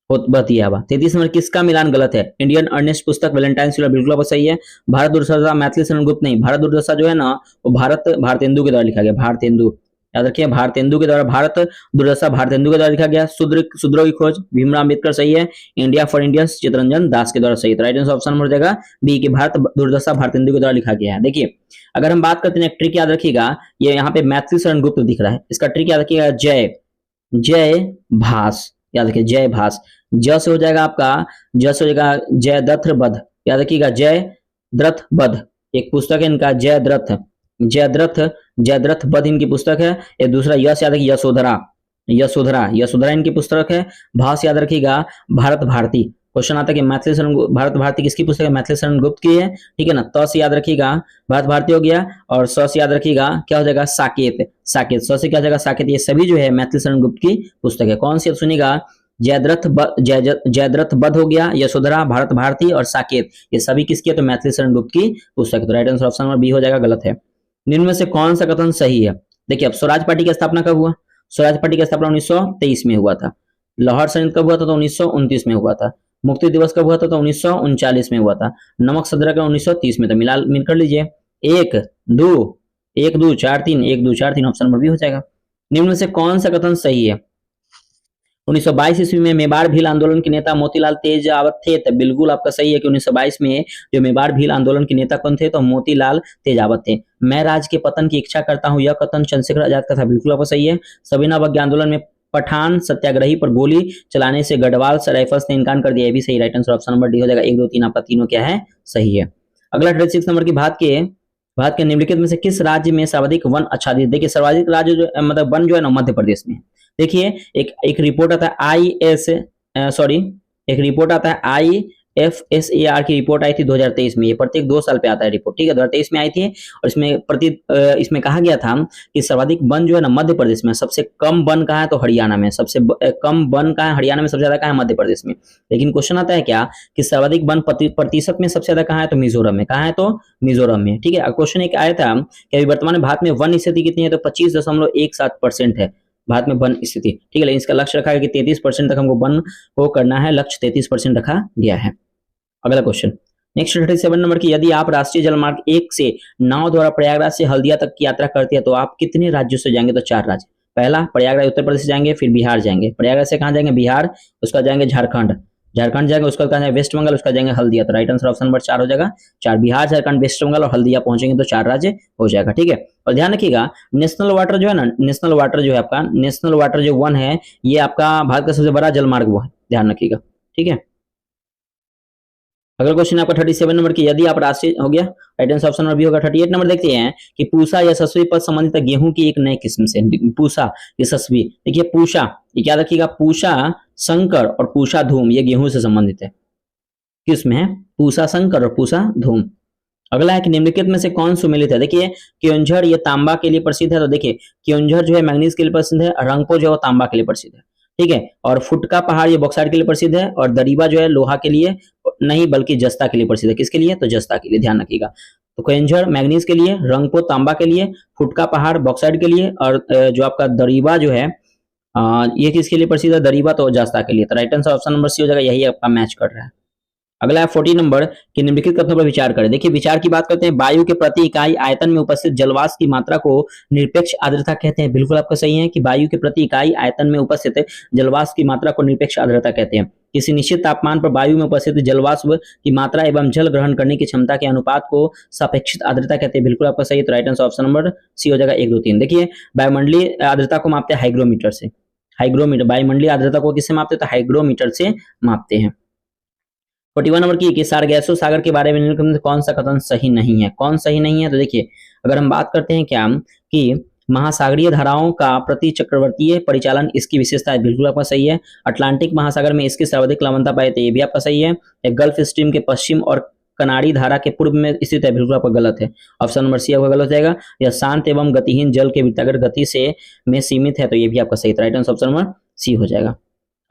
होती है। 33 नंबर, किसका मिलान गलत है? इंडियन अर्नेस्ट पुस्तक, वैलेंटाइन सिल्वर, बिल्कुल अब सही है। भारत दुर्दशा, मैथिली शरण गुप्त नहीं। भारत दुर्दशा जो है ना वो भारतेंदु के द्वारा लिखा गया, भारतेंदु। याद रखिए भारतेंदु के द्वारा, भारत दुर्दशा भारतेंदु के द्वारा लिखा गया। शूद्रों की खोज भीमराव अम्बेडकर सही है। India for Indians Chittaranjan Das के द्वारा सही है। राइट आंसर ऑप्शन नंबर हो जाएगा बी की भारत दुर्दशा भारतेंदु के द्वारा लिखा गया है। देखिए अगर हम बात करते हैं ट्रिक याद रखिएगा, ये यहाँ पे मैथिली शरण गुप्त दिख रहा है, इसका ट्रिक याद रखिएगा जय भास। याद रखिए जय भास। ज से हो जाएगा आपका, ज से हो जाएगा जयद्रथ बध। याद रखिएगा जयद्रथ बध एक पुस्तक है इनका, जयद्रथ बध इनकी पुस्तक है। ये दूसरा यश याद रखिए यशोधरा इनकी पुस्तक है। भास याद रखिएगा भारत भारती। क्वेश्चन आता है कि मैथिली शरण भारत भारती किसकी पुस्तक है? मैथिली शरण गुप्त की है। ठीक है ना, त से याद रखिएगा भारत भारती हो गया और स से याद रखिएगा क्या हो जाएगा? साकेत। स से क्या हो जाएगा? साकेत। ये सभी जो है मैथिली शरण गुप्त की पुस्तक है। कौन सी सुनिएगा? जयद्रथ बध हो गया, यशोधरा, भारत भारती और साकेत, ये सभी किसकी है? तो मैथिली शरण गुप्त की पुस्तक है। तो right answer option number B हो जाएगा, गलत है। निम्न में से कौन सा कथन सही है? देखिए अब स्वराज पार्टी की स्थापना कब हुआ? स्वराज पार्टी की स्थापना 1923 में हुआ था। लाहौर संयंत्र कब हुआ था? तो 1929 में हुआ था। मुक्ति दिवस कब हुआ था? तो 1939 में हुआ था। नमक सत्याग्रह 1930 में था। मिल कर लीजिए 1 2 4 3 1 2 4 3 ऑप्शन नंबर बी हो जाएगा। निम्न में से कौन सा कथन सही है? 1922 ईस्वी में मेवाड़ भील आंदोलन के नेता मोतीलाल तेजावत थे। तो बिल्कुल आपका सही है कि 1922 में जो मेवाड़ भील आंदोलन के नेता कौन थे? तो मोतीलाल तेजावत थे। मैं राज के पतन की इच्छा करता हूं, यह कथन चंद्रशेखर आजाद का था। बिल्कुल आपका सही है। सविनय अवज्ञा आंदोलन में पठान सत्याग्रही पर गोली चलाने से गढ़वाल राइफल्स ने इनकार कर दिया, ये भी सही। Right answer option number D हो जाएगा। 1 2 3 आपका तीनों क्या है? सही है। अगला 36 नंबर की भारत के निम्नलिखित में से किस राज्य में सर्वाधिक वन आच्छादित? देखिए सर्वाधिक राज्य जो मतलब वन जो है ना मध्य प्रदेश में। देखिए एक रिपोर्ट आता है एक रिपोर्ट आता है IFSAR की रिपोर्ट आई थी 2023 में। ये प्रत्येक 2 साल पे आता है रिपोर्ट, ठीक है। 2023 में आई थी और इसमें कहा गया था कि सर्वाधिक वन जो है ना मध्य प्रदेश में। सबसे कम वन कहाँ है? तो हरियाणा में। सबसे कम वन कहाँ है? हरियाणा में। सबसे ज्यादा कहाँ है? मध्य प्रदेश में। लेकिन क्वेश्चन आता है क्या कि सर्वाधिक वन प्रतिशत में सबसे ज्यादा कहाँ है? तो मिजोरम में। कहाँ है? तो मिजोरम में, ठीक है। क्वेश्चन एक आया था कि अभी वर्तमान में भारत में वन स्थिति कितनी है? तो 25.17% है भारत में वन स्थिति, ठीक है। लेकिन इसका लक्ष्य रखा है कि 33% तक हमको वन को करना है। लक्ष्य 33% रखा गया है। अगला क्वेश्चन नेक्स्ट 37 नंबर की, यदि आप राष्ट्रीय जलमार्ग 1 से नाव द्वारा प्रयागराज से हल्दिया तक की यात्रा करते हैं तो आप कितने राज्यों से जाएंगे? तो 4 राज्य। पहला प्रयागराज उत्तर प्रदेश से जाएंगे, फिर बिहार जाएंगे। प्रयागराज से कहाँ जाएंगे? बिहार। उसका जाएंगे झारखंड जाएंगे। उसका कहाँ जाएंगे? वेस्ट बंगाल। उसका जाएंगे हल्दिया। तो राइट आंसर ऑप्शन नंबर 4 हो जाएगा। 4 बिहार, झारखंड, वेस्ट बंगाल और हल्दिया पहुंचेंगे तो 4 राज्य हो जाएगा, ठीक है। और ध्यान रखिएगा नेशनल वाटर जो है ना, नेशनल वाटर जो है आपका, नेशनल वाटर जो 1 है ये आपका भारत का सबसे बड़ा जलमार्ग वो है, ध्यान रखिएगा, ठीक है। अगला क्वेश्चन आपका 37 नंबर की, यदि आप राष्ट्रीय हो गया, right answer option number B होगा। 38 नंबर देखते हैं कि पूसा यशस्वी पर संबंधित गेहूं की एक नई किस्म से। पूसा यशस्वी, देखिए पूषा, ये क्या रखिएगा? पूषा संकर और पूषा धूम, ये गेहूं से संबंधित है। किस्म है पूषा संकर और पूषा धूम। अगला है कि निम्नलिखित में से कौन सुमेलित है? देखिए क्योंझर ये तांबा के लिए प्रसिद्ध है। तो देखिए क्योंझर जो है मैग्नीज के लिए प्रसिद्ध है, रंगपो जो है तांबा के लिए प्रसिद्ध है, ठीक है। और फुटका पहाड़ ये बॉक्साइट के लिए प्रसिद्ध है और दरीबा जो है लोहा के लिए नहीं बल्कि जस्ता के लिए प्रसिद्ध है। किसके लिए? तो जस्ता के लिए, ध्यान रखिएगा। तो क्योंझर मैग्नीज के लिए, रंगपो तांबा के लिए, फुटका पहाड़ बॉक्साइट के लिए और जो आपका दरीबा जो है ये किसके लिए प्रसिद्ध है? दरिबत और जस्ता के लिए। तो right answer option number C हो जाएगा, यही आपका मैच कर रहा है। अगला है 40 नंबर कि निम्नलिखित कथनों पर विचार करें। देखिए विचार की बात करते हैं, वायु के प्रति इकाई आयतन में उपस्थित जलवाष्प की मात्रा को निरपेक्ष आर्द्रता कहते हैं। बिल्कुल आपका सही है कि वायु के प्रति इकाई आयतन में उपस्थित जलवाष्प की मात्रा को निरपेक्ष आर्द्रता कहते हैं। किसी निश्चित तापमान पर वायु में उपस्थित जलवाष्प की मात्रा एवं जल ग्रहण करने की क्षमता के अनुपात को सापेक्षिक आर्द्रता कहते हैं। बिल्कुल आपका सही है। तो right answer option number C हो जाएगा 1, 2, 3। देखिए वायुमंडलीय आर्द्रता को मापते हैं हाइग्रोमीटर से। हाइग्रोमीटर वायुमंडलीय आर्द्रता को किससे मापते हैं? तो हाइग्रोमीटर से मापते हैं। 41 नंबर की कि सार्गैसो सागर के बारे में निम्नलिखित में कौन सा कथन सही नहीं है? कौन सही नहीं है? तो देखिए अगर हम बात करते हैं क्या कि महासागरीय धाराओं का प्रति चक्रवर्तीय परिचालन इसकी विशेषता है। बिल्कुल आपका सही है। अटलांटिक महासागर में इसकी सर्वाधिक लवणता पाई जाती है, ये भी आपका सही है। गल्फ स्ट्रीम के पश्चिम और कनाड़ी धारा के पूर्व में स्थित है। बिल्कुल आपका गलत है। ऑप्शन नंबर सी आपका गलत हो जाएगा। यह शांत एवं गतिहीन जल के वृत्ताकार गति से में सीमित है, तो ये भी आपका सही। Right answer option number C हो जाएगा।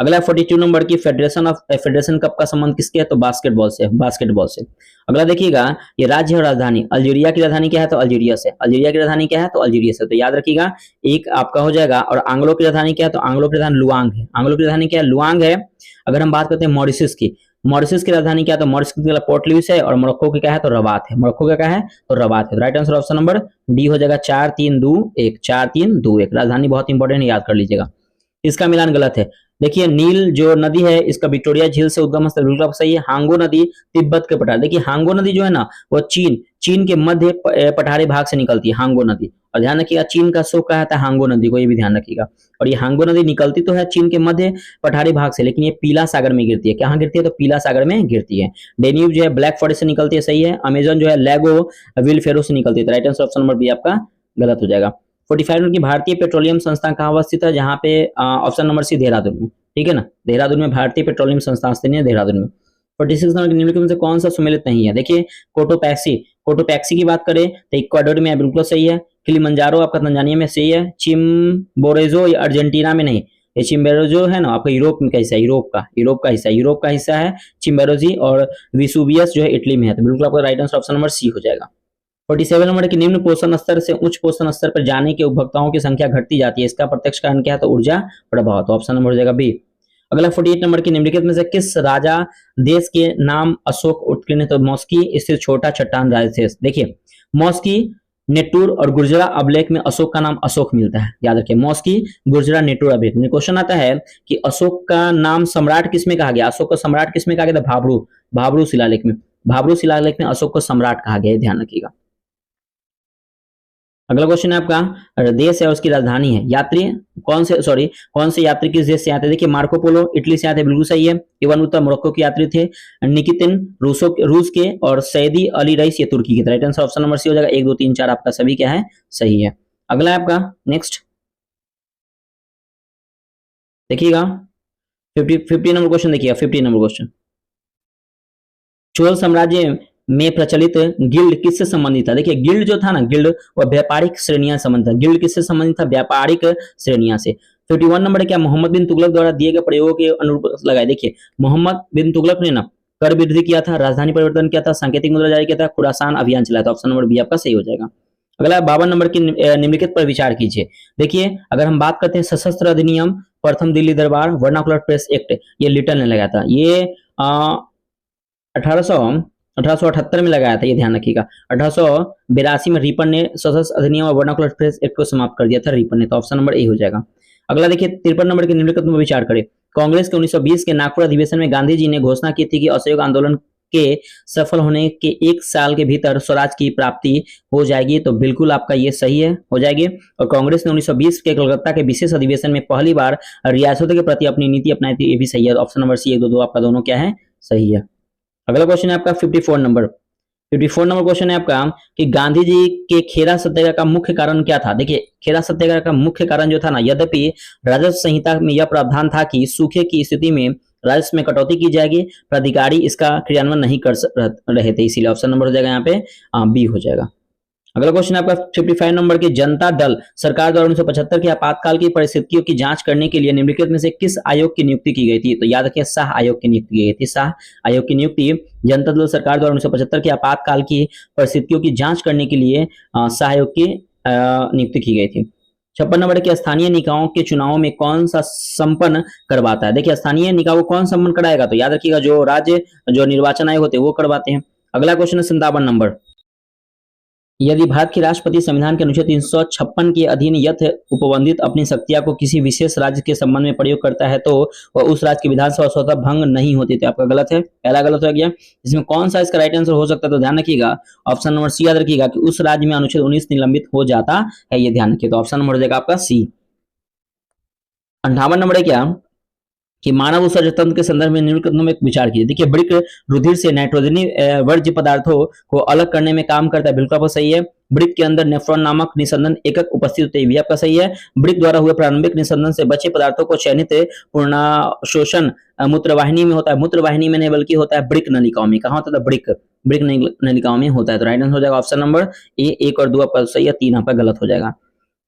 अगला 42 नंबर की फेडरेशन कप का संबंध किसके है? तो बास्केटबॉल से। अगला देखिएगा, ये राज्य और राजधानी, अल्जीरिया की राजधानी क्या है? तो अल्जीरिया से। अल्जीरिया की राजधानी क्या है? तो अल्जीरिया से। तो याद रखिएगा एक आपका हो जाएगा। और आंग्लो की राजधानी क्या है? तो आंग्लो की राजधानी लुआंग है। आंग्लो की राजधानी क्या है? लुआंग है। अगर हम बात करते हैं मॉरिशस की, मॉरिशस की राजधानी क्या है? तो मॉरिशस की पोर्ट लुइस है। और मोरक्को की क्या है? तो रबात है। मोरक्को का क्या है? तो रबात है। Right answer option number D हो जाएगा 4, 3, 2, 1। 4, 3, 2, 1। राजधानी बहुत इंपॉर्टेंट है, याद कर लीजिएगा। इसका मिलान गलत है। देखिए नील जो नदी है इसका विक्टोरिया झील से उद्गम स्थल। बिल्कुल सही है। हांगो नदी तिब्बत के पठार। देखिए हांगो नदी जो है ना वो चीन के मध्य पठारी भाग से निकलती है हांगो नदी। और ध्यान रखिएगा चीन का शो कहा था हांगो नदी को, ये भी ध्यान रखिएगा। और ये हांगो नदी निकलती तो है चीन के मध्य पठारी भाग से, लेकिन ये पीला सागर में गिरती है। कहाँ गिरती है? तो पीला सागर में गिरती है। डेन्यूब जो है ब्लैक फॉरेस्ट से निकलती है, सही है। अमेजन जो है लैगो विलफेरो से निकलती है। Right answer option number B आपका गलत हो जाएगा। 45 नंबर की भारतीय पेट्रोलियम संस्थान कहाँ अवस्थित है? जहाँ पे ऑप्शन नंबर सी देहरादून में, ठीक है ना। देहरादून में भारतीय पेट्रोलियम संस्थान स्थित है, देहरादून में। 46 नंबर की निम्नलिखित में से कौन सा सुमेलित नहीं है? देखिए कोटोपैक्सी की बात करें तो इक्वाडोर में है, बिल्कुल सही है। किलिमंजारो आपका तंजानिया में सही है। चिम्बोरेजो अर्जेंटीना में नहीं, ये चिम्बोरेजो है ना आपका यूरोप में का हिस्सा है, यूरोप का हिस्सा है चिम्बोरेजी। और विसुवियस जो है इटली में है। तो बिल्कुल आपका right answer option number C हो जाएगा। 47 नंबर की निम्न पोषण स्तर से उच्च पोषण स्तर पर जाने के उपभोक्ताओं की संख्या घटती जाती है, इसका प्रत्यक्ष कारण क्या है? तो ऊर्जा प्रभाव। तो ऑप्शन नंबर हो जाएगा बी। अगला 48 नंबर की निम्नलिखित में से किस राजा देश के नाम अशोक उत्कीर्ण है? तो मॉस्की स्थित छोटा चट्टान राजदेश। देखिए मॉस्की, नेटूर और गुर्जरा अभिलेख में अशोक का नाम अशोक मिलता है, याद रखिए। मॉस्की, गुर्जरा, नेटूर अभिलेख में क्वेश्चन आता है कि अशोक का नाम सम्राट किसमें कहा गया? अशोक को सम्राट किसमें कहा गया? भाब्रू शिलालेख में। भाब्रू शिलालेख में अशोक को सम्राट कहा गया, ध्यान रखिएगा। अगला क्वेश्चन है आपका देश है उसकी राजधानी है। यात्री कौन से यात्री किस देश से आते हैं? देखिए मार्को पोलो इटली से आते हैं, बिल्कुल सही है। इब्न बतूता मोरक्को के यात्री थे। निकितिन रूस के। और सैदी अली रईस ये तुर्की के। Right answer option number C हो जाएगा। 1, 2, 3, 4 आपका सभी क्या है? सही है। अगला है आपका नेक्स्ट देखिएगा 50 नंबर क्वेश्चन। देखिएगा 50 नंबर क्वेश्चन, चोल साम्राज्य में प्रचलित गिल्ड किससे संबंधित था? देखिए गिल्ड जो था ना, गिल्ड वह व्यापारिक श्रेणियां संबंधित था। गिल्ड किससे संबंधित था? व्यापारिक श्रेणियां से। 51 नंबर क्या मोहम्मद बिन तुगलक द्वारा दिए गए प्रयोगों के अनुरूप लगाए? देखिए मोहम्मद बिन तुगलक ने ना कर वृद्धि किया था, राजधानी परिवर्तन किया था, सांकेतिक मुद्रा जारी किया था, खुरासान अभियान चलाया था। ऑप्शन नंबर बी आपका सही हो जाएगा। अगला 52 नंबर की निम्नलिखित पर विचार कीजिए। देखिए अगर हम बात करते हैं सशस्त्र अधिनियम, प्रथम दिल्ली दरबार, वर्नाकुलर प्रेस एक्ट, ये लिटल ने लगाया था। ये 1878 में लगाया था, ये ध्यान रखिएगा। 1882 में रिपन ने सशस्त्र अधिनियम और वर्नाकुलर प्रेस एक्ट को समाप्त कर दिया था, रिपन ने। तो ऑप्शन नंबर ए हो जाएगा। अगला देखिए 53 नंबर के निम्नलिखित में विचार करें। कांग्रेस के 1920 के नागपुर अधिवेशन में गांधी जी ने घोषणा की थी कि असहयोग आंदोलन के सफल होने के 1 साल के भीतर स्वराज की प्राप्ति हो जाएगी। तो बिल्कुल आपका ये सही है, हो जाएगी। और कांग्रेस ने 1920 के कलकत्ता के विशेष अधिवेशन में पहली बार रियासतों के प्रति अपनी नीति अपनाई थी, ये भी सही है। ऑप्शन नंबर सी 1, 2, 2 आपका दोनों क्या है? सही है। अगला क्वेश्चन है आपका 54 नंबर क्वेश्चन है आपका कि गांधी जी के खेरा सत्याग्रह का मुख्य कारण क्या था? देखिए खेरा सत्याग्रह का मुख्य कारण जो था ना, यद्यपि राजस्व संहिता में यह प्रावधान था कि सूखे की स्थिति में राजस्व में कटौती की जाएगी, पर अधिकारी इसका क्रियान्वयन नहीं कर रहे थे, इसीलिए ऑप्शन नंबर हो जाएगा यहाँ पे बी हो जाएगा। अगला क्वेश्चन आपका 55 नंबर की जनता दल सरकार द्वारा 1975 के आपातकाल की परिस्थितियों की जांच करने के लिए निम्नलिखित में से किस आयोग की नियुक्ति की गई थी? तो याद रखिए शाह आयोग की नियुक्ति की गई थी। शाह आयोग की नियुक्ति जनता दल सरकार द्वारा 1975 के आपातकाल की परिस्थितियों की जांच करने के लिए शाह आयोग की नियुक्ति की गई थी। 56 नंबर के स्थानीय निकायों के चुनाव में कौन सा संपन्न करवाता है। देखिए स्थानीय निकाय को कौन संपन्न कराएगा, तो याद रखिएगा जो राज्य जो निर्वाचन आयोग होते हैं वो करवाते हैं। अगला क्वेश्चन है 57 नंबर, यदि भारत के राष्ट्रपति संविधान के अनुच्छेद 356 के अधीन यथ उपबंधित अपनी शक्तियां को किसी विशेष राज्य के संबंध में प्रयोग करता है तो वह उस राज्य की विधानसभा स्वतः भंग नहीं होती। तो आपका गलत है, पहला गलत हो गया। इसमें कौन सा इसका राइट आंसर हो सकता है, तो ध्यान रखिएगा ऑप्शन नंबर सी याद रखिएगा कि उस राज्य में अनुच्छेद 19 निलंबित हो जाता है, ये ध्यान रखिए। तो ऑप्शन नंबर हो जाएगा आपका सी। 58 नंबर है क्या कि मानव उत्सर्जन तंत्र के संदर्भ में निम्नलिखित में विचार कीजिए। देखिए वृक्क रुधिर से नाइट्रोजनी वर्ज्य पदार्थों को अलग करने में काम करता है, बिल्कुल आपका सही है। वृक्क के अंदर नेफ्रॉन नामक निस्संदन एकक उपस्थित होते हैं, भी आपका सही है। वृक्क द्वारा हुए प्रारंभिक निस्संदन से बचे पदार्थों को चयनित पूर्णाशोषण मूत्रवाहिनी में होता है, मूत्रवाहिनी में नहीं बल्कि होता है वृक्क नलिकाओं में। कहाँ होता है, वृक्क नलिकाओं में होता है। तो राइट आंसर हो जाएगा ऑप्शन नंबर ए, 1 और 2 आपका सही है, 3 आपका गलत हो जाएगा।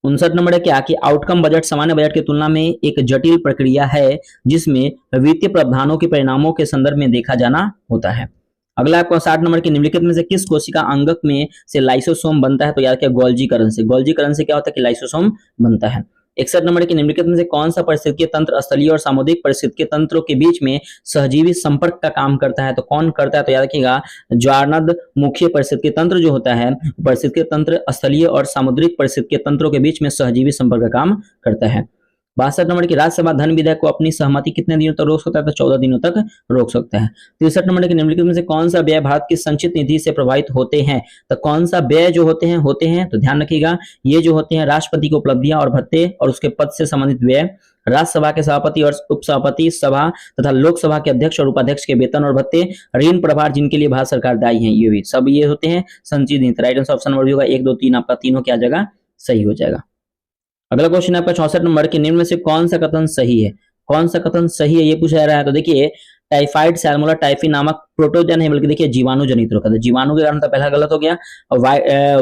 59 नंबर है क्या कि आउटकम बजट सामान्य बजट की तुलना में एक जटिल प्रक्रिया है जिसमें वित्तीय प्रावधानों के परिणामों के संदर्भ में देखा जाना होता है। अगला आपको 60 नंबर की निम्नलिखित में से किस कोशिका अंगक में से लाइसोसोम बनता है, तो याद क्या गोल्जीकरण से। गोल्जीकरण से क्या होता है कि लाइसोसोम बनता है। 61 नंबर की निम्नलिखित में से कौन सा पारिस्थितिकीय तंत्र स्थलीय और सामुद्रिक पारिस्थितिकीय तंत्रों के बीच में सहजीवी संपर्क का काम करता है, तो कौन करता है, तो याद रखिएगा ज्वारनद मुख्य पारिस्थितिकीय तंत्र जो होता है पारिस्थितिकीय तंत्र स्थलीय और सामुद्रिक पारिस्थितिकीय तंत्रों के बीच में सहजीवी संपर्क का काम करता है। 62 नंबर की राज्यसभा धन विधेयक को अपनी सहमति कितने दिनों तक रोक सकता है, तो 14 दिनों तक रोक सकता है। 63 नंबर के निम्नलिखित में से कौन सा व्यय भारत की संचित निधि से प्रभावित होते हैं, तो कौन सा व्यय जो होते हैं तो ध्यान रखिएगा ये जो होते हैं राष्ट्रपति की उपलब्धियां और भत्ते और उसके पद से संबंधित व्यय, राज्यसभा के सभापति और उपसभापति सभा तथा लोकसभा के अध्यक्ष और उपाध्यक्ष के वेतन और भत्ते, ऋण प्रभार जिनके लिए भारत सरकार दायी है, ये भी सब ये होते हैं संचित निधि। राइट आंसर ऑप्शन नंबर भी होगा 1, 2, 3 आपका तीनों क्या जगह सही हो जाएगा। अगला क्वेश्चन है आपका 64 नंबर के निम्न में से कौन सा कथन सही है, कौन सा कथन सही है ये पूछा जा रहा है। तो देखिए टाइफाइड सैल्मोनेला टाइफी नामक प्रोटोजन है बल्कि देखिए जीवाणु जनित रोग है, जीवाणु के कारण तो पहला गलत हो गया।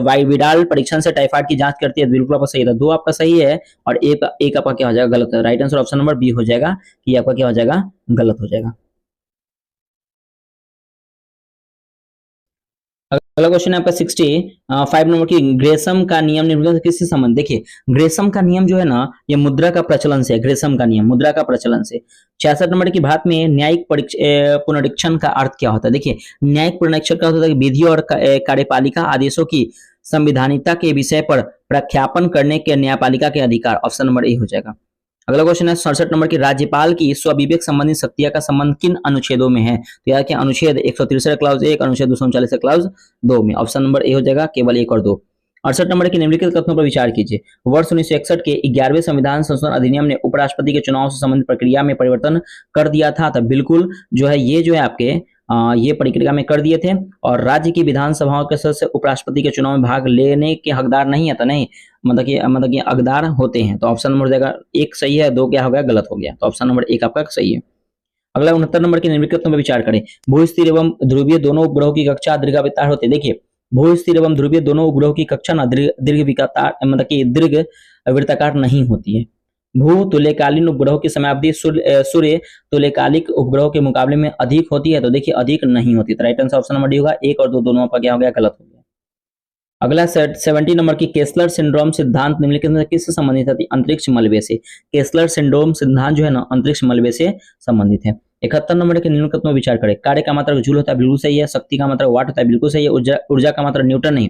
वाइविडाल परीक्षण से टाइफाइड की जांच करती है, बिल्कुल आपका सही था, 2 आपका सही है और एक आपका क्या हो जाएगा गलत है। Right answer option number B हो जाएगा कि आपका क्या हो जाएगा गलत हो जाएगा। अगला क्वेश्चन है आपका 65 नंबर की ग्रेसम का नियम निम्नलिखित किससे संबंध। देखिए ग्रेसम का नियम जो है ना ये मुद्रा का प्रचलन से है, ग्रेसम का नियम मुद्रा का प्रचलन से। 66 नंबर की भारत में न्यायिक पुनरीक्षण का अर्थ क्या होता है। देखिए न्यायिक पुनरीक्षण का होता है कि विधि और कार्यपालिका आदेशों की संविधानिकता के विषय पर प्रख्यापन करने के न्यायपालिका के अधिकार, ऑप्शन नंबर ए हो जाएगा। अगला क्वेश्चन है 67 नंबर की राज्यपाल की स्वविवेक संबंधी शक्तियां का संबंध किन अनुच्छेदों में है, तो याद क्या अनुच्छेद 163 क्लाउज 1, अनुच्छेद 239 क्लाउज 2 में, ऑप्शन नंबर ए हो जाएगा केवल 1 और 2। 68 नंबर के निम्नलिखित कथनों पर विचार कीजिए। वर्ष 1961 के 11वें संविधान संशोधन अधिनियम ने उपराष्ट्रपति के चुनाव से संबंधित प्रक्रिया में परिवर्तन कर दिया था, तो बिल्कुल जो है ये जो है आपके ये प्रक्रिया में कर दिए थे और राज्य की विधानसभाओं के सदस्य उपराष्ट्रपति के चुनाव में भाग लेने के हकदार नहीं है, तो नहीं मतलब कि हकदार होते हैं। तो ऑप्शन नंबर हो जाएगा 1 सही है, 2 क्या हो गया गलत हो गया, तो ऑप्शन नंबर 1 आपका सही है। अगला 69 नंबर के निम्नलिखित में विचार करें। भू-स्थिर एवं ध्रुवीय दोनों उपग्रहों की कक्षा दीर्घवृत्ताकार होती है। देखिए भू-स्थिर एवं ध्रुवीय दोनों उपग्रहों की कक्षा ना दीर्घ वृत्ताकार नहीं होती है। भू तुल्यकालीन उपग्रहों की समयावधि सूर्य तुल्यकालिक उपग्रहों के मुकाबले में अधिक होती है, तो देखिए अधिक नहीं होती। तो right answer option number D होगा, 1 और 2 दोनों आपका क्या हो गया गलत हो गया। अगला 70 नंबर की केसलर सिंड्रोम सिद्धांत निम्नलिखित में किससे संबंधित है, अंतरिक्ष मलबे से। केसलर सिंड्रोम सिद्धांत जो है ना अंतरिक्ष मलबे से संबंधित है। 71 नंबर के निम्नलिखित में विचार करें। कार्य का मात्रक जूल होता है, बिल्कुल सही है। शक्ति का मात्रक वाट होता है, बिल्कुल सही है। ऊर्जा का मात्रक न्यूटन नहीं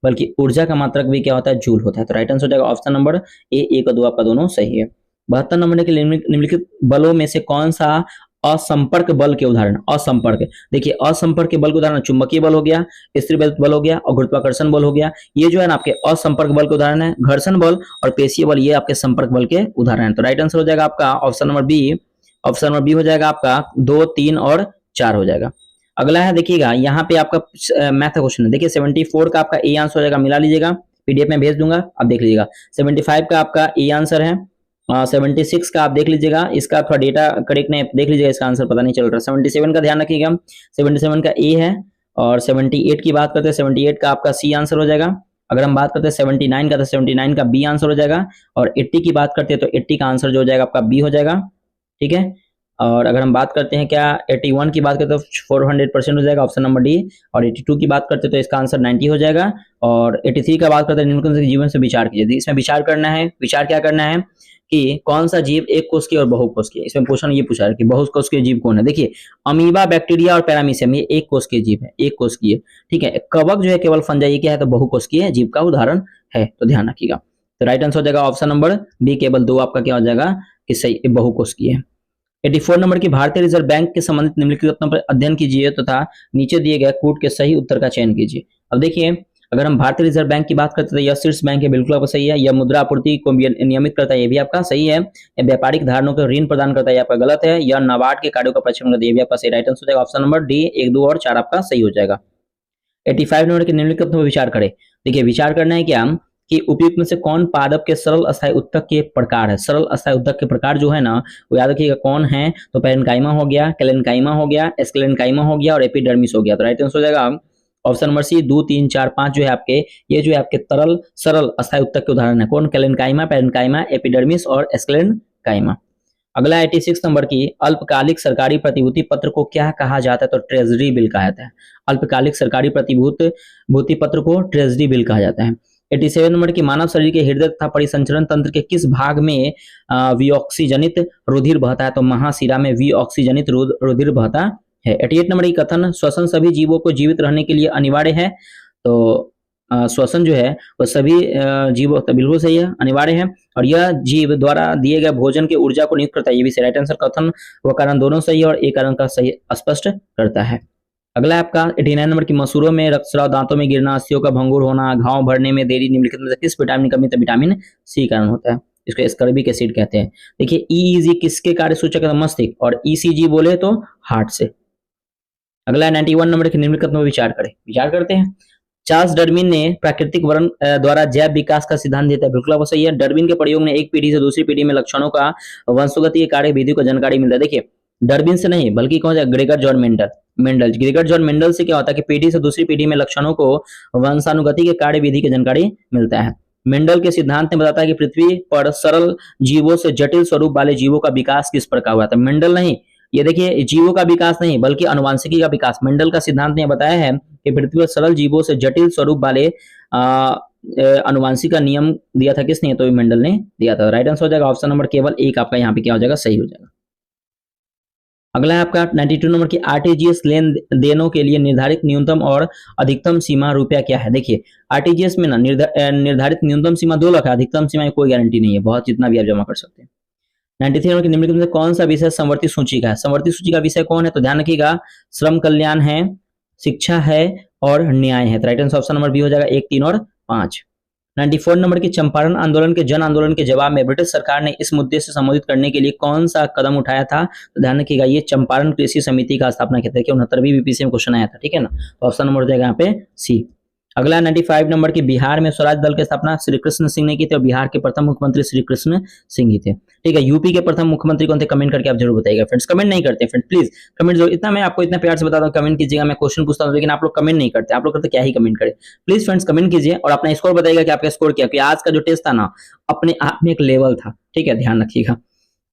बल्कि ऊर्जा का मात्रक भी क्या होता है जूल होता है। तो राइट आंसर हो जाएगा ऑप्शन नंबर ए, 1 और 2 आपका दोनों सही है। 72 नंबर के निम्नलिखित बलों में से कौन सा असंपर्क बल के उदाहरण, असंपर्क देखिए असंपर्क के बल के उदाहरण चुंबकीय बल हो गया, स्त्री बल हो गया और गुरुत्वाकर्षण बल हो गया। ये जो है ना आपके असंपर्क बल के उदाहरण है। घर्षण बल और पेशीय बल ये आपके संपर्क बल के उदाहरण है। तो राइट आंसर हो जाएगा आपका option number B, option number B हो जाएगा आपका 2, 3 और 4 हो जाएगा। अगला है देखिएगा यहाँ पे आपका मैथ का क्वेश्चन है। देखिए 74 का आपका ए आंसर हो जाएगा, मिला लीजिएगा, पीडीएफ में भेज दूंगा, आप देख लीजिएगा। 75 का आपका ए आंसर है, 76 का आप देख लीजिएगा, इसका थोड़ा डेटा करेक्ट नहीं देख लीजिएगा, इसका आंसर पता नहीं चल रहा। 77 का ध्यान रखिएगा, 77 का ए है। और 78 की बात करते हैं, 78 का आपका सी आंसर हो जाएगा। अगर हम बात करते हैं 79 का, तो 79 का बी आंसर हो जाएगा। और 80 की बात करते हैं तो 80 का आंसर जो हो जाएगा आपका बी हो जाएगा, ठीक है। और अगर हम बात करते हैं क्या 81 की बात करें तो 400% हो जाएगा, ऑप्शन नंबर डी। और 82 की बात करते हैं तो इसका आंसर 90 हो जाएगा। और 83 का बात करते हैं निम्नलिखित में से जीवन से विचार कीजिए। इसमें विचार करना है, विचार क्या करना है कि कौन सा जीव एक कोशिकीय और बहुकोशिकीय। इसमें क्वेश्चन ये पूछा है कि बहुकोशिकीय जीव कौन है। देखिए अमीबा, बैक्टीरिया और पैरामीशियम ये एक कोशिकीय जीव है, एक कोशिकीय, ठीक है। कवक जो है केवल फंजाई, क्या है तो बहुकोशिकीय जीव का उदाहरण है, तो ध्यान रखिएगा। तो राइट आंसर हो जाएगा ऑप्शन नंबर बी, केवल 2 आपका क्या हो जाएगा कि सही बहुकोशिकीय है। 84 नंबर की भारतीय रिजर्व बैंक के संबंधित निम्नलिखित तथ्यों पर अध्ययन कीजिए तथा नीचे दिए गए कूट के सही उत्तर का चयन कीजिए। अब देखिए अगर हम भारतीय रिजर्व बैंक की बात करते हैं तो यह शीर्ष बैंक है, बिल्कुल आपका सही है। यह मुद्रा आपूर्ति को नियमित करता है, ये भी आपका सही है। यह व्यापारिक धारकों को ऋण प्रदान करता है, ये आपका गलत है। यह नाबार्ड के कार्यों का परीक्षण करता है, ये भी आपका सही। राइट आंसर हो जाएगा ऑप्शन नंबर डी, 1, 2 और 4 आपका सही हो जाएगा। 85 नंबर के निम्नलिखित तथ्यों पर विचार करें। देखिए विचार करना है क्या कि उपयुक्त में से कौन पादप के सरल अस्थायी उत्तक के प्रकार है। सरल अस्थायी उत्तक के प्रकार जो है ना वो याद रखिएगा कौन है, तो पैरेन्काइमा हो गया, कैलेनकाइमा हो गया, एस्क्लेनकाइमा हो गया और एपिडर्मिस हो गया। तो राइट आंसर हो जाएगा ऑप्शन नंबर सी, 2, 3, 4, 5 जो है आपके, ये जो है आपके तरल सरल अस्थायी उत्तक के उदाहरण है। कौन, कैलेनकाइमा, पैरेन्काइमा, एपिडर्मिस और एस्क्लेनकाइमा। अगला 86 नंबर की अल्पकालिक सरकारी प्रतिभूति पत्र को क्या कहा जाता है, तो ट्रेजरी बिल कहा जाता है। अल्पकालिक सरकारी प्रतिभूति पत्र को ट्रेजरी बिल कहा जाता है। 87 नंबर की मानव शरीर के हृदय तथा परिसंचरण तंत्र के किस भाग में विऑक्सीजनित रुधिर बहता है, तो महाशिरा में विऑक्सीजनित रुधिर बहता है। 88 नंबर की कथन श्वसन सभी जीवों को जीवित रहने के लिए अनिवार्य है, तो श्वसन जो है वो सभी जीवों, तो बिल्कुल सही है, अनिवार्य है। और यह जीव द्वारा दिए गए भोजन की ऊर्जा को नियुक्त करता है, ये भी सही। राइट आंसर कथन व कारण दोनों सही है और एक कारण का सही स्पष्ट करता है। अगला आपका 89 नंबर की मसूरों में रक्तस्राव, दांतों में गिरना, अस्थियों का भंगुर होना, घाव भरने में देरी निम्नलिखित में से किस विटामिन की कमी, तो विटामिन सी कारण होता है, इसको एस्कॉर्बिक एसिड कहते हैं। देखिए ईईजी किसके कार्य सूचक है, मस्तिष्क, और ईसीजी बोले तो हार्ट से। अगला 91 नंबर के निम्नलिखित में विचार करें, विचार करते हैं। चार्ल्स डार्विन ने प्राकृतिक वर्ण द्वारा जैव विकास का सिद्धांत दिया था, बिल्कुल आपको सही है। डार्विन के प्रयोग ने एक पीढ़ी से दूसरी पीढ़ी में लक्षणों का वंशगतीय कार्य विधि को जानकारी मिलता है। देखिए डार्विन से नहीं बल्कि कौन सा, Gregor John Mendel. Gregor John Mendel से क्या होता है कि पीढ़ी से दूसरी पीढ़ी में लक्षणों को वंशानुगति के कार्य विधि की जानकारी मिलता है। मेंडल के सिद्धांत ने बताता है कि पृथ्वी पर सरल जीवों से जटिल स्वरूप वाले जीवों का विकास किस प्रकार हुआ था। मेंडल नहीं, ये देखिए जीवों का विकास नहीं बल्कि अनुवांशिकी का विकास। मेंडल का सिद्धांत ने बताया है कि पृथ्वी पर सरल जीवों से जटिल स्वरूप वाले अनुवांशिक का नियम दिया था, किसने, तो मेंडल ने दिया था। राइट आंसर हो जाएगा ऑप्शन नंबर केवल 1 आपका यहाँ पे क्या हो जाएगा, सही हो जाएगा। अगला है आपका 92 नंबर की आरटीजीएस लेन देनों के लिए निर्धारित न्यूनतम और अधिकतम सीमा रुपया क्या है। देखिए आरटीजीएस में ना निर्धारित न्यूनतम सीमा 2 लाख है, अधिकतम सीमा की कोई गारंटी नहीं है, बहुत जितना भी आप जमा कर सकते हैं। 93 नंबर की निम्नलिखित में से कौन सा विषय समवर्ती सूची का है। समवर्ती सूची का विषय कौन है, तो ध्यान रखिएगा श्रम कल्याण है, शिक्षा है और न्याय है। तो right answer option number B हो जाएगा 1, 3 और 5। 94 नंबर की चंपारण आंदोलन के जन आंदोलन के जवाब में ब्रिटिश सरकार ने इस मुद्दे से संबोधित करने के लिए कौन सा कदम उठाया था, तो ध्यान रखिएगा ये चंपारण कृषि समिति का स्थापना किया था। 69वीं बीपीएससी में क्वेश्चन आया था, ठीक है ना, तो ऑप्शन नंबर हो जाएगा यहाँ पे सी। अगला 95 नंबर की बिहार में स्वराज दल की स्थापना श्री कृष्ण सिंह ने की थी और बिहार के प्रथम मुख्यमंत्री श्री कृष्ण सिंह ही थे, ठीक है। यूपी के प्रथम मुख्यमंत्री कौन थे, कमेंट करके आप जरूर बताइएगा फ्रेंड्स। कमेंट नहीं करते फ्रेंड, प्लीज कमेंट जरूर, इतना मैं आपको इतना प्यार से बताता हूँ, कमेंट कीजिएगा। मैं क्वेश्चन पूछता हूँ लेकिन आप लोग कमेंट नहीं करते, आप लोग करते क्या ही कमेंट करें। प्लीज फ्रेंड्स कमेंट कीजिए और अपना स्कोर बताइएगा कि आपका स्कोर क्या, क्योंकि आज का जो टेस्ट था ना अपने आप में एक लेवल था, ठीक है, ध्यान रखिएगा।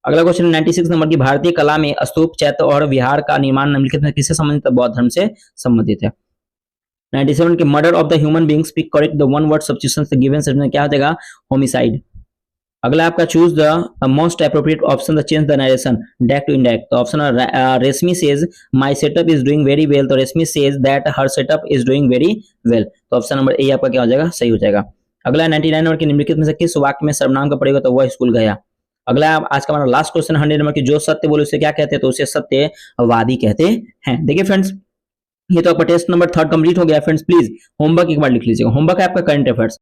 अगला क्वेश्चन 96 नंबर की भारतीय कला में स्तूप, चैत्य और विहार का निर्माण निम्नलिखित में किससे संबंधित है, बौद्ध धर्म से संबंधित है। 97 के murder of the human being speak correct the one word substitution the given sentence में क्या हो जाएगा, होमिसाइड। अगला आपका choose the most appropriate option the change the narration direct to indirect. तो option Reshmi says my setup is doing very well, तो Reshmi says that her setup is doing very well, तो option number A आपका क्या हो जाएगा, सही हो जाएगा। अगला 99 नंबर के निम्नलिखित में से किस वाक्य में सर्वनाम का प्रयोग होता है, वह स्कूल गया। अगला आज का हमारा लास्ट क्वेश्चन 100 नंबर की, जो सत्य बोले उसे क्या कहते हैं, तो उसे सत्यवादी कहते हैं। देखिए फ्रेंड्स ये तो आपका टेस्ट नंबर 3 कंप्लीट हो गया फ्रेंड्स। प्लीज होमवर्क एक बार लिख लीजिएगा, होमवर्क है आपका करंट अफेयर्स।